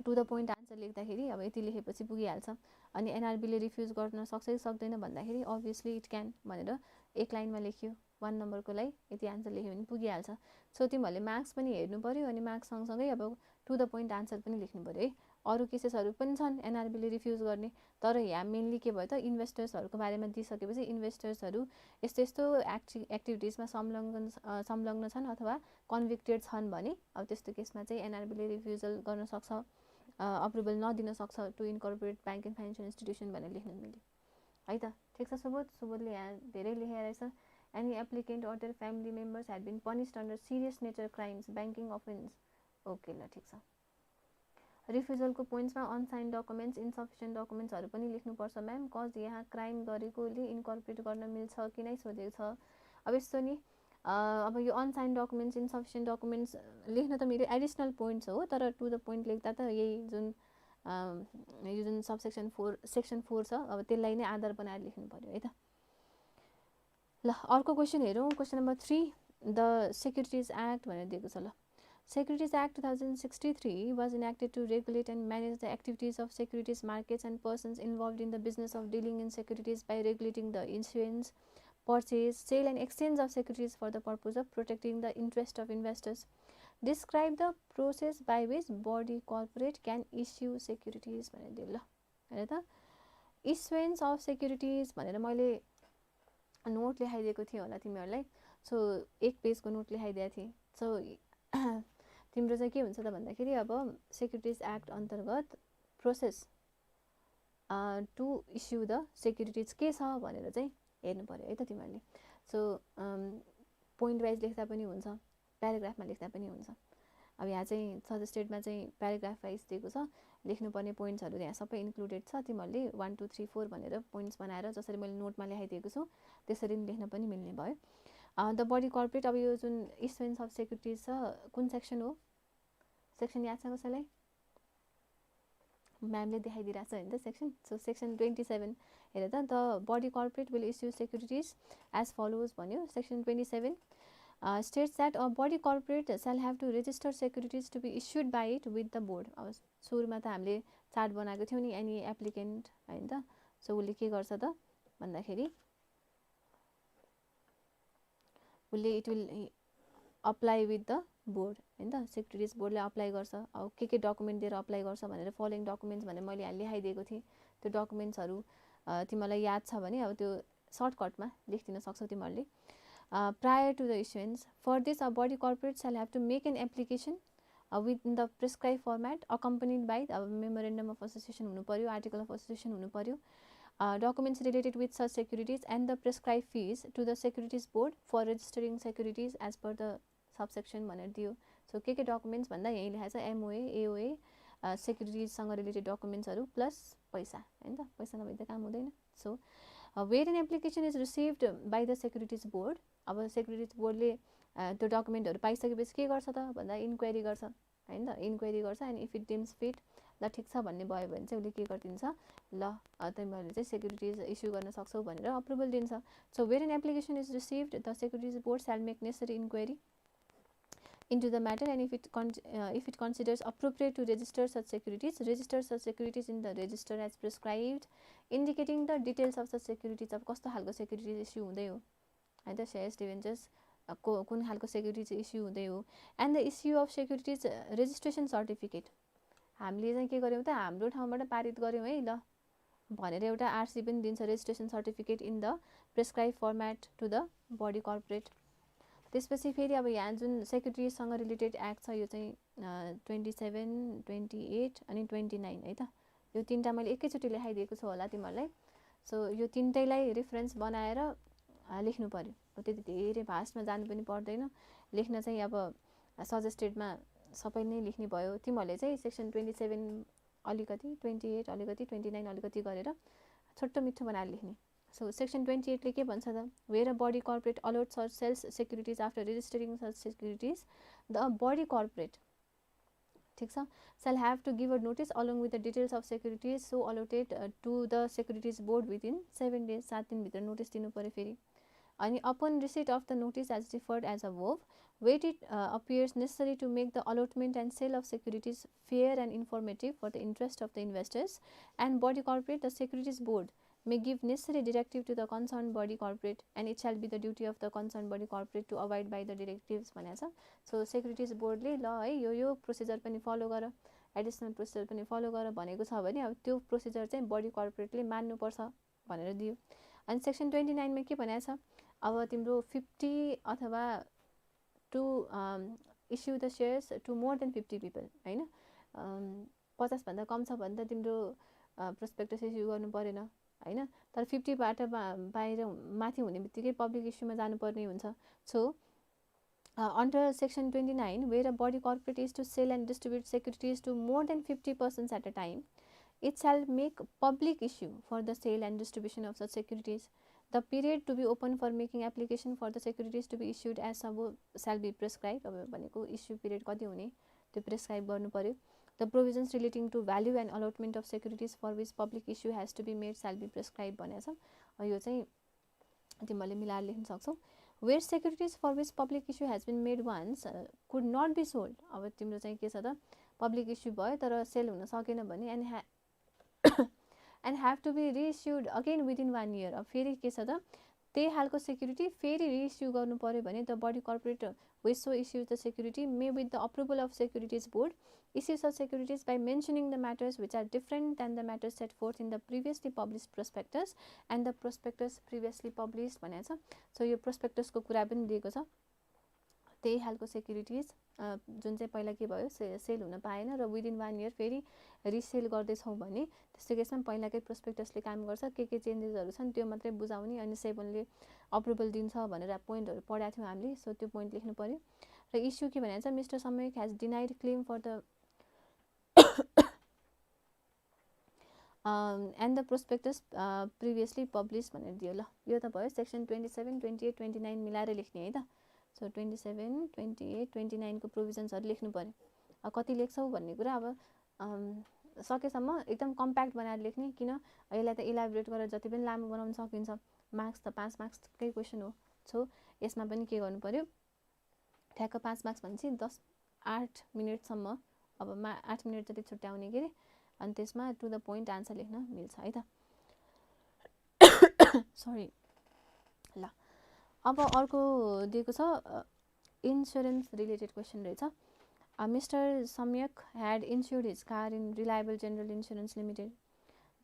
to the point answer लेख्दाखेरि अब यति लेखेपछि पुगिहाल्छ। अनि एनआरबीले रिफ्युज गर्न सक्छ कि सक्दैन भन्दाखेरि अभियसली इट क्यान भनेर एक लाइनमा लेख्यो 1 नम्बरको लागि यति आन्सर लेख्यो भने पुगिहाल्छ। सो तिमीहरूले मार्क्स पनि हेर्नु पर्यो अनि मार्क्स सँगसँगै अब टु द पोइन्ट आन्सर पनि लेख्नु पर्यो है। अरू केसेसहरू पनि छन् एनआरबीले रिफ्युज गर्ने, तर यहाँ मेनली के भयो त इन्भेस्टर्सहरूको बारेमा दिइसकेपछि इन्भेस्टर्सहरू यस्तो यस्तो एक्टिभिटिजमा संलग्न छन् अथवा कन्भिक्टेड छन् भने अब त्यस्तो केसमा चाहिँ एनआरबीले रिफ्युजल गर्न सक्छ, अप्रुभल नदिन सक्छ to incorporate bank and financial institution भनेर लेख्नु मिल्यो है त, ठिक छ। सुबोधले यहाँ धेरै लेखेर रहेछ। Any applicant or their family members had been punished under serious nature crimes, banking offence. Okay ल, ठिक छ। रिफ्युजलको पोइन्ट्समा अनसाइन डकुमेन्ट्स, इन्सफिसियन्ट डकुमेन्ट्सहरू पनि लेख्नुपर्छ म्याम, कज यहाँ क्राइम गरेकोले इन्कर्पोरेट गर्न मिल्छ कि नै सोधेको छ। अब यस्तो नि अब यो अनसाइन डकुमेन्ट्स, इन्सफिसियन्ट डकुमेन्ट्स लेख्न त मेरो एडिसनल पोइन्ट्स हो, तर टु द पोइन्ट लेख्दा त यही जुन सेक्सन 4 छ अब त्यसलाई नै आधार बनाएर लेख्नु पर्यो है त। ल अर्को क्वेसन हेरौँ। Question number 3, the securities act भनेर दिएको छ। ल Securities Act 2063 was enacted to regulate and manage the activities of securities markets and persons involved in the business of dealing in securities by regulating the issuance, purchase, sale and exchange of securities for the purpose of protecting the interest of investors. Describe the process by which body corporate can issue securities भनेर दियो। ल हैन त issuance of securities भनेर मैले नोट लेखाइदिएको थिएँ होला तिमीहरूलाई। सो 1 पेजको नोट लेखाइदिएको थिएँ। सो तिम्रो चाहिँ के हुन्छ त भन्दाखेरि अब सेक्युरिटिज एक्ट अन्तर्गत process to issue the securities के छ भनेर चाहिँ हेर्नु पर्यो है त तिमीहरूले। सो पोइन्ट वाइज लेख्दा पनि हुन्छ, प्याराग्राफमा लेख्दा पनि हुन्छ। अब यहाँ चाहिँ सजेस्टेडमा चाहिँ प्याराग्राफ वाइज दिएको छ, लेख्नुपर्ने पोइन्ट्सहरू यहाँ सबै इन्क्लुडेड छ। तिमीहरूले 1 2 3 4 भनेर पोइन्ट्स बनाएर जसरी मैले नोटमा लेखाइदिएको छु त्यसरी लेख्न पनि मिल्ने भयो। द बडी कर्पोरेट, अब यो जुन इस्युएन्स अफ सेक्युरिटिज छ कुन सेक्सन हो, सेक्सन याद छ कसैलाई? म्यामले देखाइदिइरहेको छ होइन त सेक्सन। सो सेक्सन 27 हेर त, the body corporate will issue securities as follows भन्यो। Section 27 states that a body corporate shall have to register securities to be issued by it with the board। अब सुरुमा त हामीले चार्ट बनाएको थियौँ नि एनी एप्लिकेन्ट होइन त। सो उसले के गर्छ त भन्दाखेरि उसले it will apply with the board होइन त, सेक्युरिटिज बोर्डले अप्लाई गर्छ। अब के डकुमेन्ट दिएर अप्लाई गर्छ भनेर फलोइङ डकुमेन्ट्स भनेर मैले यहाँ लेखाइदिएको थिएँ। त्यो डकुमेन्ट्सहरू तिमीलाई याद छ भने अब त्यो सर्टकटमा लेखिदिन सक्छौ तिमीहरूले। Prior to the issuance, for this a body corporate shall have to make an application within the prescribed format accompanied by a memorandum of association हुनु पर्यो, article of association हुनु पर्यो, documents related with such securities and the prescribed fees to the securities board for registering securities as per the subsection भनेर दियो। सो के डकुमेन्ट्स भन्दा यही लेखाएको छ, एमओए एओए सेक्युरिटिजसँग रिलेटेड डकुमेन्ट्सहरू प्लस पैसा होइन त, पैसा नभए त काम हुँदैन। So where an application is received by the securities board, अब सेक्युरिटिज बोर्डले त्यो डकुमेन्टहरू पाइसकेपछि के गर्छ त भन्दा इन्क्वायरी गर्छ हैन त, इन्क्वायरी गर्छ। And if it dims fit ल ठिक छ भन्ने भयो भने चाहिँ उसले के गरिदिन्छ, ल तिमीहरूले चाहिँ सेक्युरिटिज इस्यु गर्न सक्छौ भनेर अप्रुभल दिन्छ। So where an application is received the securities board shall make necessary inquiry into the matter, and if it considers appropriate to register such securities in the register as prescribed, indicating the details of such securities। अब कस्तो खालको सेक्युरिटिज इस्यु हुँदै हो हैन त, शेयर्स डिभेन्चर्स कुन खालको सेक्युरिटिज इस्यु हुँदै हो। And the issue of securities registration certificate, हामीले चाहिँ के गर्यौँ त हाम्रो ठाउँबाट पारित गर्यौँ है ल भनेर एउटा आरसी पनि दिन्छ, registration certificate in the prescribe format to the body corporate. त्यसपछि फेरि अब यहाँ जुन सेक्युरिटिजसँग रिलेटेड एक्ट छ यो चाहिँ 27, 28 अनि 29 है त, यो तीनटा मैले एकैचोटि लेखाइदिएको छु होला तिमीहरूलाई। सो यो तीनटैलाई रेफरेन्स बनाएर लेख्नु पर्यो, त्यति धेरै भास्टमा जानु पनि पर्दैन, लेख्न चाहिँ अब सजेस्टेडमा सबै नै लेख्ने भयो। तिमीहरूले चाहिँ सेक्सन 27 अलिकति, 28 अलिकति, 29 अलिकति गरेर छोटो मिठो बनाएर लेख्ने। सो सेक्सन 28 ले के भन्छ त, where a body corporate allots or sells securities after registering such securities the body corporate, ठिक छ, shall have to give a notice along with the details of securities so allotted to the securities board within 7 days, 7 दिनभित्र नोटिस दिनु पर्यो फेरि। अनि upon receipt of the notice as referred as above, where it appears necessary to make the allotment and sale of securities fair and informative for the interest of the investors and body corporate, the securities board may give necessary directive to the concerned body corporate, and it shall be the duty of the concerned body corporate to abide by the directives भनेको छ। सो सेक्युरिटिज बोर्डले ल है यो प्रोसिजर पनि फलो गर, एडिसनल प्रोसिजर पनि फलो गर भनेको छ भने अब त्यो प्रोसिजर चाहिँ बडी कर्पोरेटले मान्नुपर्छ भनेर दियो। अनि सेक्सन 29 मा के भनेको छ, अब तिम्रो 50 अथवा to issue the shares to more than 50 people हैन, 50 भन्दा कम छ भने त तिम्रो प्रोस्पेक्टस इस्यु गर्नु परेन हैन, तर 50 बाट बाहिर माथि हुने बित्तिकै पब्लिक इस्युमा जानुपर्ने हुन्छ। So under section 29, where a body corporate is to sell and distribute securities to more than 50 persons at a time, it shall make public issue for the sale and distribution of such securities. The period to be open for making application for the securities to be issued as above shall be prescribed। अब भनेको इस्यु पिरियड कति हुने त्यो प्रेस्क्राइब गर्नु पर्यो। The provisions relating to value and allotment of securities for which public issue has to be made shall be prescribed भनेको छ। यो चाहिँ तिमीहरूले मिलाएर लेख्न सक्छौ। Where securities for which public issue has been made once could not be sold, अब तिम्रो चाहिँ के छ त पब्लिक इस्यु भयो तर सेल हुन सकेन भने and have to be reissued again within 1 year, अब फेरि के छ त त्यही खालको सेक्युरिटी फेरि रिइस्यु गर्नु पर्यो भने the body corporate which so issues the security may with the approval of securities board issue such securities by mentioning the matters which are different than the matters set forth in the previously published prospectus and the prospectus previously published भनेको छ। सो यो प्रोस्पेक्टसको कुरा पनि दिएको छ, त्यही खालको सेक्युरिटिज जुन चाहिँ पहिला के भयो सेल हुन पाएन र विदिन 1 इयर फेरि रिसेल गर्दैछौँ भने त्यस्तो केसमा पहिलाकै प्रोस्पेक्टसले काम गर्छ, के चेन्जेसहरू छन् त्यो मात्रै बुझाउने, अनि 7ले अप्रुभल दिन्छ भनेर पोइन्टहरू पढाएको थियौँ हामीले। सो त्यो पोइन्ट लेख्नु पर्यो। र इस्यु के भनेको छ, mister Samyak has denied claim for the and the prospectus previously publish भनेर दियो। ल यो त भयो सेक्सन 27, 28, 29 मिलाएर लेख्ने है त। सो 27, 28, 29 को प्रोभिजन्सहरू लेख्नु पर्यो। अब कति लेख्छौ भन्ने कुरा अब सकेसम्म एकदम कम्प्याक्ट बनाएर लेख्ने, किन यसलाई त इलाबोरेट गरेर जति पनि लामो बनाउन सकिन्छ, मार्क्स त 5 मार्क्सकै क्वेसन हो। सो यसमा पनि के गर्नु पर्यो, ठ्याक्क 5 मार्क्स भनेपछि 8 मिनटसम्म, अब 8 मिनट जति छुट्याउने के अरे, अनि त्यसमा टु द पोइन्ट आन्सर लेख्न मिल्छ है त। सरी। ल अब अर्को दिएको छ इन्स्योरेन्स रिलेटेड क्वेसन रहेछ। Mr. Samyak had insured his car in Reliable General Insurance Limited.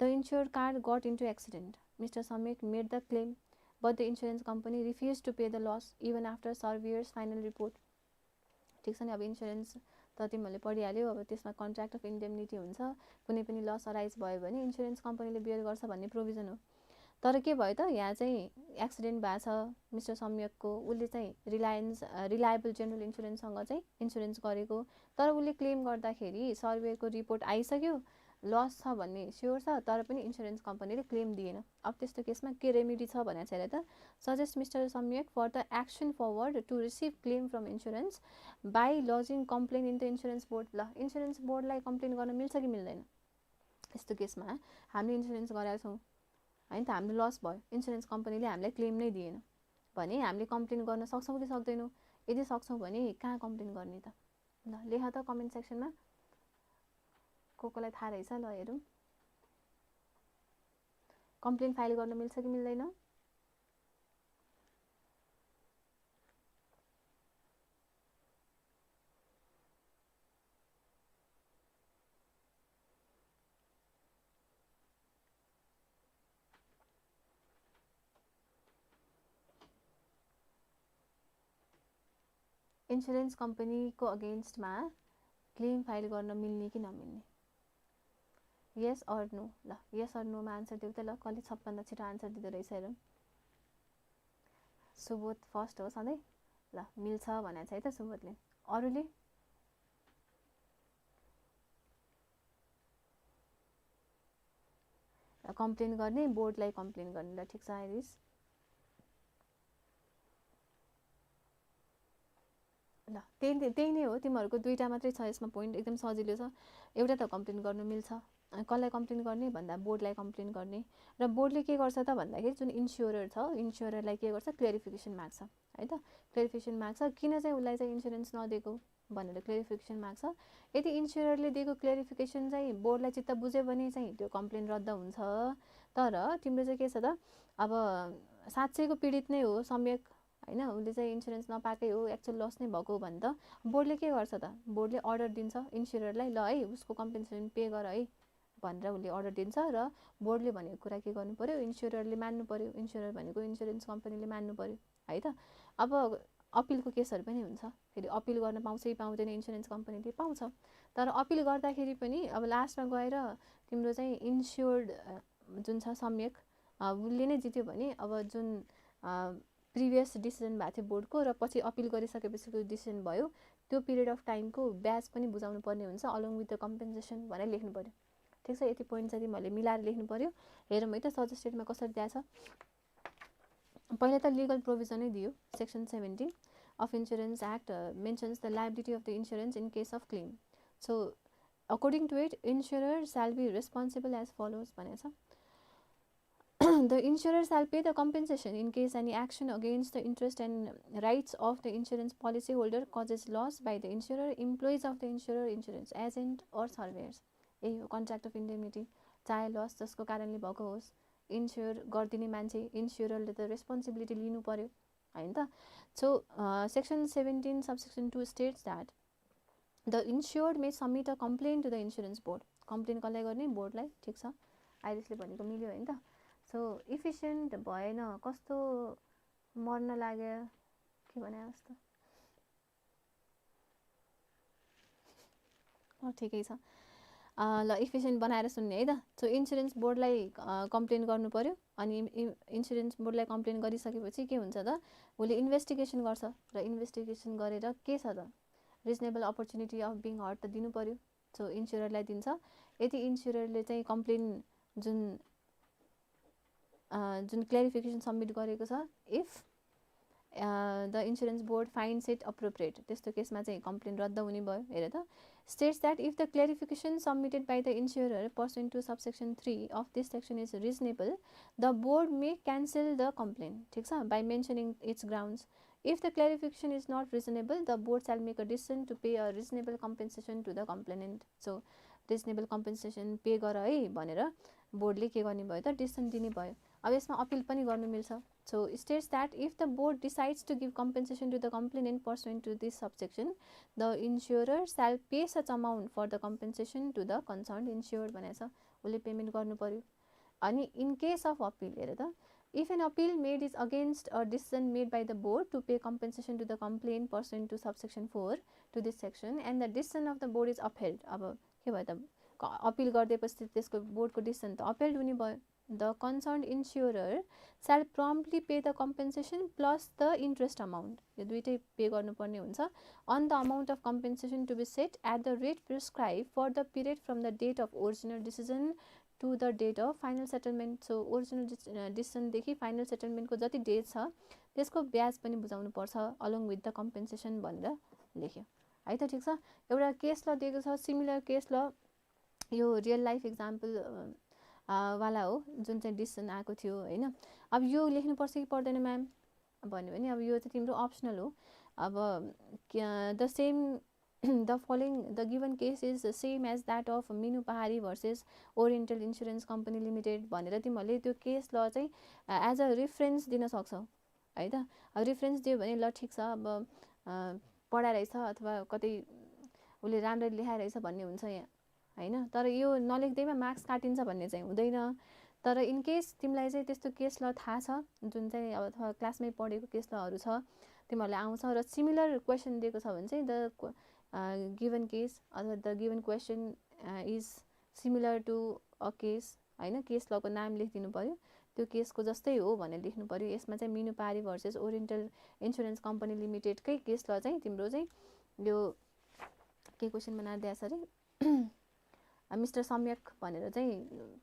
The insured car got into accident. Mr. Samyak made the claim, but the insurance company refused to pay the loss even after surveyor's final report. ठिक छ नि, अब इन्सुरेन्स त तिमीहरूले पढिहाल्यो, अब त्यसमा कन्ट्र्याक्ट अफ इन्डेमनिटी हुन्छ, कुनै पनि लस अराइज भयो भने इन्सुरेन्स कम्पनीले बियर गर्छ भन्ने प्रोभिजन हो। तर के भयो त यहाँ चाहिँ एक्सिडेन्ट भएको छ मिस्टर सम्यकको, उसले चाहिँ रिलायबल जेनरल इन्सुरेन्ससँग चाहिँ इन्सुरेन्स गरेको, तर उसले क्लेम गर्दाखेरि सर्वेयरको रिपोर्ट आइसक्यो लस छ भन्ने स्योर छ तर पनि इन्सुरेन्स कम्पनीले क्लेम दिएन। अब त्यस्तो केसमा के रेमेडी छ भनेर चाहिँ त suggest mister Samyak for the action forward to receive claim from insurance by lodging complain in the insurance board. ल इन्सुरेन्स बोर्डलाई कम्प्लेन गर्न मिल्छ कि मिल्दैन? यस्तो केसमा हामीले इन्सुरेन्स गराएको छौँ होइन त, हाम्रो लस भयो, इन्सुरेन्स कम्पनीले हामीलाई क्लेम नै दिएन भने हामीले कम्प्लेन गर्न सक्छौँ कि सक्दैनौँ? यदि सक्छौँ भने कहाँ कम्प्लेन गर्ने त? ल लेख त कमेन्ट सेक्सनमा, कोलाई थाहा रहेछ? ल हेरौँ, कम्प्लेन फाइल गर्न मिल्छ कि मिल्दैन? इन्सुरेन्स कम्पनीको अगेन्स्टमा क्लेम फाइल गर्न मिल्ने कि नमिल्ने? Yes or no? ल यस अर नोमा आन्सर देऊ त। ल कसले सबभन्दा छिटो आन्सर दिँदो रहेछ हेरौँ। सुबोध फर्स्ट हो सधैँ। ल मिल्छ भनेको छ है त सुबोधले। अरूले? कम्प्लेन गर्ने, बोर्डलाई कम्प्लेन गर्ने। ल ठिक छ आइरिस। ल त्यही नै हो, तिमीहरूको दुईवटा मात्रै छ यसमा पोइन्ट, एकदम सजिलो छ। एउटा त कम्प्लेन गर्नु मिल्छ, कसलाई कम्प्लेन गर्ने भन्दा बोर्डलाई कम्प्लेन गर्ने। र बोर्डले के गर्छ त भन्दाखेरि जुन इन्स्योरर छ इन्स्योररलाई के गर्छ, क्लेरिफिकेसन माग्छ है त। क्लेरिफिकेसन माग्छ किन चाहिँ उसलाई चाहिँ इन्सुरेन्स नदिएको भनेर क्लेरिफिकेसन माग्छ। यदि इन्स्योररले दिएको क्लेरिफिकेसन चाहिँ बोर्डलाई चित्त बुझ्यो भने चाहिँ त्यो कम्प्लेन रद्द हुन्छ। तर तिम्रो चाहिँ के छ त, अब साँच्चैको पीडित नै हो सम्यक होइन, उसले चाहिँ इन्सुरेन्स नपाएकै हो, एक्चुअल लस नै भएको हो भने त बोर्डले के गर्छ त, बोर्डले अर्डर दिन्छ इन्स्योररलाई, ल है उसको कम्पेन्सेसन पे गर है भनेर उसले अर्डर दिन्छ। र बोर्डले भनेको कुरा के गर्नु पर्यो, इन्स्योररले मान्नु पर्यो, इन्स्योरर भनेको इन्सुरेन्स कम्पनीले मान्नु पर्यो है त। अब अपिलको केसहरू पनि हुन्छ, फेरि अपिल गर्न पाउँछ कि पाउँदैन इन्सुरेन्स कम्पनीले? पाउँछ। तर अपिल गर्दाखेरि पनि अब लास्टमा गएर तिम्रो चाहिँ इन्स्योर्ड जुन छ सम्यक उसले नै जित्यो भने अब जुन प्रिभियस डिसिजन भएको थियो बोर्डको र पछि अपिल गरिसकेपछि डिसिजन भयो, त्यो पिरियड अफ टाइमको ब्याज पनि बुझाउनु पर्ने हुन्छ अलङ विथ द कम्पेन्सेसन भनेर लेख्नु पर्यो। ठिक छ, यति पोइन्ट चाहिँ तिमीहरूले मिलाएर लेख्नु पर्यो। हेरौँ है त सजेस्टेडमा कसरी दिएको छ। पहिला त लिगल प्रोभिजनै दियो, section 17 of insurance act mentions the liability of the insurance in case of claim. So according to it insurer shall be responsible as follows भनेको छ। The insurer shall pay the compensation in case any action against the interest and rights of the insurance policyholder causes loss by the insurer, employees of the insurer, insurance agent or surveyors। यही हो कन्ट्र्याक्ट अफ इन्डेमिनिटी, चाहे लस जसको कारणले भएको होस्, इन्स्योर गरिदिने मान्छे इन्स्योररले त रेस्पोन्सिबिलिटी लिनु पर्यो होइन त। So section 17 subsection 2 states that the insured may submit a complain to the insurance board. Complain कसलाई गर्ने? बोर्डलाई। ठिक छ, आइरिसले भनेको मिल्यो होइन त। सो इफिसियन्ट भएन, कस्तो मर्न लाग्यो के भने जस्तो। ठिकै छ, ल इफिसियन्ट बनाएर सुन्ने है त। सो इन्सुरेन्स बोर्डलाई कम्प्लेन गर्नु पर्यो, अनि इन्सुरेन्स बोर्डलाई कम्प्लेन गरिसकेपछि के हुन्छ त, उसले इन्भेस्टिगेसन गर्छ र इन्भेस्टिगेसन गरेर के छ त, reasonable opportunity of being heard त दिनु पर्यो। सो इन्स्योररलाई दिन्छ। यदि इन्स्योररले चाहिँ कम्प्लेन जुन क्लेरिफिकेसन सबमिट गरेको छ, if the insurance board finds it appropriate, त्यस्तो केसमा चाहिँ कम्प्लेन रद्द हुने भयो। हेर त, states that if the clarification submitted by the insurer pursuant to subsection 3 of this section is reasonable, the board may cancel the complaint, ठिक छ, by mentioning its grounds. If the clarification is not reasonable, the board shall make a decision to pay a reasonable compensation to the complainant. So reasonable compensation pay गर है भनेर बोर्डले के गर्ने भयो त, डिसिसन दिने भयो। अब यसमा अपिल पनि गर्नु मिल्छ। So it states that if the board decides to give compensation to the complainant pursuant to this subsection, the insurer shall pay such amount for the compensation to the concerned insured भनेछ, उसले पेमेन्ट गर्नु पर्यो। अनि in case of appeal, हेर त, if an appeal made is against a decision made by the board to pay compensation to the complaint pursuant to subsection 4 to this section and the decision of the board is upheld, अब के भयो त, अपिल गरिदिएपछि त्यसको बोर्डको डिसिसन त अपेल्ड हुने भयो the concerned insurer shall promptly pay the compensation plus the interest amount. यो दुईटै पे गर्नुपर्ने हुन्छ on the amount of compensation to be set at the rate prescribed for the period from the date of original decision to the date of final settlement. So original decision देखि final settlement को जति डेट छ त्यसको ब्याज पनि बुझाउनु पर्छ along with the compensation भनेर लेख्यो है त। ठीक छ, एउटा केस ल दिएको छ, सिमिलर केस ल यो रियल लाइफ एक्जाम्पल वाला हो जुन चाहिँ डिसिसन आएको थियो हैन। अब यो लेख्नुपर्छ कि पर्दैन म्याम भन्यो भने अब यो चाहिँ तिम्रो अप्सनल हो। अब the same the following the given case is same as that of Minu Pahadi versus Oriental Insurance Company Limited भनेर तिमीहरूले त्यो केस ल चाहिँ एज अ रेफरेन्स दिन सक्छौ है त। अब रेफरेन्स दियो भने ल ठिक छ, अब पढाइरहेछ अथवा कतै उसले राम्ररी लेखाइरहेछ भन्ने हुन्छ यहाँ हैन। तर यो नलेख्दैमा मार्क्स काटिन्छ भन्ने चाहिँ हुँदैन। तर इन केस तिमीलाई चाहिँ त्यस्तो केस ल थाहा छ जुन चाहिँ अब अथवा क्लासमै पढेको केस लहरू छ तिमीहरूलाई आउँछ र सिमिलर क्वेसन दिएको छ भने चाहिँ द गिभन केस अथवा the given question is similar to a case हैन, केस लको नाम लेखिदिनु पर्यो, त्यो केसको जस्तै हो भनेर लेख्नु पर्यो। यसमा चाहिँ Minu Pahadi versus Oriental Insurance Company लिमिटेडकै केस ल चाहिँ तिम्रो चाहिँ यो के क्वेसन बनाएर दिएछ अरे मिस्टर सम्यक भनेर चाहिँ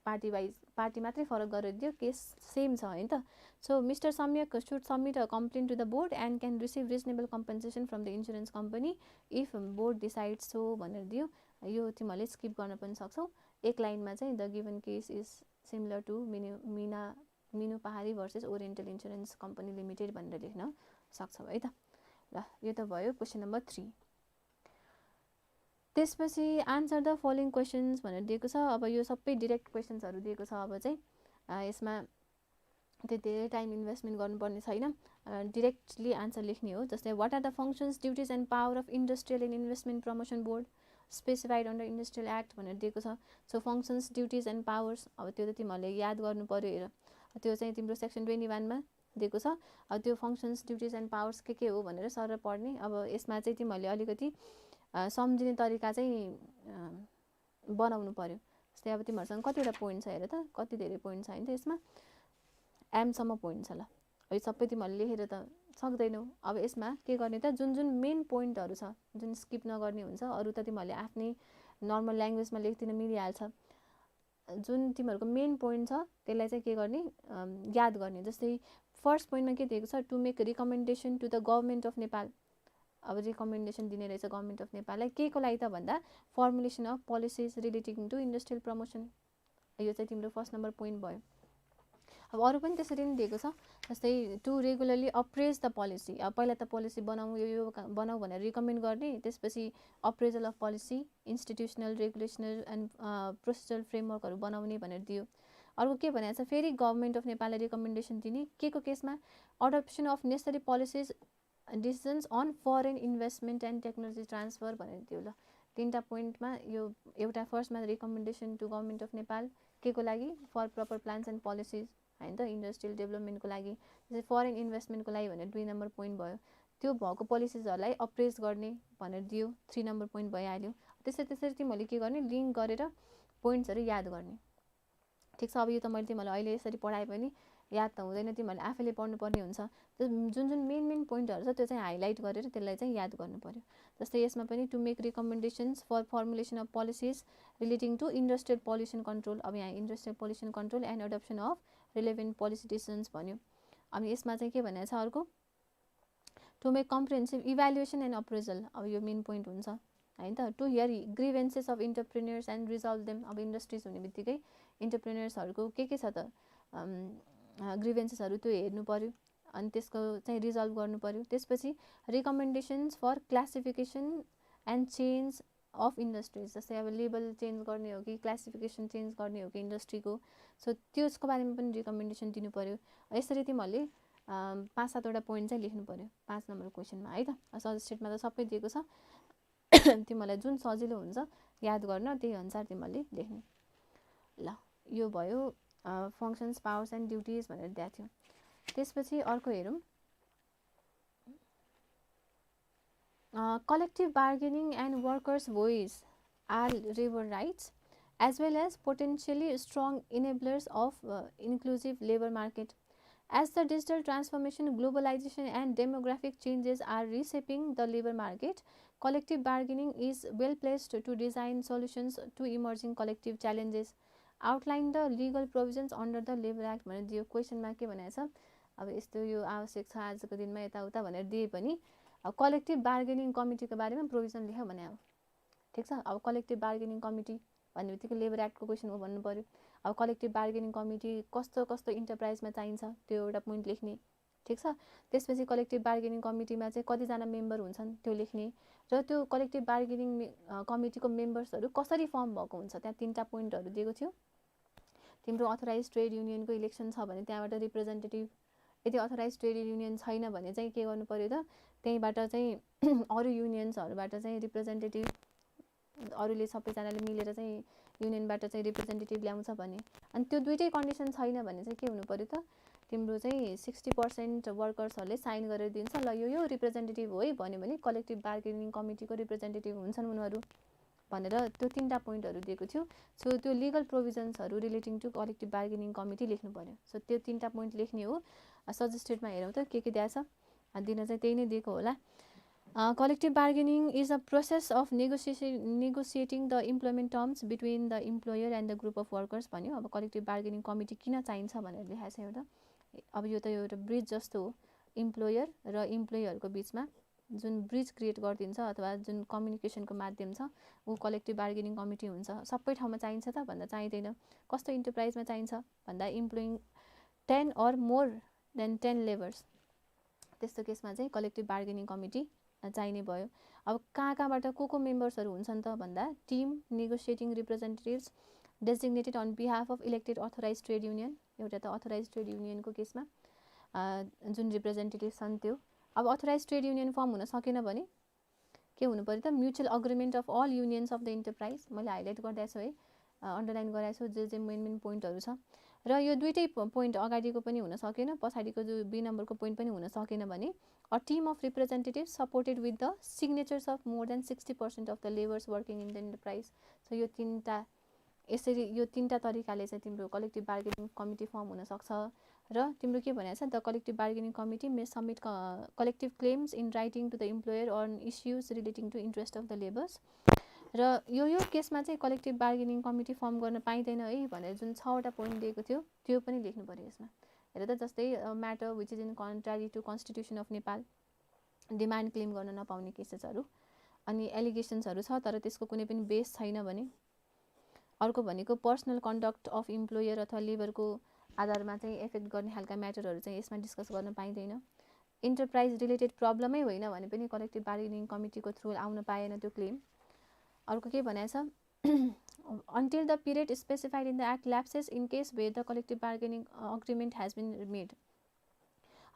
पार्टी मात्रै फरक गरेर दियो, केस सेम छ हैन त। So mister Samyak should submit a complain to the board and can receive reasonable compensation from the insurance company if board decide so भनेर दियो। यो तिमीहरूले स्किप गर्न पनि सक्छौ। एक लाइनमा चाहिँ the given case is similar to Minu Pahadi versus Oriental Insurance Company Limited भनेर लेख्न सक्छौ है त। ल यो त भयो क्वेसन नम्बर 3। त्यसपछि आन्सर द फलोइङ क्वेसन्स भनेर दिएको छ। अब यो सबै डिरेक्ट क्वेसन्सहरू दिएको छ। अब चाहिँ यसमा त्यो धेरै टाइम इन्भेस्टमेन्ट गर्नुपर्ने छैन, डिरेक्टली आन्सर लेख्ने हो। जस्तै what are the functions duties and power of industrial and investment promotion board specified under industrial act भनेर दिएको छ। So functions duties and powers अब त्यो त तिमीहरूले याद गर्नु पर्यो। हेर त्यो चाहिँ तिम्रो सेक्सन 21 मा दिएको छ। अब त्यो फङ्सन्स ड्युटिज एन्ड पावर्स के हो भनेर सर पढ्ने। अब यसमा चाहिँ तिमीहरूले अलिकति सम्झिने तरिका चाहिँ बनाउनु पर्यो। जस्तै अब तिमीहरूसँग कतिवटा पोइन्ट छ हेर त, कति धेरै पोइन्ट छ हैन त यसमा, एमसम्म पोइन्ट छ। ल यो सबै तिमीहरूले लेखेर त सक्दैनौ। अब यसमा के गर्ने त, जुन जुन मेन पोइन्टहरू छ जुन स्किप नगर्ने हुन्छ, अरू त तिमीहरूले आफ्नै नर्मल ल्याङ्ग्वेजमा लेख्दिन मिलिहाल्छ। जुन तिमीहरूको मेन पोइन्ट छ त्यसलाई चाहिँ के गर्ने, याद गर्ने। जस्तै फर्स्ट पोइन्टमा के दिएको छ, to make recommendation to the government of Nepal. अब रिकमेन्डेसन दिने रहेछ गभर्मेन्ट अफ नेपाललाई, के को लागि त भन्दा formulation of policies relating to industrial promotion. यो चाहिँ तिम्रो फर्स्ट नम्बर पोइन्ट भयो। अब अरू पनि त्यसरी नै दिएको छ। जस्तै to regularly appraise the policy. अब पहिला त पोलिसी बनाऊ, यो बनाऊ भनेर रिकमेन्ड गर्ने, त्यसपछि appraisal of policy, institutional regulational and procedural फ्रेमवर्कहरू बनाउने भनेर दियो। अर्को के भनेको छ, फेरि गभर्मेन्ट अफ नेपाललाई रिकमेन्डेसन दिने के को केसमा, adoption of necessary policies decisions on foreign investment and technology transfer भनेर दियो। ल तीनटा पोइन्टमा यो एउटा फर्स्टमा recommendation to government of Nepal के को लागि, for proper plans and policies हैन त, इन्डस्ट्रियल डेभलपमेन्टको लागि। जस्तै फरेन इन्भेस्टमेन्टको लागि भनेर 2 नम्बर पोइन्ट भयो। त्यो भएको पोलिसिजहरूलाई अप्रेज गर्ने भनेर दियो, 3 नम्बर पोइन्ट भइहाल्यो। त्यसरी तिमीहरूले के गर्ने, लिङ्क गरेर पोइन्ट्सहरू याद गर्ने। ठिक छ। अब यो त मैले तिमीहरूलाई अहिले यसरी पढाए पनि याद त हुँदैन, तिमीहरूले आफैले पढ्नुपर्ने हुन्छ। जुन जुन मेन पोइन्टहरू छ त्यो चाहिँ हाइलाइट गरेर त्यसलाई चाहिँ याद गर्नु पर्यो। जस्तै यसमा पनि to make recommendations for formulation of policies relating to industrial pollution control. अब यहाँ industrial pollution control and adoption of relevant policy decisions भन्यो। अब यसमा चाहिँ के भनेको छ अर्को, to make comprehensive evaluation and appraisal. अब यो मेन पोइन्ट हुन्छ हैन त। To hear grievances of entrepreneurs and resolve them. अब इन्डस्ट्रिज हुने बित्तिकै इन्टरप्रेन्यर्सहरूको के छ त ग्रिभेन्सेसहरू त्यो हेर्नु पर्यो अनि त्यसको चाहिँ रिजल्भ गर्नु पर्यो। त्यसपछि recommendations for classification and change of industries. जस्तै अब लेबल चेन्ज गर्ने हो कि क्लासिफिकेसन चेन्ज गर्ने हो कि इन्डस्ट्रीको, सो त्यसको बारेमा पनि रिकमेन्डेसन दिनु पर्यो। यसरी तिमीहरूले 5-7वटा पोइन्ट चाहिँ लेख्नु पर्यो 5 नम्बर क्वेसनमा है त। सजेस्टेडमा त सबै दिएको छ, तिमीहरूलाई जुन सजिलो हुन्छ याद गर्न त्यही अनुसार तिमीहरूले लेख्ने। ल यो भयो फङ्सन्स पावर्स एन्ड ड्युटिज भनेर दिएको थियो। त्यसपछि अर्को हेरौँ, collective bargaining and workers voice or labour rights as well as potentially strong enablers of inclusive labor market. As the digital transformation, globalization, and demographic changes are reshaping the labor market, collective bargaining is well placed to design solutions to emerging collective challenges. Outline the legal provisions under the Labor Act भनेर दियो। क्वेसनमा के भनेको छ, अब यस्तो यो आवश्यक छ आजको दिनमा यताउता भनेर दिए पनि अब कलेक्टिभ बार्गेनिङ कमिटीको बारेमा प्रोभिजन लेख्यो भने अब ठिक छ। अब कलेक्टिभ बार्गेनिङ कमिटी भन्ने बित्तिकै लेबर एक्टको क्वेसन हो भन्नु पर्यो। अब कलेक्टिभ बार्गेनिङ कमिटी कस्तो कस्तो इन्टरप्राइजमा चाहिन्छ त्यो एउटा पोइन्ट लेख्ने, ठिक छ। त्यसपछि कलेक्टिभ बार्गेनिङ कमिटीमा चाहिँ कतिजना मेम्बर हुन्छन् त्यो लेख्ने, र त्यो कलेक्टिभ बार्गेनिङ कमिटीको मेम्बर्सहरू कसरी फर्म भएको हुन्छ, त्यहाँ 3टा पोइन्टहरू दिएको थियो। तिम्रो अथोराइज ट्रेड युनियनको इलेक्सन छ भने त्यहाँबाट रिप्रेजेन्टेटिभ, यदि अथोराइज ट्रेड युनियन छैन भने चाहिँ के गर्नु पर्यो त, त्यहीँबाट चाहिँ अरू युनियन्सहरूबाट चाहिँ रिप्रेजेन्टेटिभ, अरूले सबैजनाले मिलेर चाहिँ युनियनबाट चाहिँ रिप्रेजेन्टेटिभ ल्याउँछ भने, अनि त्यो दुइटै कन्डिसन छैन भने चाहिँ के हुनु पर्यो त, तिम्रो चाहिँ 60% वर्कर्सहरूले साइन गरेर दिन्छ, ल यो रिप्रेजेन्टेटिभ हो है भन्यो भने कलेक्टिभ बार्गेनिङ कमिटीको रिप्रेजेन्टेटिभ हुन्छन् उनीहरू भनेर त्यो 3टा पोइन्टहरू दिएको थियो। सो त्यो लिगल प्रोभिजन्सहरू relating to collective bargaining committee लेख्नु पर्यो। सो त्यो 3टा पोइन्ट लेख्ने हो। सजेस्टेडमा हेरौँ त के दिएको छ, दिन चाहिँ त्यही नै दिएको होला। Collective bargaining is a process of negotiating the employment terms between the employer and the group of workers भन्यो। अब कलेक्टिभ बार्गेनिङ कमिटी किन चाहिन्छ भनेर लेखाएको छ एउटा। अब यो त एउटा ब्रिज जस्तो हो, इम्प्लोयर र इम्प्लोइहरूको बिचमा जुन ब्रिज क्रिएट गरिदिन्छ अथवा जुन कम्युनिकेसनको माध्यम छ ऊ कलेक्टिभ बार्गेनिङ कमिटी हुन्छ। सबै ठाउँमा चाहिन्छ त भन्दा चाहिँदैन। कस्तो इन्टरप्राइजमा चाहिन्छ भन्दा इम्प्लोइङ 10 or more than 10 लेबर्स, त्यस्तो केसमा चाहिँ कलेक्टिभ बार्गेनिङ कमिटी चाहिने भयो। अब कहाँबाट को मेम्बर्सहरू हुन्छन् त भन्दा team negotiating representatives designated on behalf of elected authorize trade union, एउटा त अथोराइज ट्रेड युनियनको केसमा जुन रिप्रेजेन्टेटिभ छन् त्यो। अब अथोराइज ट्रेड युनियन फर्म हुन सकेन भने के हुनु पर्यो त, mutual agreement of all unions of the enterprise, मैले हाइलाइट गरिदिएको छु है, अन्डरलाइन गराएको छु जे मेन पोइन्टहरू छ। र यो दुइटै पोइन्ट अगाडिको पनि हुन सकेन, पछाडिको जो बी नम्बरको पोइन्ट पनि हुन सकेन भने a team of representative supported with the signatures of more than 60% of the labours working in the enterprise. So यो 3टा यसरी यो 3टा तरिकाले चाहिँ तिम्रो कलेक्टिभ बार्गेनिङ कमिटी फर्म हुनसक्छ। र तिम्रो के भनेको छ, the collective bargaining committee may submit collective claims in writing to the employer on issues relating to interest of the labours. र यो केसमा चाहिँ कलेक्टिभ बार्गेनिङ कमिटी फर्म गर्न पाइँदैन है भनेर जुन 6वटा पोइन्ट दिएको थियो त्यो पनि लेख्नु पर्यो यसमा। हेर त, जस्तै matter which is in contrary to constitution of Nepal, demand claim गर्न नपाउने केसेसहरू, अनि एलिगेसन्सहरू छ तर त्यसको कुनै पनि बेस छैन भने। अर्को भनेको पर्सनल कन्डक्ट अफ इम्प्लोयर अथवा लेबरको आधारमा चाहिँ एफेक्ट गर्ने खालका म्याटरहरू चाहिँ यसमा डिस्कस गर्न पाइँदैन। इन्टरप्राइज रिलेटेड प्रब्लमै होइन भने पनि कलेक्टिभ बार्गेनिङ कमिटीको थ्रु आउन पाएन त्यो क्लेम। अर्को के भनेको छ, until the period specified in the act lapses in case where the collective bargaining agreement has been made।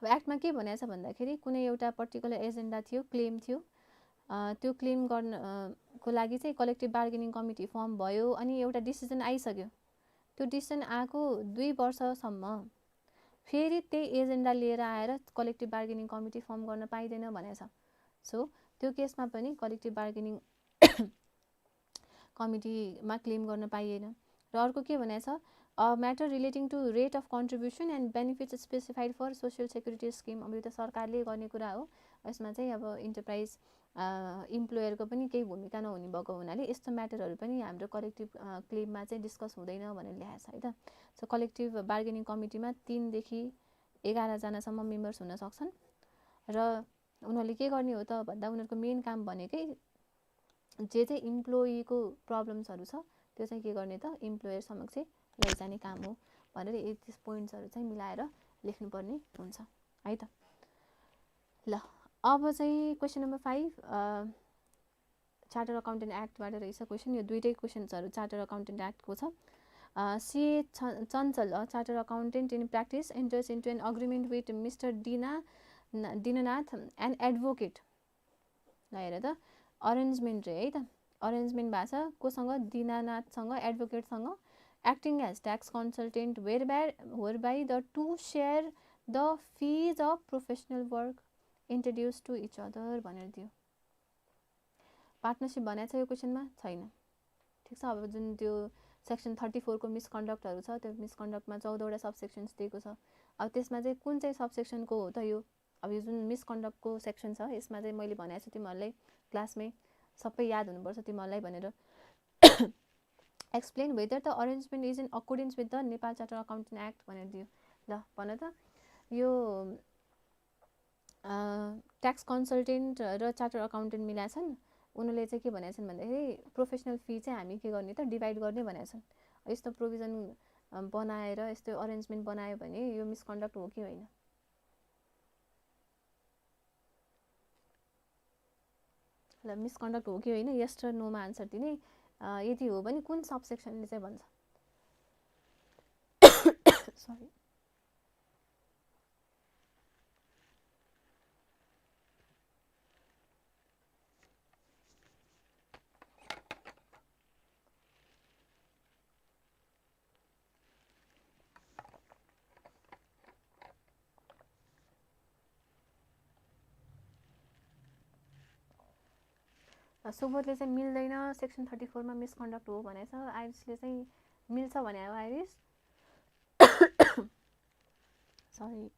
अब एक्टमा के भनेको छ भन्दाखेरि कुनै एउटा पर्टिकुलर एजेन्डा थियो, क्लेम थियो, त्यो क्लेम गर्नको लागि चाहिँ कलेक्टिभ बार्गेनिङ कमिटी फर्म भयो, अनि एउटा डिसिजन आइसक्यो, त्यो डिसिजन आएको 2 वर्षसम्म फेरि त्यही एजेन्डा लिएर आएर कलेक्टिभ बार्गेनिङ कमिटी फर्म गर्न पाइँदैन भनेको छ। सो त्यो केसमा पनि कलेक्टिभ बार्गेनिङ कमिटीमा क्लेम गर्न पाइएन। र अर्को के भनेको छ, a matter relating to rate of contribution and benefits specified for social security scheme. अब यो त सरकारले गर्ने कुरा हो, यसमा चाहिँ अब इन्टरप्राइज इम्प्लोयरको पनि केही भूमिका नहुने भएको हुनाले यस्तो म्याटरहरू पनि हाम्रो कलेक्टिभ क्लेममा चाहिँ डिस्कस हुँदैन भनेर लेखाएको छ है त। सो कलेक्टिभ बार्गेनिङ कमिटीमा 3 देखि 11 जनासम्म मेम्बर्स हुन सक्छन्। र उनीहरूले के गर्ने हो त भन्दा उनीहरूको मेन काम भनेकै जे चाहिँ इम्प्लोइको प्रब्लम्सहरू छ त्यो चाहिँ के गर्ने त, इम्प्लोयर समक्ष लैजाने काम हो भनेर यति पोइन्ट्सहरू चाहिँ मिलाएर लेख्नुपर्ने हुन्छ है त। ल अब चाहिँ क्वेसन नम्बर 5 चार्टर अकाउन्टेन्ट एक्टबाट रहेछ क्वेसन। यो दुइटै क्वेसन्सहरू चार्टर अकाउन्टेन्ट एक्टको छ। CA Chanchal, charter accountant in practice, enters into an agreement with mister Dinanath and advocate. ल हेर त, अरेन्जमेन्ट रे है त, अरेन्जमेन्ट भएको छ कोसँग, दीननाथसँग, एडभोकेटसँग, acting as tax consultant whereby the two share the fees of professional work introduced to each other भनेर दियो। पार्टनरसिप भनेको छ यो क्वेसनमा छैन, ठिक छ। अब जुन त्यो सेक्सन 34 को मिसकन्डक्टहरू छ, त्यो मिसकन्डक्टमा 14वटा सबसेक्सन्स दिएको छ। अब त्यसमा चाहिँ कुन चाहिँ सबसेक्सनको हो त यो? अब यो जुन मिसकन्डक्टको सेक्सन छ यसमा चाहिँ मैले भनेको छु तिमीहरूलाई क्लासमै सबै याद हुनुपर्छ तिमीहरूलाई भनेर। Explain whether the arrangement is in accordance with the Nepal charter accountant act भनेर दियो। ल भन त, यो ट्याक्स कन्सल्टेन्ट र चार्टर अकाउन्टेन्ट मिलाएको छन्, उनीहरूले चाहिँ के भनेको छन् भन्दाखेरि प्रोफेसनल फी चाहिँ हामी के गर्ने त डिभाइड गर्ने भनेको छन्। यस्तो प्रोभिजन बनाएर यस्तो अरेन्जमेन्ट बनायो भने यो मिसकन्डक्ट हो कि होइन? ल मिसकन्डक्ट हो कि होइन, यस र नोमा आन्सर दिने। यदि हो भने कुन सबसेक्सनले चाहिँ भन्छ? सरी, सुबोधले चाहिँ मिल्दैन सेक्सन 34 मा मिसकन्डक्ट हो भनेछ। आइरिसले चाहिँ मिल्छ भने हो। आइरिस सरी,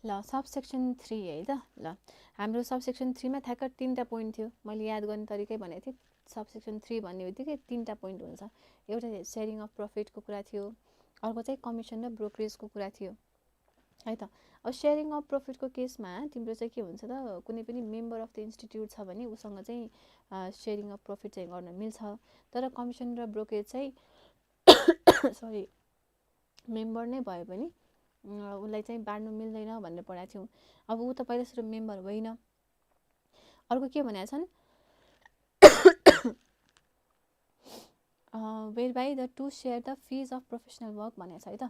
ल सबसेक्सन 3 है त। ल हाम्रो सबसेक्सन 3 मा ठ्याक्क 3टा पोइन्ट थियो, मैले याद गर्ने तरिकै भनेको थिएँ। सबसेक्सन 3 भन्ने बित्तिकै 3टा पोइन्ट हुन्छ। एउटा सेयरिङ अफ प्रफिटको कुरा थियो, अर्को चाहिँ कमिसन र ब्रोकरेजको कुरा थियो है त। अब सेयरिङ अफ प्रफिटको केसमा तिम्रो चाहिँ के हुन्छ त, कुनै पनि मेम्बर अफ द इन्स्टिट्युट छ भने उसँग चाहिँ सेयरिङ अफ प्रफिट चाहिँ गर्न मिल्छ। तर कमिसन र ब्रोकरेज चाहिँ सरी मेम्बर नै भयो भने उसलाई चाहिँ बाँड्नु मिल्दैन भनेर पढाएको थियौँ। अब ऊ त पहिला सुरु मेम्बर होइन। अर्को के भनेको छन्, whereby the to share the fees of professional work भनेको छ है त।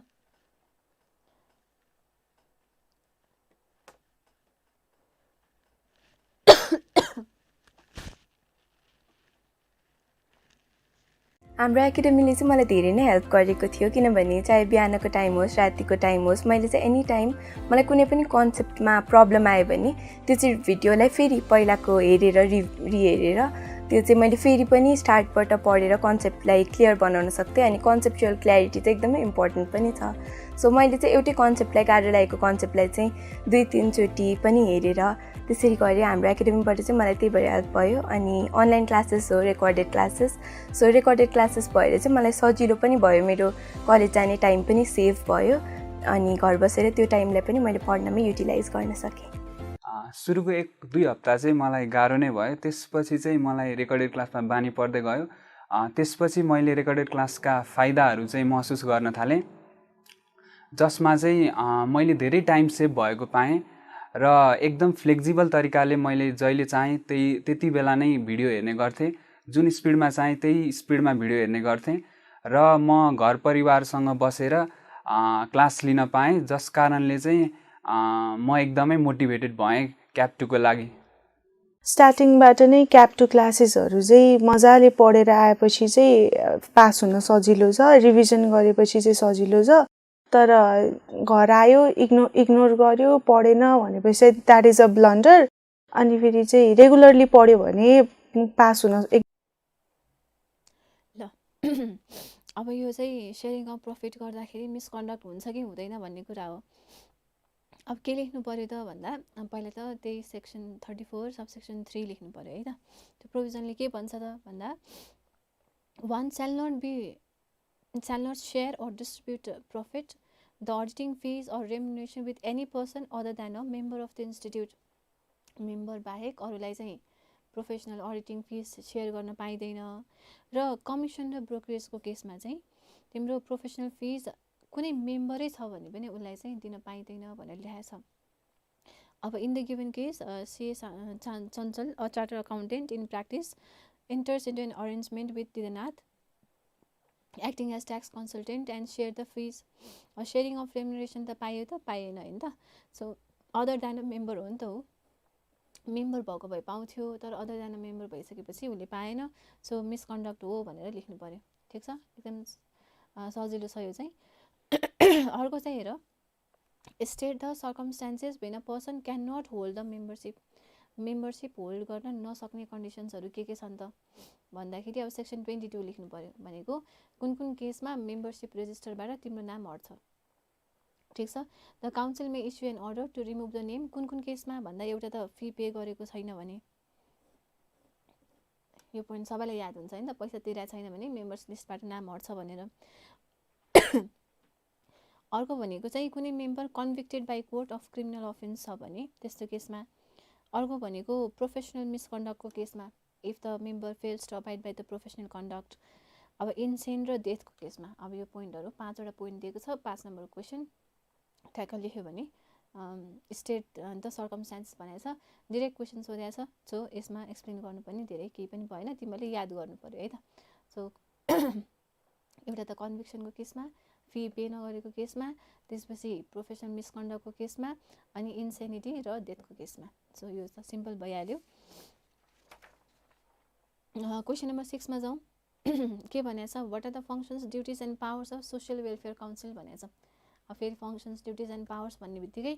हाम्रो एकाडेमीले चाहिँ मलाई धेरै नै हेल्प गरेको थियो, किनभने चाहे बिहानको टाइम होस् रातिको टाइम होस्, मैले चाहिँ एनी टाइम मलाई कुनै पनि कन्सेप्टमा प्रब्लम आयो भने त्यो चाहिँ भिडियोलाई फेरि पहिलाको हेरेर रिहेरेर त्यो चाहिँ मैले फेरि पनि स्टार्टबाट पढेर कन्सेप्टलाई क्लियर बनाउन सक्थेँ। अनि कन्सेप्चुअल क्ल्यारिटी चाहिँ एकदमै इम्पोर्टेन्ट पनि छ। सो मैले चाहिँ एउटै कन्सेप्टलाई गाह्रो लागेको कन्सेप्टलाई चाहिँ 2-3 चोटि पनि हेरेर त्यसरी गरेँ। हाम्रो एकाडेमीबाट चाहिँ मलाई त्यही भएर हेल्प भयो। अनि अनलाइन क्लासेस हो, recorded classes. So recorded classes भएर चाहिँ मलाई सजिलो पनि भयो, मेरो कलेज जाने टाइम पनि सेभ भयो। अनि घर बसेर त्यो टाइमलाई पनि मैले पढ्नमै युटिलाइज गर्न सकेँ। सुरुको 1-2 हप्ता चाहिँ मलाई गाह्रो नै भयो। त्यसपछि चाहिँ मलाई रेकर्डेड क्लासमा बानी पर्दै गयो। त्यसपछि मैले रेकर्डेड क्लासका फाइदाहरू चाहिँ महसुस गर्न थालेँ, जसमा चाहिँ मैले धेरै टाइम सेभ भएको पाएँ र एकदम फ्लेक्जिबल तरिकाले मैले जहिले चाहेँ त्यति बेला नै भिडियो हेर्ने गर्थेँ। जुन स्पिडमा चाहेँ त्यही स्पिडमा भिडियो हेर्ने गर्थेँ र म घर परिवारसँग बसेर क्लास लिन पाएँ, जस कारणले चाहिँ म एकदमै मोटिभेटेड भएँ क्याप 2 को लागि। स्टार्टिङबाट नै क्याप 2 क्लासेसहरू चाहिँ मजाले पढेर आएपछि चाहिँ पास हुन सजिलो छ, रिभिजन गरेपछि चाहिँ सजिलो छ। तर घर आयो इग्नोर गर्यो, पढेन भनेपछि द्याट इज अ ब्लन्डर। अनि फेरि चाहिँ रेगुलरली पढ्यो भने पास हुन ल अब यो चाहिँ सेयरिङ अफ प्रफिट गर्दाखेरि मिसकन्डक्ट हुन्छ कि हुँदैन भन्ने कुरा हो। अब के लेख्नु पर्यो त भन्दा पहिला त त्यही सेक्सन 34 सबसेक्सन 3 लेख्नु पर्यो है त। त्यो प्रोभिजनले के भन्छ त भन्दा one shall not share or distribute profit, the auditing fees or remuneration with any person other than a member of the institute. Member बाहेक अरूलाई चाहिँ प्रोफेसनल अडिटिङ फिस सेयर गर्न पाइँदैन। र कमिसन र ब्रोकरेजको केसमा चाहिँ तिम्रो प्रोफेसनल फिस कुनै मेम्बरै छ भने पनि उसलाई चाहिँ दिन पाइँदैन भनेर लेखेको छ। अब in the given case CA Chanchal a charter accountant in practice enters into an arrangement with Didanath acting as tax consultant and share the fees or sharing of remuneration त पायो त पाएन हैन त। So other than a member हो नि त, हो मेम्बर भएको भए पाउँथ्यो, तर अदर देन अ मेम्बर भइसकेपछि उसले पाएन। सो मिसकन्डक्ट हो भनेर लेख्नु पर्यो। ठिक छ, एकदम सजिलो छ यो चाहिँ। अर्को चाहिँ हेर, state the circumstances when a person can not hold the membership hold गर्न नसक्ने कन्डिसन्सहरू के छन् त भन्दाखेरि अब सेक्सन 22 लेख्नु पर्यो भनेको कुन कुन केसमा मेम्बरसिप रेजिस्टरबाट तिम्रो नाम हट्छ। ठिक छ, the council may issue an order to remove the name, कुन कुन केसमा भन्दा एउटा त फी पे गरेको छैन भने, यो पोइन्ट सबैलाई याद हुन्छ नि त, पैसा तिरेको छैन भने मेम्बर्स लिस्टबाट नाम हट्छ भनेर। अर्को भनेको चाहिँ कुनै member convicted by court of criminal offence छ भने त्यस्तो केसमा। अर्को भनेको प्रोफेसनल मिसकन्डक्टको केसमा, if the member fails to abide by the professional conduct. अब इन्सेन र डेथको केसमा, अब यो पोइन्टहरू 5वटा पोइन्ट दिएको छ। 5 नम्बर क्वेसन ठ्याक्क लेख्यो भने स्टेट द सर्कमस्टान्स भनेको छ, डिरेक्ट क्वेसन सोधेको छ। सो यसमा एक्सप्लेन गर्नु पनि धेरै केही पनि भएन, तिमीले याद गर्नु पर्यो है त। सो एउटा त कन्भिक्सनको केसमा, फी पे नगरेको केसमा, त्यसपछि प्रोफेसनल मिसकन्डक्टको केसमा, अनि इन्सेनिटी र डेथको केसमा। सो यो त सिम्पल भइहाल्यो। क्वेसन नम्बर 6 मा जाउँ। के भनेको छ, what are the functions duties and powers of social welfare council भनेको छ। अब फेरि फङ्सन्स ड्युटिज एन्ड पावर्स भन्ने बित्तिकै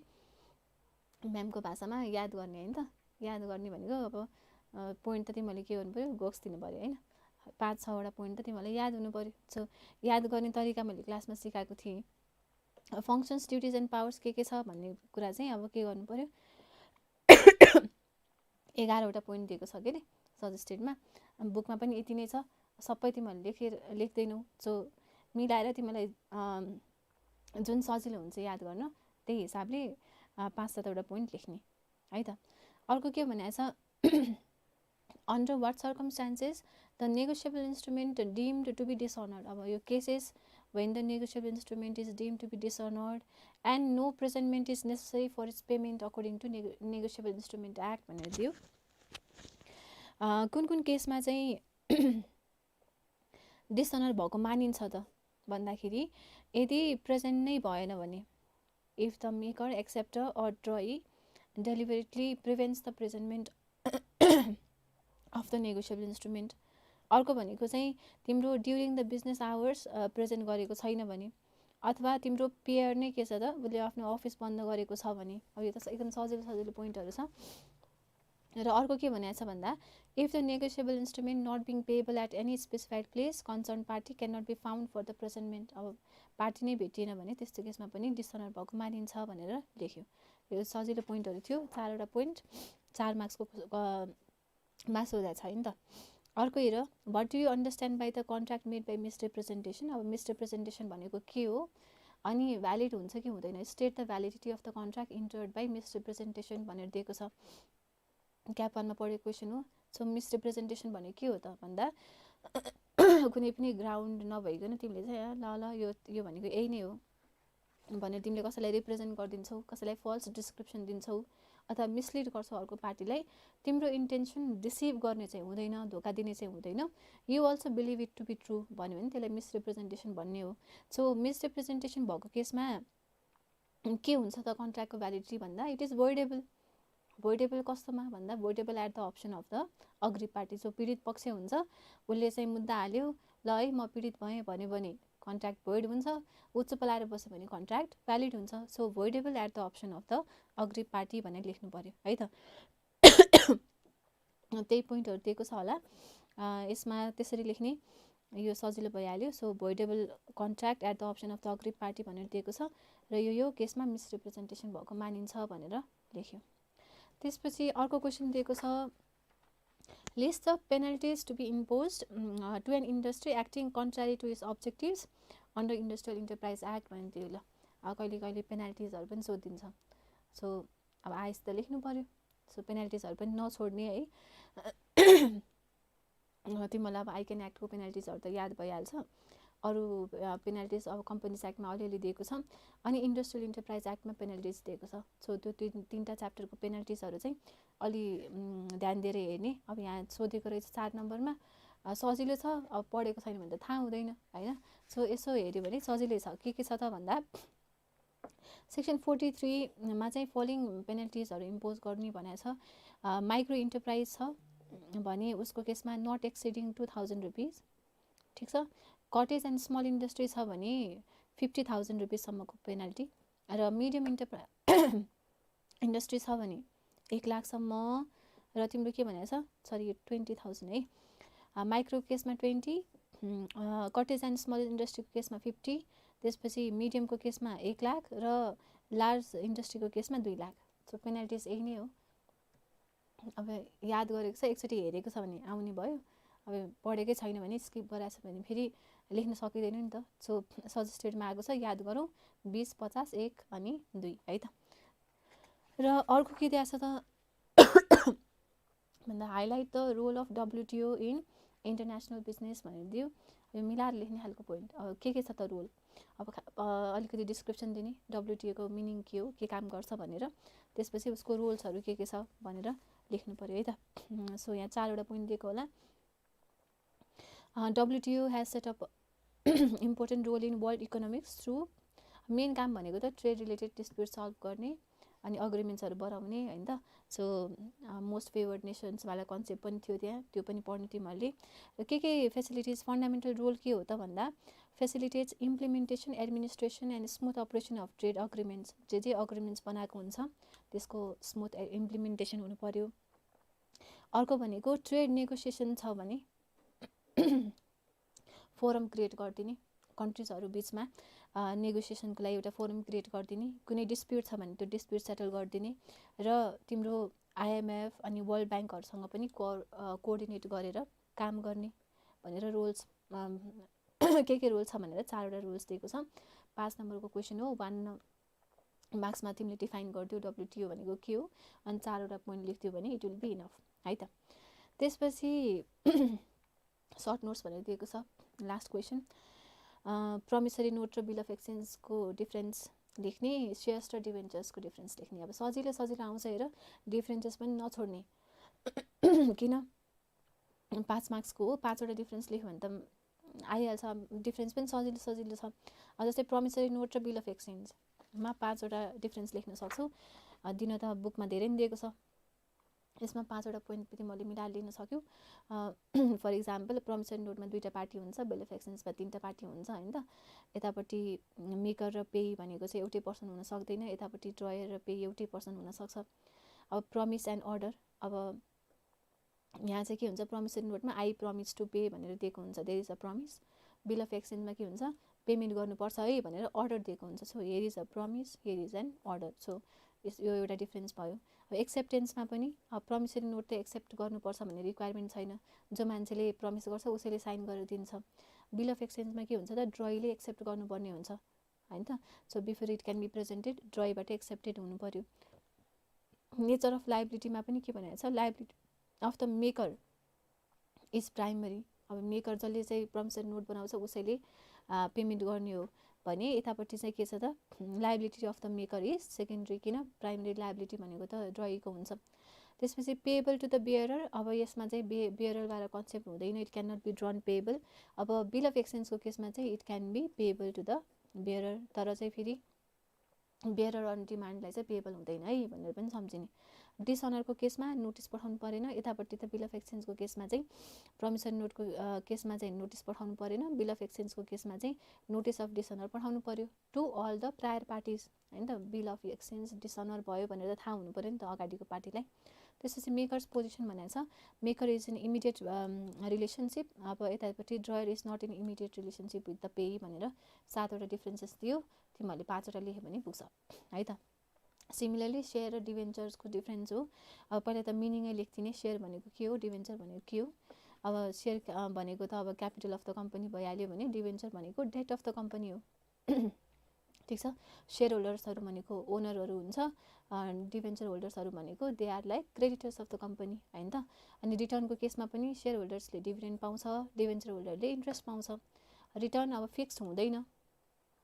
म्यामको भाषामा याद गर्ने होइन त, याद गर्ने भनेको अब पोइन्ट त तिमीहरूले के गर्नु पऱ्यो, गोक्स दिनु पऱ्यो होइन। 5-6वटा पोइन्ट त तिमीहरूलाई याद हुनु पऱ्यो। सो याद गर्ने तरिका मैले क्लासमा सिकाएको थिएँ। फङ्सन्स ड्युटिज एन्ड पावर्स के छ भन्ने कुरा चाहिँ अब के गर्नु पऱ्यो, 11वटा पोइन्ट दिएको छ के अरे सजेस्टेडमा, बुकमा पनि यति नै छ, सबै तिमीहरूले लेख्दैनौ। सो मिलाएर तिमीलाई जुन सजिलो हुन्छ याद गर्न त्यही हिसाबले 5-7वटा पोइन्ट लेख्ने है त। अर्को के भनेको छ, under what circumstances the negotiable instrument deemed to be dishonoured. अब यो cases when the negotiable instrument is deemed to be dishonored and no presentment is necessary for its payment according to negotiable instrument act भनेर दियो। कुन कुन केसमा चाहिँ डिसअनर भएको मानिन्छ त भन्दाखेरि, यदि प्रेजेन्ट नै भएन भने, if the maker acceptor or drawee deliberately prevents the presentment of the negotiable instrument. अर्को भनेको चाहिँ तिम्रो during the business hours present गरेको छैन भने, अथवा तिम्रो पेयर नै के छ त, उसले आफ्नो अफिस बन्द गरेको छ भने। अब यो त एकदम सजिलो पोइन्टहरू छ। र अर्को के भनेको छ भन्दा, if the negotiable instrument not being payable at any specified place concern party can not be found for the presentment. अब पार्टी नै भेटिएन भने त्यस्तो केसमा पनि डिसअनर भएको मानिन्छ भनेर लेख्यो। यो सजिलो पोइन्टहरू थियो, 4वटा पोइन्ट, 4 मार्क्सको मास हुँदा छ नि त। अर्को हेर, what do you understand by the contract made by misrepresentation. अब मिसरिप्रेजेन्टेसन भनेको के हो अनि भ्यालिड हुन्छ कि हुँदैन, state the validity of the contract entered by misrepresentation भनेर दिएको छ। क्याप 1मा पढेको क्वेसन हो। सो मिसरिप्रेजेन्टेसन भनेको के हो त भन्दा, कुनै पनि ग्राउन्ड नभइकन तिमीले चाहिँ ल यो भनेको यही नै हो भनेर तिमीले कसैलाई रिप्रेजेन्ट गरिदिन्छौ, कसैलाई फल्स डिस्क्रिप्सन दिन्छौ अथवा मिसलिड गर्छौ अर्को पार्टीलाई, तिम्रो इन्टेन्सन डिसिभ गर्ने चाहिँ हुँदैन, धोका दिने चाहिँ हुँदैन। You also believe it to be true भन्यो भने त्यसलाई मिसरिप्रेजेन्टेसन भन्ने हो। सो मिसरिप्रेजेन्टेसन भएको केसमा के हुन्छ त कन्ट्र्याक्टको भ्यालिडिटी भन्दा, इट इज भोइडेबल। भोइडेबल कस्तोमा भन्दा, voidable at the option of the aggrieved party. जो पीडित पक्ष हुन्छ उसले चाहिँ मुद्दा हाल्यो, ल है म पीडित भएँ भन्यो भने कन्ट्र्याक्ट भोइड हुन्छ, ऊ चुप लाएर बस्यो भने कन्ट्र्याक्ट भ्यालिड हुन्छ। So voidable at the option of the aggrieved party भनेर लेख्नु पर्यो है त। त्यही पोइन्टहरू दिएको छ होला यसमा, त्यसरी लेख्ने, यो सजिलो भइहाल्यो। So voidable contract at the option of the aggrieved party भनेर दिएको छ र यो केसमा मिसरिप्रेजेन्टेसन भएको मानिन्छ भनेर लेख्यो। त्यसपछि अर्को क्वेसन दिएको छ, list the penalties to be imposed to an industry acting contrary to its objectives under industrial enterprise act भन्ने थियो। ल कहिले कहिले पेनाल्टिजहरू पनि सोधिदिन्छ। सो अब आइस त लेख्नु पर्यो। सो पेनाल्टिजहरू पनि नछोड्ने है। तिमीलाई अब आइकेन एक्टको पेनाल्टिजहरू त याद भइहाल्छ। अरू पेनाल्टिज अब कम्पनीज एक्टमा अलिअलि दिएको छ, अनि इन्डस्ट्रियल इन्टरप्राइज एक्टमा पेनाल्टिज दिएको छ। सो त्यो 3टा च्याप्टरको पेनाल्टिजहरू चाहिँ अलि ध्यान दिएर हेर्ने। अब यहाँ सोधेको रहेछ 4 नम्बरमा, सजिलो छ, अब पढेको छैन भने त थाहा हुँदैन होइन। सो यसो हेऱ्यो भने सजिलै छ। के छ त भन्दा, सेक्सन 43 मा चाहिँ फलोइङ पेनल्टिजहरू इम्पोज गर्ने भनेको छ। माइक्रो इन्टरप्राइज छ भने उसको केसमा नट एक्सिडिङ 2000 रुपिज, ठिक छ। कटेज एन्ड स्मल इन्डस्ट्री छ भने 50,000 रुपिससम्मको पेनल्टी। र मिडियम इन्डस्ट्री छ भने 1 लाखसम्म र तिम्रो के भनेको छ, सरी 20,000 है। माइक्रो केसमा 20, कटेज एन्ड स्मल इन्डस्ट्रीको केसमा 50, त्यसपछि मिडियमको केसमा 1 लाख र लार्ज इन्डस्ट्रीको केसमा 2 लाख। सो पेनल्टिज यही नै हो। अब याद गरेको छ, एकचोटि हेरेको छ भने आउने भयो, अब पढेकै छैन भने स्किप गराएको छ भने फेरि लेख्न सकिँदैन नि त। सो सजेस्टेडमा आएको छ, याद गरौँ 20, 50, 1 अनि 2 है त। र अर्को के दिएको छ त भन्दा highlight the role of WTO in international business भनेर दियो। यो मिलाएर लेख्ने खालको पोइन्ट। अब के छ त रोल, अब अलिकति डिस्क्रिप्सन दिने, WTO को मिनिङ के हो, के काम गर्छ भनेर, त्यसपछि उसको रोल्सहरू के छ भनेर लेख्नु पर्यो है त। सो यहाँ 4वटा पोइन्ट दिएको होला। WTO has set up important role in world economics through, main काम भनेको त ट्रेड रिलेटेड डिस्प्युट सल्भ गर्ने अनि अग्रिमेन्ट्सहरू बढाउने होइन त। सो मोस्ट फेभर्ड नेसन्सवाला कन्सेप्ट पनि थियो त्यहाँ, त्यो पनि पढ्नु तिमीहरूले। र के फेसिलिटिज, फन्डामेन्टल रोल के हो त भन्दा facilitates implementation, administration and smooth operation of trade agreements. जे अग्रिमेन्ट्स बनाएको हुन्छ त्यसको स्मुथ इम्प्लिमेन्टेसन हुनु पर्यो। अर्को भनेको ट्रेड नेगोसिएसन छ भने फोरम क्रिएट गरिदिने, कन्ट्रिजहरू बिचमा नेगोसिएसनको लागि एउटा फोरम क्रिएट गरिदिने, कुनै डिस्प्युट छ भने त्यो डिस्प्युट सेटल गरिदिने, र तिम्रो IMF अनि वर्ल्ड ब्याङ्कहरूसँग पनि कोअर्डिनेट गरेर काम गर्ने भनेर रोल्स के रोल छ भनेर 4वटा रोल्स दिएको छ। 5 नम्बरको क्वेसन हो। 1 मार्क्समा तिमीले डिफाइन गरिदियो WTO भनेको के हो, अनि 4वटा पोइन्ट लेख्दियो भने इट विल बी इनफ है त। त्यसपछि सर्ट नोट्स भनेर दिएको छ। लास्ट क्वेसन, प्रमिसरी नोट र बिल अफ एक्सचेन्जको डिफ्रेन्स लेख्ने, सेयर्स र डिभेन्चर्सको डिफ्रेन्स लेख्ने। अब सजिलो आउँछ हेर, डिफ्रेन्सेस पनि नछोड्ने किन 5 मार्क्सको हो, 5वटा डिफ्रेन्स लेख्यो भने त आइहाल्छ। डिफ्रेन्स पनि सजिलो छ। जस्तै प्रमिसरी नोट र बिल अफ एक्सचेन्जमा 5वटा डिफ्रेन्स लेख्न सक्छौ। दिन त बुकमा धेरै नै दिएको छ, यसमा 5वटा पोइन्ट तिमीले मिलाएर लिन सक्यौ। फर इक्जाम्पल प्रमिसरी नोटमा 2टा पार्टी हुन्छ, बिल अफ एक्सचेन्जमा 3टा पार्टी हुन्छ होइन त। यतापट्टि मेकर र पे भनेको चाहिँ एउटै पर्सन हुन सक्दैन, यतापट्टि ड्रयर र पे एउटै पर्सन हुनसक्छ। अब प्रमिस एन्ड अर्डर, अब यहाँ चाहिँ के हुन्छ, प्रमिसरी नोटमा आई प्रमिस टु पे भनेर दिएको हुन्छ, there is a promise. Bill of एक्सचेन्जमा के हुन्छ, पेमेन्ट गर्नुपर्छ है भनेर अर्डर दिएको हुन्छ। So here is a promise, here is an order. So यो एउटा डिफ्रेन्स भयो। एक्सेप्टेन्समा पनि प्रमिसरी नोट त एक्सेप्ट गर्नुपर्छ भन्ने रिक्वायरमेन्ट छैन, जो मान्छेले प्रमिस गर्छ उसैले साइन गरेर दिन्छ। बिल अफ एक्सचेन्जमा के हुन्छ त, ड्रयले एक्सेप्ट गर्नुपर्ने हुन्छ होइन त। So before it can be presented, ड्रयबाट एक्सेप्टेड हुनु पर्यो। नेचर अफ लाइबिलिटीमा पनि के भनेको छ, liability of the maker is primary. अब मेकर जसले चाहिँ प्रमिसरी नोट बनाउँछ उसैले पेमेन्ट गर्ने हो भने यतापट्टि चाहिँ के छ त, liability of the maker is secondary, किन प्राइमरी लाइबिलिटी भनेको त ड्रयको हुन्छ। त्यसपछि पेएबल टु द बियरर, अब यसमा चाहिँ बियररवाला कन्सेप्ट हुँदैन, it can not be drawn payable. अब बिल अफ एक्सचेन्जको केसमा चाहिँ it can be payable to the bearer, तर चाहिँ फेरि बियरर अन डिमान्डलाई चाहिँ पेएबल हुँदैन है भनेर पनि सम्झिने। डिसअनरको केसमा नोटिस पठाउनु परेन, यतापट्टि त बिल अफ एक्सचेन्जको केसमा चाहिँ प्रमिसरी नोटको केसमा चाहिँ नोटिस पठाउनु परेन, बिल अफ एक्सचेन्जको केसमा चाहिँ नोटिस अफ डिसअनर पठाउनु पर्यो to all the prior parties होइन त। बिल अफ एक्सचेन्ज डिसअनर भयो भनेर थाहा हुनु पऱ्यो नि त अगाडिको पार्टीलाई। त्यसपछि मेकर्स पोजिसन भनेको छ, maker is in immediate relationship. अब यतापट्टि drawer is not in immediate relationship with the payee भनेर 7वटा डिफ्रेन्सेस दियो, तिमीहरूले 5वटा लेख्यो भने पुग्छ है त। सिमिलरली सेयर र डिभेन्चर्सको डिफ्रेन्स हो। अब पहिला त मिनिङै लेख्दिने, सेयर भनेको के हो, डिभेन्चर भनेको के हो। अब सेयर भनेको त अब क्यापिटल अफ द कम्पनी भइहाल्यो भने डिभेन्चर भनेको डेट अफ द कम्पनी हो ठिक छ। सेयर होल्डर्सहरू भनेको ओनरहरू हुन्छ, डिभेन्चर होल्डर्सहरू भनेको they are like creditors of the company होइन त। अनि रिटर्नको केसमा पनि सेयर होल्डर्सले डिभिडेन्ड पाउँछ, डिभेन्चर होल्डरले इन्ट्रेस्ट पाउँछ। रिटर्न अब फिक्स हुँदैन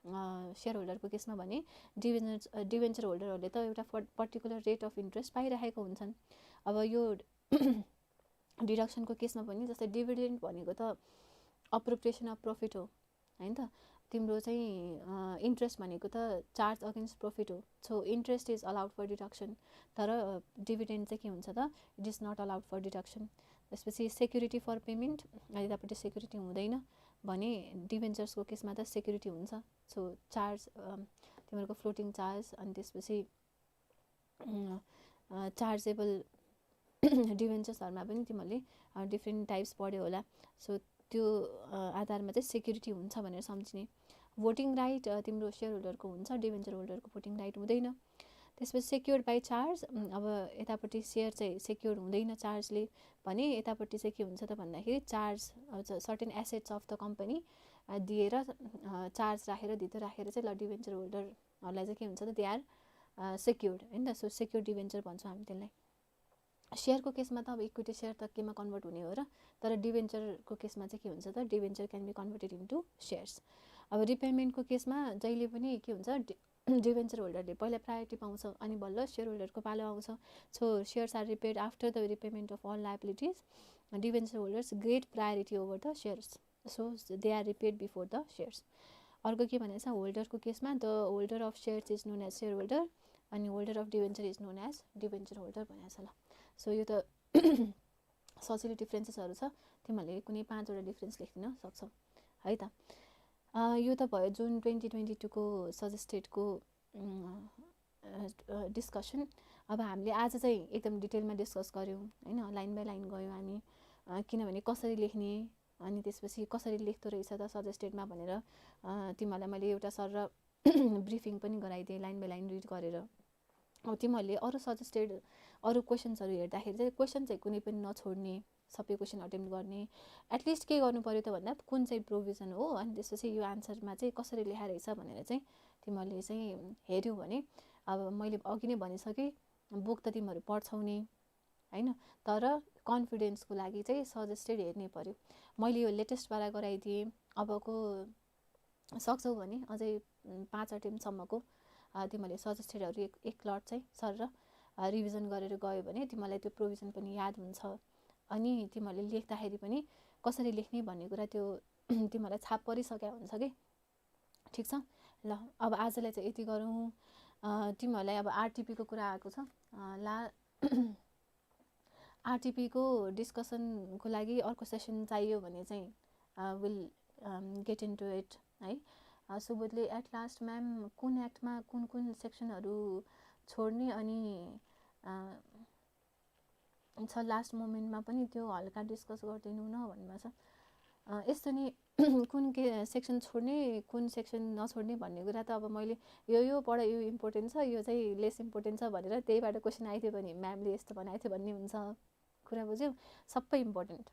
सेयर होल्डरको केसमा भने डिभेन्चर होल्डरहरूले त एउटा पर्टिकुलर रेट अफ इन्ट्रेस्ट पाइरहेको हुन्छन्। अब यो डिडक्सनको केसमा पनि जस्तै डिभिडेन्ड भनेको त अप्रोप्रिएसन अफ प्रफिट हो होइन त। तिम्रो चाहिँ इन्ट्रेस्ट भनेको त चार्ज अगेन्स्ट प्रफिट हो। So interest is allowed for deduction, तर डिभिडेन्ड चाहिँ के हुन्छ त, it is not allowed for deduction. त्यसपछि सेक्युरिटी फर पेमेन्ट, यतापट्टि सेक्युरिटी हुँदैन, भने डिभेन्चर्सको केसमा त सेक्युरिटी हुन्छ। सो चार्ज तिमीहरूको फ्लोटिङ चार्ज अनि त्यसपछि चार्जेबल डिभेन्चर्सहरूमा पनि तिमीहरूले डिफ्रेन्ट टाइप्स पढ्यो होला। सो त्यो आधारमा चाहिँ सेक्युरिटी हुन्छ भनेर सम्झिने। भोटिङ राइट तिम्रो सेयर होल्डरको हुन्छ, डिभेन्चर होल्डरको भोटिङ राइट हुँदैन। त्यसपछि सेक्योर्ड बाई चार्ज, अब यतापट्टि सेयर चाहिँ सेक्योर्ड हुँदैन चार्जले भने यतापट्टि चाहिँ के हुन्छ त भन्दाखेरि charge certain assets of the company दिएर चार्ज राखेर धितो राखेर चाहिँ ल डिभेन्चर होल्डरहरूलाई चाहिँ के हुन्छ त दे आर सेक्योर्ड होइन त। सो सेक्योर्ड डिभेन्चर भन्छौँ हामी त्यसलाई। सेयरको केसमा त अब इक्विटी सेयर त केमा कन्भर्ट हुने हो र, तर डिभेन्चरको केसमा चाहिँ के हुन्छ त debenture can be converted into shares. अब रिपेमेन्टको केसमा जहिले पनि के हुन्छ डिभेन्चर होल्डरले पहिला प्रायोरिटी पाउँछ अनि बल्ल सेयर होल्डरको पालो आउँछ। So shares are repaid after the repayment of all liabilities, debenture holders great priority over the shares, so they are repaid before the shares. अर्को के भनेको छ होल्डरको केसमा the holder of shares is known as share holder अनि holder of debenture is known as debenture holder भनेको छ। ल सो यो त सजिलो डिफ्रेन्सेसहरू छ, तिमीहरूले कुनै 5वटा डिफ्रेन्स लेखिदिन सक्छौ है त। यो त भयो जुन 2022 को सजेस्टेडको डिस्कसन। अब हामीले आज चाहिँ एकदम डिटेलमा डिस्कस गऱ्यौँ होइन, लाइन बाई लाइन गयौँ हामी, किनभने कसरी लेख्ने अनि त्यसपछि कसरी लेख्दो रहेछ त सजेस्टेडमा भनेर तिमीहरूलाई मैले एउटा सर ब्रिफिङ पनि गराइदिएँ लाइन बाई लाइन रिड गरेर। अब तिमीहरूले अरू सजेस्टेड अरू क्वेसन्सहरू हेर्दाखेरि चाहिँ क्वेसन चाहिँ कुनै पनि नछोड्ने, सबै क्वेसन अटेम्प्ट गर्ने। एटलिस्ट के गर्नु पऱ्यो त भन्दा कुन चाहिँ प्रोभिजन हो अनि त्यसपछि यो आन्सरमा चाहिँ कसरी लेखा रहेछ भनेर चाहिँ तिमीहरूले चाहिँ हेऱ्यौ भने, अब मैले अघि नै भनिसकेँ बुक त तिमीहरू पढ्छौ नि होइन, तर कन्फिडेन्सको लागि चाहिँ सजेस्टेड हेर्नै पऱ्यो। मैले यो लेटेस्टबाट गराइदिएँ, अबको सक्छौ भने अझै 5 अटेम्प्टसम्मको तिमीहरूले सजेस्टेडहरू एक लट चाहिँ सर रिभिजन गरेर गयो भने तिमीलाई त्यो प्रोभिजन पनि याद हुन्छ अनि तिमीहरूले लेख्दाखेरि पनि कसरी लेख्ने भन्ने कुरा त्यो तिमीहरूलाई छाप परिसकेको हुन्छ कि। ठिक छ ल, अब आजलाई चाहिँ यति गरौँ। तिमीहरूलाई अब आरटिपीको कुरा आएको छ, आरटिपीको डिस्कसनको लागि अर्को सेसन चाहियो भने चाहिँ विल गेट इन्टु इट है। सुबोधले एट लास्ट म्याम कुन एक्टमा कुन कुन सेक्सनहरू छोड्ने अनि छ लास्ट मोमेन्टमा पनि त्यो हल्का डिस्कस गरिदिनु न भन्नुभएको छ। यस्तो नि कुन के सेक्सन छोड्ने कुन सेक्सन नछोड्ने भन्ने कुरा त अब मैले यो पढ यो इम्पोर्टेन्ट छ यो चाहिँ लेस इम्पोर्टेन्ट छ भनेर त्यहीबाट क्वेसन आइदियो भने म्यामले यस्तो बनाएको थियो भन्ने हुन्छ। कुरा बुझ्यौ? सबै इम्पोर्टेन्ट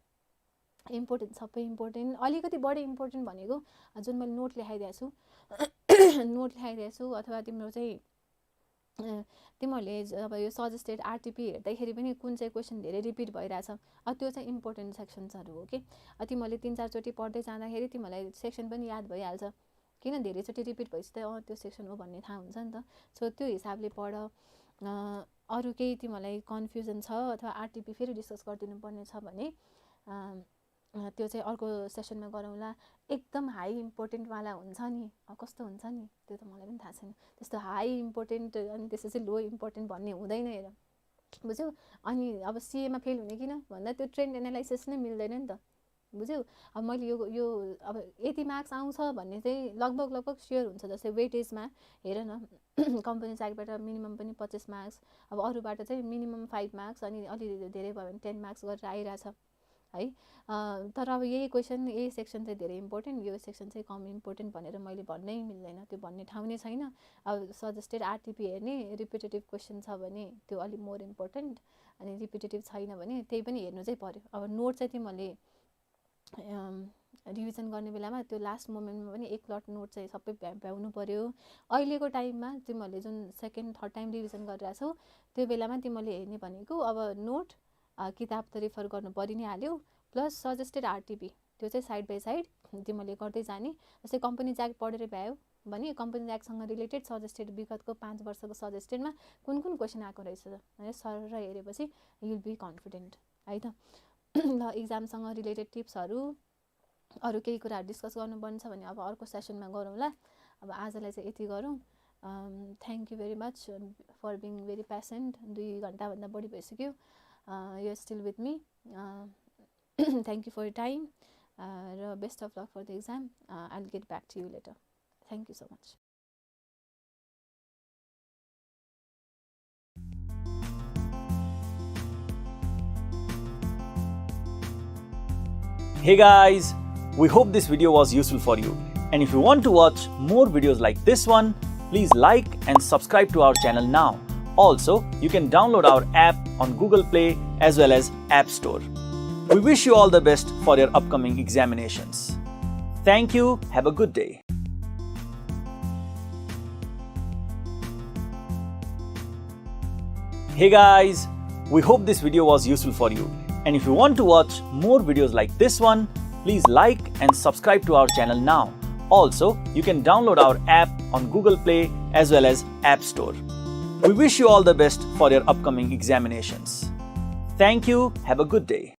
सबै इम्पोर्टेन्ट। अलिकति बढी इम्पोर्टेन्ट भनेको जुन मैले नोट लेखाइदिएको छु अथवा तिम्रो चाहिँ तिमीहरूले अब यो सजेस्टेड आरटिपी हेर्दाखेरि पनि कुन चाहिँ क्वेसन धेरै रिपिट भइरहेछ अब त्यो चाहिँ इम्पोर्टेन्ट सेक्सन्सहरू हो कि। तिमीहरूले 3-4 चोटि पढ्दै जाँदाखेरि तिमीहरूलाई सेक्सन पनि याद भइहाल्छ, किन धेरैचोटि रिपिट भएपछि त त्यो सेक्सन हो भन्ने थाहा हुन्छ नि त। सो त्यो हिसाबले पढ। अरू केही तिमीहरूलाई कन्फ्युजन छ अथवा आरटिपी फेरि डिस्कस गरिदिनु पर्ने छ भने त्यो चाहिँ अर्को सेसनमा गरौँला। एकदम हाई इम्पोर्टेन्टवाला हुन्छ नि, कस्तो हुन्छ नि त्यो त मलाई पनि थाहा छैन, त्यस्तो हाई इम्पोर्टेन्ट अनि त्यसपछि लो इम्पोर्टेन्ट भन्ने हुँदैन हेर, बुझ्यौ? अनि अब सिएमा फेल हुने किन भन्दा त्यो ट्रेन्ड एनालाइसिस नै मिल्दैन नि त, बुझ्यौ? अब मैले यो अब यति मार्क्स आउँछ भन्ने चाहिँ लगभग स्योर हुन्छ। जस्तै वेटेजमा हेर न, कम्पनी एक्टबाट मिनिमम पनि 25 मार्क्स, अब अरूबाट चाहिँ मिनिमम 5 मार्क्स अनि अलि धेरै भयो भने 10 मार्क्स गरेर आइरहेछ है। तर अब यही क्वेसन यही सेक्सन चाहिँ धेरै इम्पोर्टेन्ट, यो सेक्सन चाहिँ कम इम्पोर्टेन्ट भनेर मैले भन्नै मिल्दैन, त्यो भन्ने ठाउँ नै छैन। अब सजेस्टेड आरटिपी हेर्ने रिपिटेटिभ क्वेसन छ भने त्यो अलिक मोर इम्पोर्टेन्ट अनि रिपिटेटिभ छैन भने त्यही पनि हेर्नु चाहिँ पर्यो। अब नोट चाहिँ तिमीहरूले रिभिजन गर्ने बेलामा त्यो लास्ट मोमेन्टमा पनि एक लट नोट चाहिँ सबै भ्याउनु पर्यो। अहिलेको टाइममा तिमीहरूले जुन सेकेन्ड थर्ड टाइम रिभिजन गरिरहेछौ त्यो बेलामा तिमीहरूले हेर्ने भनेको अब नोट किताब त रिफर गर्नु परि नै हाल्यो प्लस सजेस्टेड आरटिपी त्यो चाहिँ साइड बाई साइड तिमीहरूले गर्दै जाने। जस्तै कम्पनी एक्ट पढेर भ्यायो भने कम्पनी एक्टसँग रिलेटेड सजेस्टेड विगतको 5 वर्षको सजेस्टेडमा कुन कुन क्वेसन आएको रहेछ भनेर सर हेरेपछि युल बी कन्फिडेन्ट है त। ल, इक्जामसँग रिलेटेड टिप्सहरू अरू केही कुराहरू डिस्कस गर्नुपर्ने छ भने अब अर्को सेसनमा गरौँला। अब आजलाई चाहिँ यति गरौँ। Thank you very much for being very patient. 2 घन्टाभन्दा बढी भइसक्यो। You are still with me. Thank you for your time. र best of luck for the exam. I will get back to you later. Thank you so much. Hey guys, we hope this video was useful for you. And if you want to watch more videos like this one, please like and subscribe to our channel now. Also, you can download our app on Google Play as well as App Store. We wish you all the best for your upcoming examinations. Thank you. Have a good day. Hey guys, we hope this video was useful for you. And if you want to watch more videos like this one, please like and subscribe to our channel now. Also, you can download our app on Google Play as well as App Store. We wish you all the best for your upcoming examinations. Thank you. Have a good day.